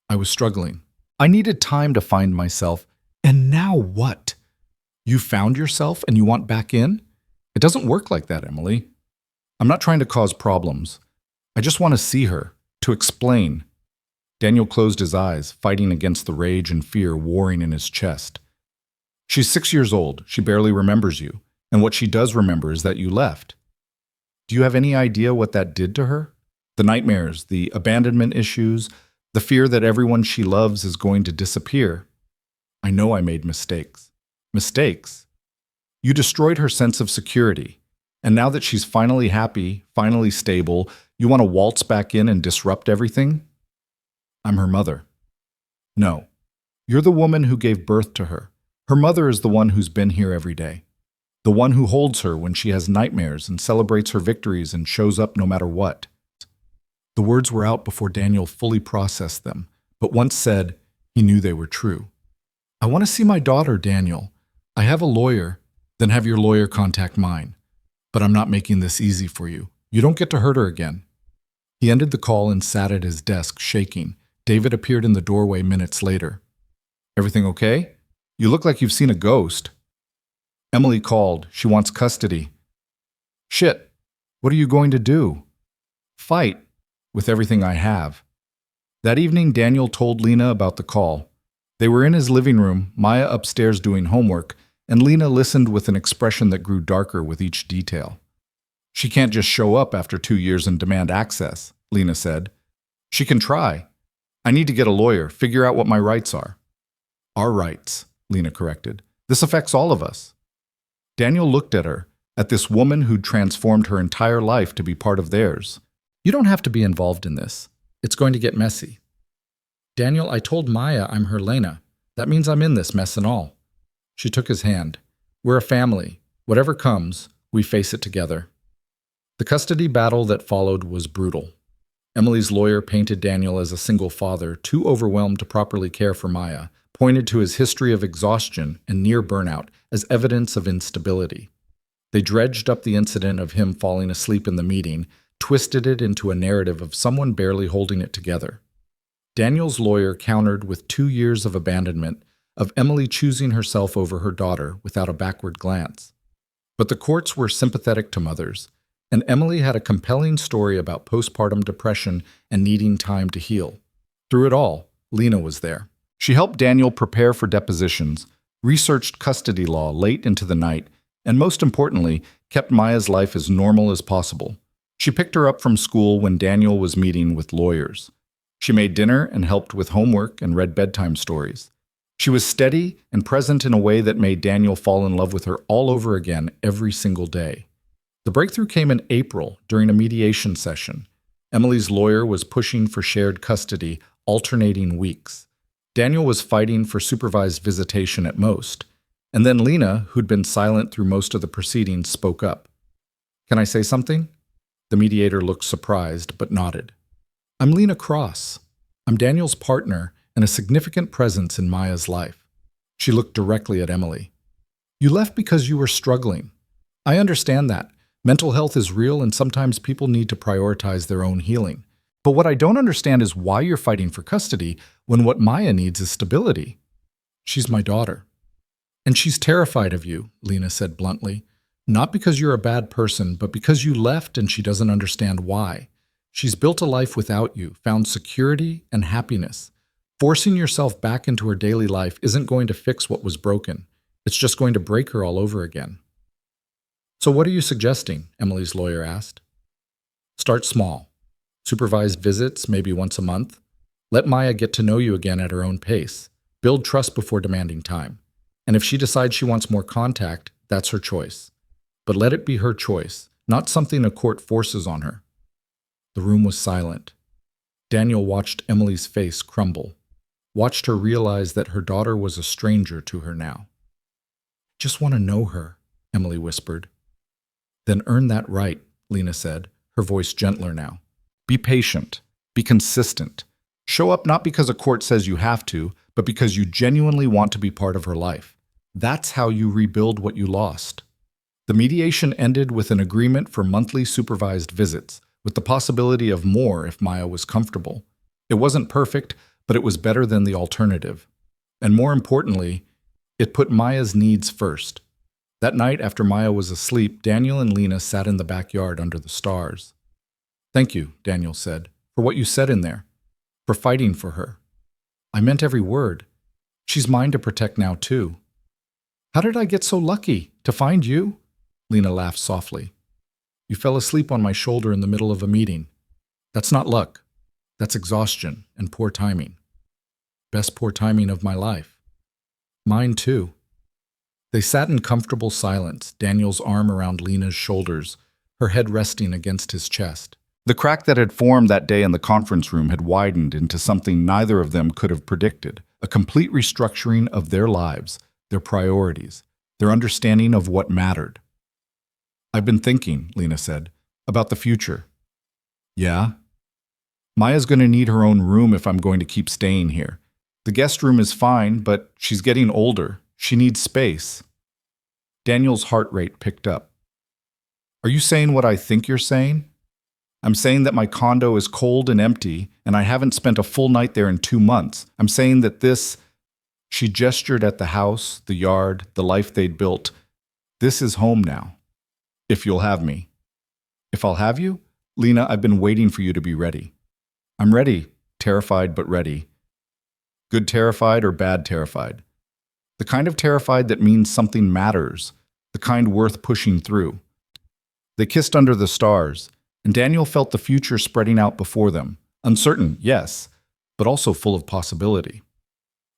I was struggling. I needed time to find myself. And now what? You found yourself and you want back in? It doesn't work like that, Emily. I'm not trying to cause problems. I just want to see her, to explain." Daniel closed his eyes, fighting against the rage and fear warring in his chest. "She's 6 years old. She barely remembers you. And what she does remember is that you left. Do you have any idea what that did to her? The nightmares, the abandonment issues, the fear that everyone she loves is going to disappear. I know I made mistakes." "Mistakes?" "You destroyed her sense of security. And now that she's finally happy, finally stable, you want to waltz back in and disrupt everything?" "I'm her mother." "No. You're the woman who gave birth to her. Her mother is the one who's been here every day. The one who holds her when she has nightmares and celebrates her victories and shows up no matter what." The words were out before Daniel fully processed them, but once said, he knew they were true. "I want to see my daughter, Daniel. I have a lawyer." "Then have your lawyer contact mine. But I'm not making this easy for you. You don't get to hurt her again." He ended the call and sat at his desk, shaking. David appeared in the doorway minutes later. "Everything okay? You look like you've seen a ghost." "Emily called. She wants custody." "Shit. What are you going to do?" "Fight. With everything I have." That evening, Daniel told Lena about the call. They were in his living room, Maya upstairs doing homework, and Lena listened with an expression that grew darker with each detail. "She can't just show up after 2 years and demand access," Lena said. "She can try. I need to get a lawyer, figure out what my rights are." "Our rights," Lena corrected. "This affects all of us." Daniel looked at her, at this woman who'd transformed her entire life to be part of theirs. "You don't have to be involved in this. It's going to get messy." "Daniel, I told Maya I'm her Lena. That means I'm in this mess and all." She took his hand. "We're a family. Whatever comes, we face it together." The custody battle that followed was brutal. Emily's lawyer painted Daniel as a single father, too overwhelmed to properly care for Maya, pointed to his history of exhaustion and near burnout as evidence of instability. They dredged up the incident of him falling asleep in the meeting, twisted it into a narrative of someone barely holding it together. Daniel's lawyer countered with 2 years of abandonment, of Emily choosing herself over her daughter without a backward glance. But the courts were sympathetic to mothers, and Emily had a compelling story about postpartum depression and needing time to heal. Through it all, Lena was there. She helped Daniel prepare for depositions, researched custody law late into the night, and most importantly, kept Maya's life as normal as possible. She picked her up from school when Daniel was meeting with lawyers. She made dinner and helped with homework and read bedtime stories. She was steady and present in a way that made Daniel fall in love with her all over again every single day. The breakthrough came in April during a mediation session. Emily's lawyer was pushing for shared custody, alternating weeks. Daniel was fighting for supervised visitation at most. And then Lena, who'd been silent through most of the proceedings, spoke up. "Can I say something?" The mediator looked surprised, but nodded. "I'm Lena Cross. I'm Daniel's partner and a significant presence in Maya's life." She looked directly at Emily. "You left because you were struggling. I understand that. Mental health is real and sometimes people need to prioritize their own healing. But what I don't understand is why you're fighting for custody when what Maya needs is stability." "She's my daughter. And she's terrified of you," Lena said bluntly. "Not because you're a bad person, but because you left and she doesn't understand why. She's built a life without you, found security and happiness. Forcing yourself back into her daily life isn't going to fix what was broken. It's just going to break her all over again." "So what are you suggesting?" Emily's lawyer asked. "Start small. Supervised visits, maybe once a month. Let Maya get to know you again at her own pace. Build trust before demanding time. And if she decides she wants more contact, that's her choice. But let it be her choice, not something a court forces on her." The room was silent. Daniel watched Emily's face crumble, watched her realize that her daughter was a stranger to her now. "Just want to know her," Emily whispered. "Then earn that right," Lena said, her voice gentler now. "Be patient. Be consistent. Show up not because a court says you have to, but because you genuinely want to be part of her life. That's how you rebuild what you lost." The mediation ended with an agreement for monthly supervised visits, with the possibility of more if Maya was comfortable. It wasn't perfect, but it was better than the alternative. And more importantly, it put Maya's needs first. That night, after Maya was asleep, Daniel and Lena sat in the backyard under the stars. "Thank you," Daniel said, "for what you said in there, for fighting for her. I meant every word. She's mine to protect now, too." "How did I get so lucky? To find you?" Lena laughed softly. "You fell asleep on my shoulder in the middle of a meeting. That's not luck. That's exhaustion and poor timing. Best poor timing of my life. Mine, too." They sat in comfortable silence, Daniel's arm around Lena's shoulders, her head resting against his chest. The crack that had formed that day in the conference room had widened into something neither of them could have predicted, a complete restructuring of their lives, their priorities, their understanding of what mattered. "I've been thinking," Lena said, "about the future." "Yeah?" "Maya's going to need her own room if I'm going to keep staying here. The guest room is fine, but she's getting older. She needs space." Daniel's heart rate picked up. "Are you saying what I think you're saying? I'm saying that my condo is cold and empty, and I haven't spent a full night there in 2 months. I'm saying that this—" She gestured at the house, the yard, the life they'd built. "This is home now. If you'll have me." "If I'll have you? Lena, I've been waiting for you to be ready." "I'm ready, terrified but ready." Good terrified or bad terrified? The kind of terrified that means something matters, the kind worth pushing through. They kissed under the stars, and Daniel felt the future spreading out before them. Uncertain, yes, but also full of possibility.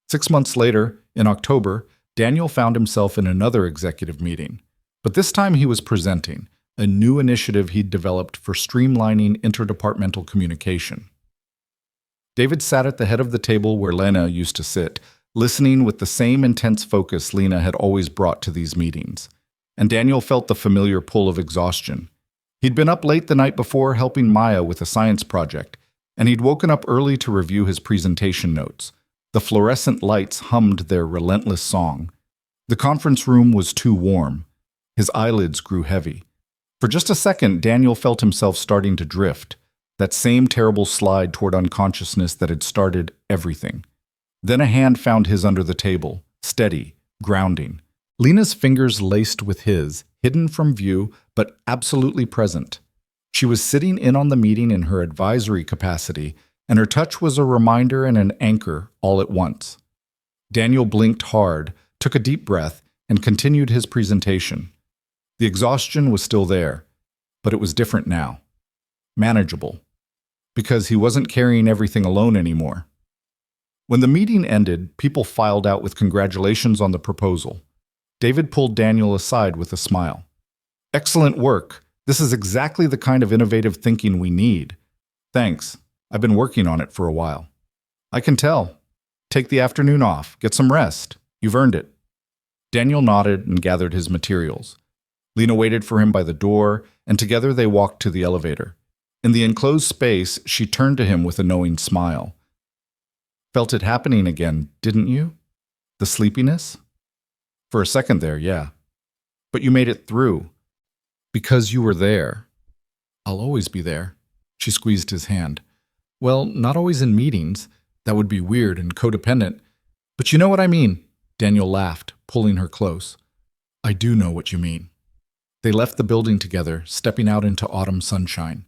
6 months later, in October, Daniel found himself in another executive meeting. But this time he was presenting a new initiative he'd developed for streamlining interdepartmental communication. David sat at the head of the table where Lena used to sit, listening with the same intense focus Lena had always brought to these meetings. And Daniel felt the familiar pull of exhaustion. He'd been up late the night before helping Maya with a science project, and he'd woken up early to review his presentation notes. The fluorescent lights hummed their relentless song. The conference room was too warm. His eyelids grew heavy. For just a second, Daniel felt himself starting to drift, that same terrible slide toward unconsciousness that had started everything. Then a hand found his under the table, steady, grounding. Lena's fingers laced with his, hidden from view, but absolutely present. She was sitting in on the meeting in her advisory capacity, and her touch was a reminder and an anchor all at once. Daniel blinked hard, took a deep breath, and continued his presentation. The exhaustion was still there, but it was different now. Manageable. Because he wasn't carrying everything alone anymore. When the meeting ended, people filed out with congratulations on the proposal. David pulled Daniel aside with a smile. "Excellent work. This is exactly the kind of innovative thinking we need. Thanks. I've been working on it for a while." "I can tell. Take the afternoon off. Get some rest. You've earned it." Daniel nodded and gathered his materials. Lena waited for him by the door, and together they walked to the elevator. In the enclosed space, she turned to him with a knowing smile. "Felt it happening again, didn't you? The sleepiness?" "For a second there, yeah. But you made it through. Because you were there." "I'll always be there." She squeezed his hand. "Well, not always in meetings. That would be weird and codependent. But you know what I mean." Daniel laughed, pulling her close. "I do know what you mean." They left the building together, stepping out into autumn sunshine.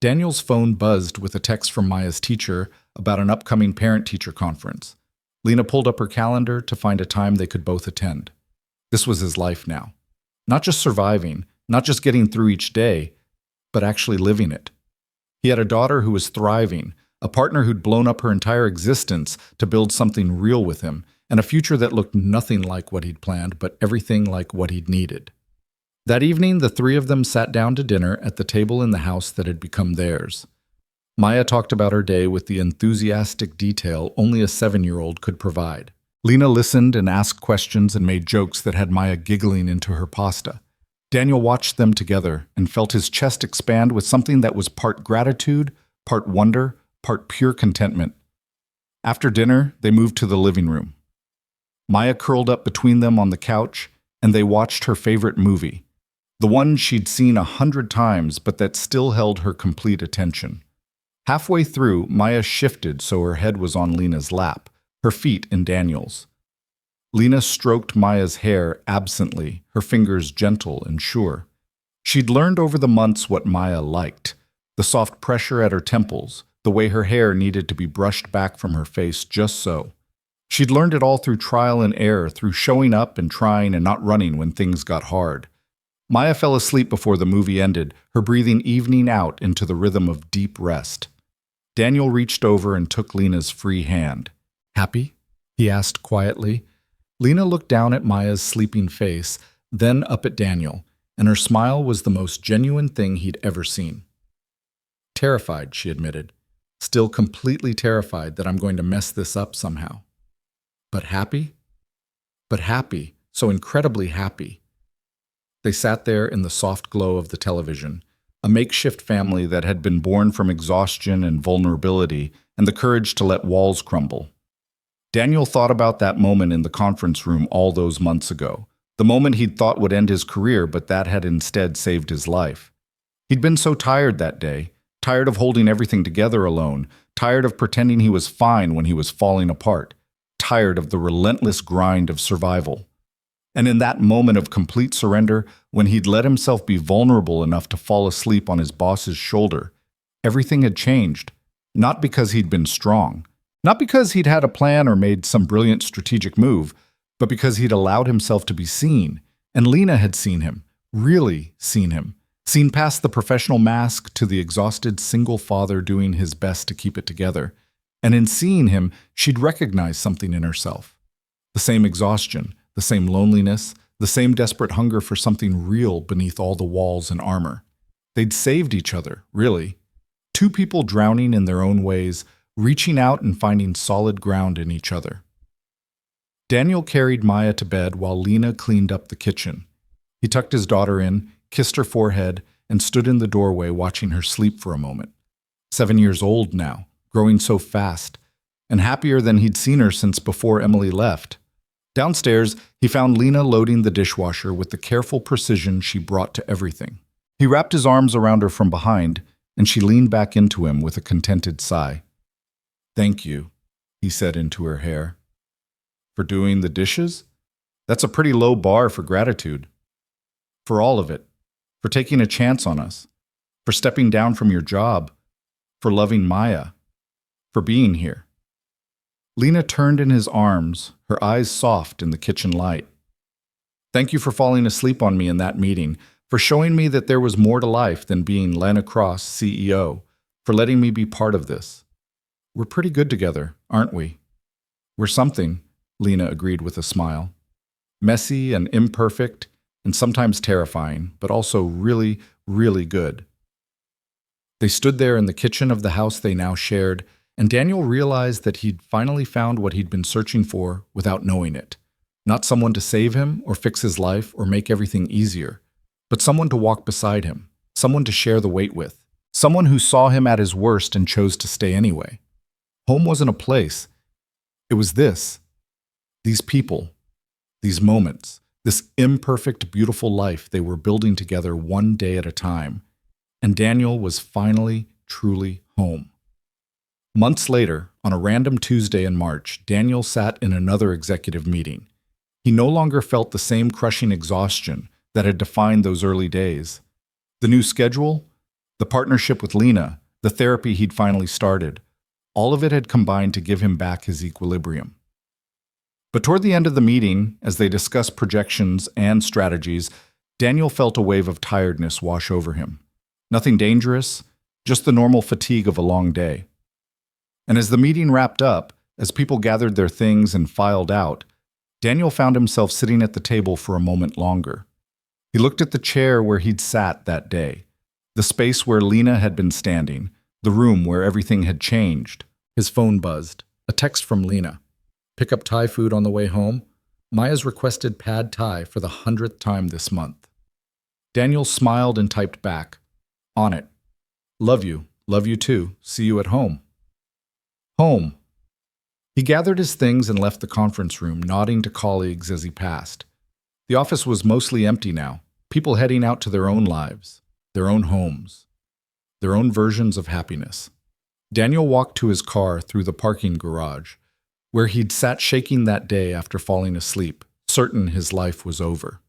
Daniel's phone buzzed with a text from Maya's teacher about an upcoming parent-teacher conference. Lena pulled up her calendar to find a time they could both attend. This was his life now. Not just surviving, not just getting through each day, but actually living it. He had a daughter who was thriving, a partner who'd blown up her entire existence to build something real with him, and a future that looked nothing like what he'd planned, but everything like what he'd needed. That evening, the three of them sat down to dinner at the table in the house that had become theirs. Maya talked about her day with the enthusiastic detail only a 7-year-old could provide. Lena listened and asked questions and made jokes that had Maya giggling into her pasta. Daniel watched them together and felt his chest expand with something that was part gratitude, part wonder, part pure contentment. After dinner, they moved to the living room. Maya curled up between them on the couch, and they watched her favorite movie. The one she'd seen 100 times, but that still held her complete attention. Halfway through, Maya shifted so her head was on Lena's lap, her feet in Daniel's. Lena stroked Maya's hair absently, her fingers gentle and sure. She'd learned over the months what Maya liked, the soft pressure at her temples, the way her hair needed to be brushed back from her face just so. She'd learned it all through trial and error, through showing up and trying and not running when things got hard. Maya fell asleep before the movie ended, her breathing evening out into the rhythm of deep rest. Daniel reached over and took Lena's free hand. "Happy?" he asked quietly. Lena looked down at Maya's sleeping face, then up at Daniel, and her smile was the most genuine thing he'd ever seen. "Terrified," she admitted. "Still completely terrified that I'm going to mess this up somehow. But happy? But happy, so incredibly happy." They sat there in the soft glow of the television, a makeshift family that had been born from exhaustion and vulnerability and the courage to let walls crumble. Daniel thought about that moment in the conference room all those months ago, the moment he'd thought would end his career, but that had instead saved his life. He'd been so tired that day, tired of holding everything together alone, tired of pretending he was fine when he was falling apart, tired of the relentless grind of survival. And in that moment of complete surrender, when he'd let himself be vulnerable enough to fall asleep on his boss's shoulder, everything had changed. Not because he'd been strong, not because he'd had a plan or made some brilliant strategic move, but because he'd allowed himself to be seen. And Lena had seen him, really seen him, seen past the professional mask to the exhausted single father doing his best to keep it together. And in seeing him, she'd recognized something in herself. The same exhaustion, the same loneliness, the same desperate hunger for something real beneath all the walls and armor. They'd saved each other, really. Two people drowning in their own ways, reaching out and finding solid ground in each other. Daniel carried Maya to bed while Lena cleaned up the kitchen. He tucked his daughter in, kissed her forehead, and stood in the doorway watching her sleep for a moment. 7 years old now, growing so fast, and happier than he'd seen her since before Emily left. Downstairs, he found Lena loading the dishwasher with the careful precision she brought to everything. He wrapped his arms around her from behind, and she leaned back into him with a contented sigh. "Thank you," he said into her hair. "For doing the dishes? That's a pretty low bar for gratitude. For all of it. For taking a chance on us. For stepping down from your job. For loving Maya. For being here." Lena turned in his arms, her eyes soft in the kitchen light. "Thank you for falling asleep on me in that meeting, for showing me that there was more to life than being Lena Cross, CEO, for letting me be part of this. We're pretty good together, aren't we?" "We're something," Lena agreed with a smile. "Messy and imperfect, and sometimes terrifying, but also really, really good." They stood there in the kitchen of the house they now shared, and Daniel realized that he'd finally found what he'd been searching for without knowing it. Not someone to save him or fix his life or make everything easier, but someone to walk beside him, someone to share the weight with, someone who saw him at his worst and chose to stay anyway. Home wasn't a place. It was this. These people. These moments. This imperfect, beautiful life they were building together one day at a time. And Daniel was finally, truly home. Months later, on a random Tuesday in March, Daniel sat in another executive meeting. He no longer felt the same crushing exhaustion that had defined those early days. The new schedule, the partnership with Lena, the therapy he'd finally started, all of it had combined to give him back his equilibrium. But toward the end of the meeting, as they discussed projections and strategies, Daniel felt a wave of tiredness wash over him. Nothing dangerous, just the normal fatigue of a long day. And as the meeting wrapped up, as people gathered their things and filed out, Daniel found himself sitting at the table for a moment longer. He looked at the chair where he'd sat that day, the space where Lena had been standing, the room where everything had changed. His phone buzzed. A text from Lena. "Pick up Thai food on the way home. Maya's requested pad Thai for the 100th time this month." Daniel smiled and typed back. "On it. Love you. Love you too. See you at home." Home. He gathered his things and left the conference room, nodding to colleagues as he passed. The office was mostly empty now, people heading out to their own lives, their own homes, their own versions of happiness. Daniel walked to his car through the parking garage, where he'd sat shaking that day after falling asleep, certain his life was over.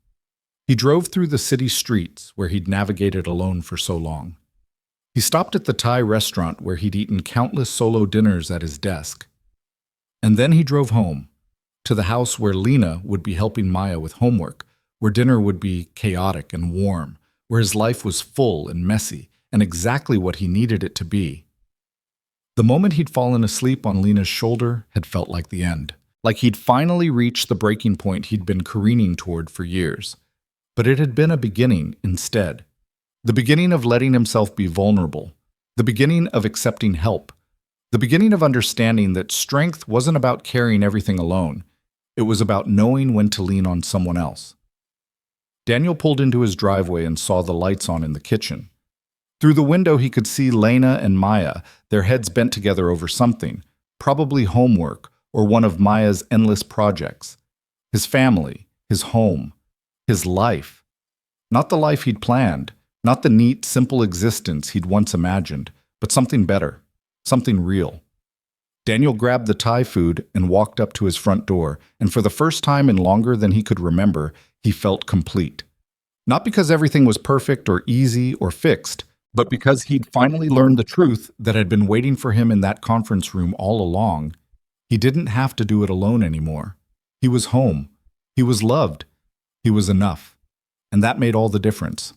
He drove through the city streets where he'd navigated alone for so long. He stopped at the Thai restaurant where he'd eaten countless solo dinners at his desk. And then he drove home, to the house where Lena would be helping Maya with homework, where dinner would be chaotic and warm, where his life was full and messy, and exactly what he needed it to be. The moment he'd fallen asleep on Lena's shoulder had felt like the end, like he'd finally reached the breaking point he'd been careening toward for years. But it had been a beginning instead. The beginning of letting himself be vulnerable, the beginning of accepting help, the beginning of understanding that strength wasn't about carrying everything alone. It was about knowing when to lean on someone else. Daniel pulled into his driveway and saw the lights on in the kitchen. Through the window he could see Lena and Maya, their heads bent together over something, probably homework or one of Maya's endless projects. His family, his home, his life. Not the life he'd planned, not the neat, simple existence he'd once imagined, but something better, something real. Daniel grabbed the Thai food and walked up to his front door, and for the first time in longer than he could remember, he felt complete. Not because everything was perfect or easy or fixed, but because he'd finally learned the truth that had been waiting for him in that conference room all along. He didn't have to do it alone anymore. He was home. He was loved. He was enough. And that made all the difference.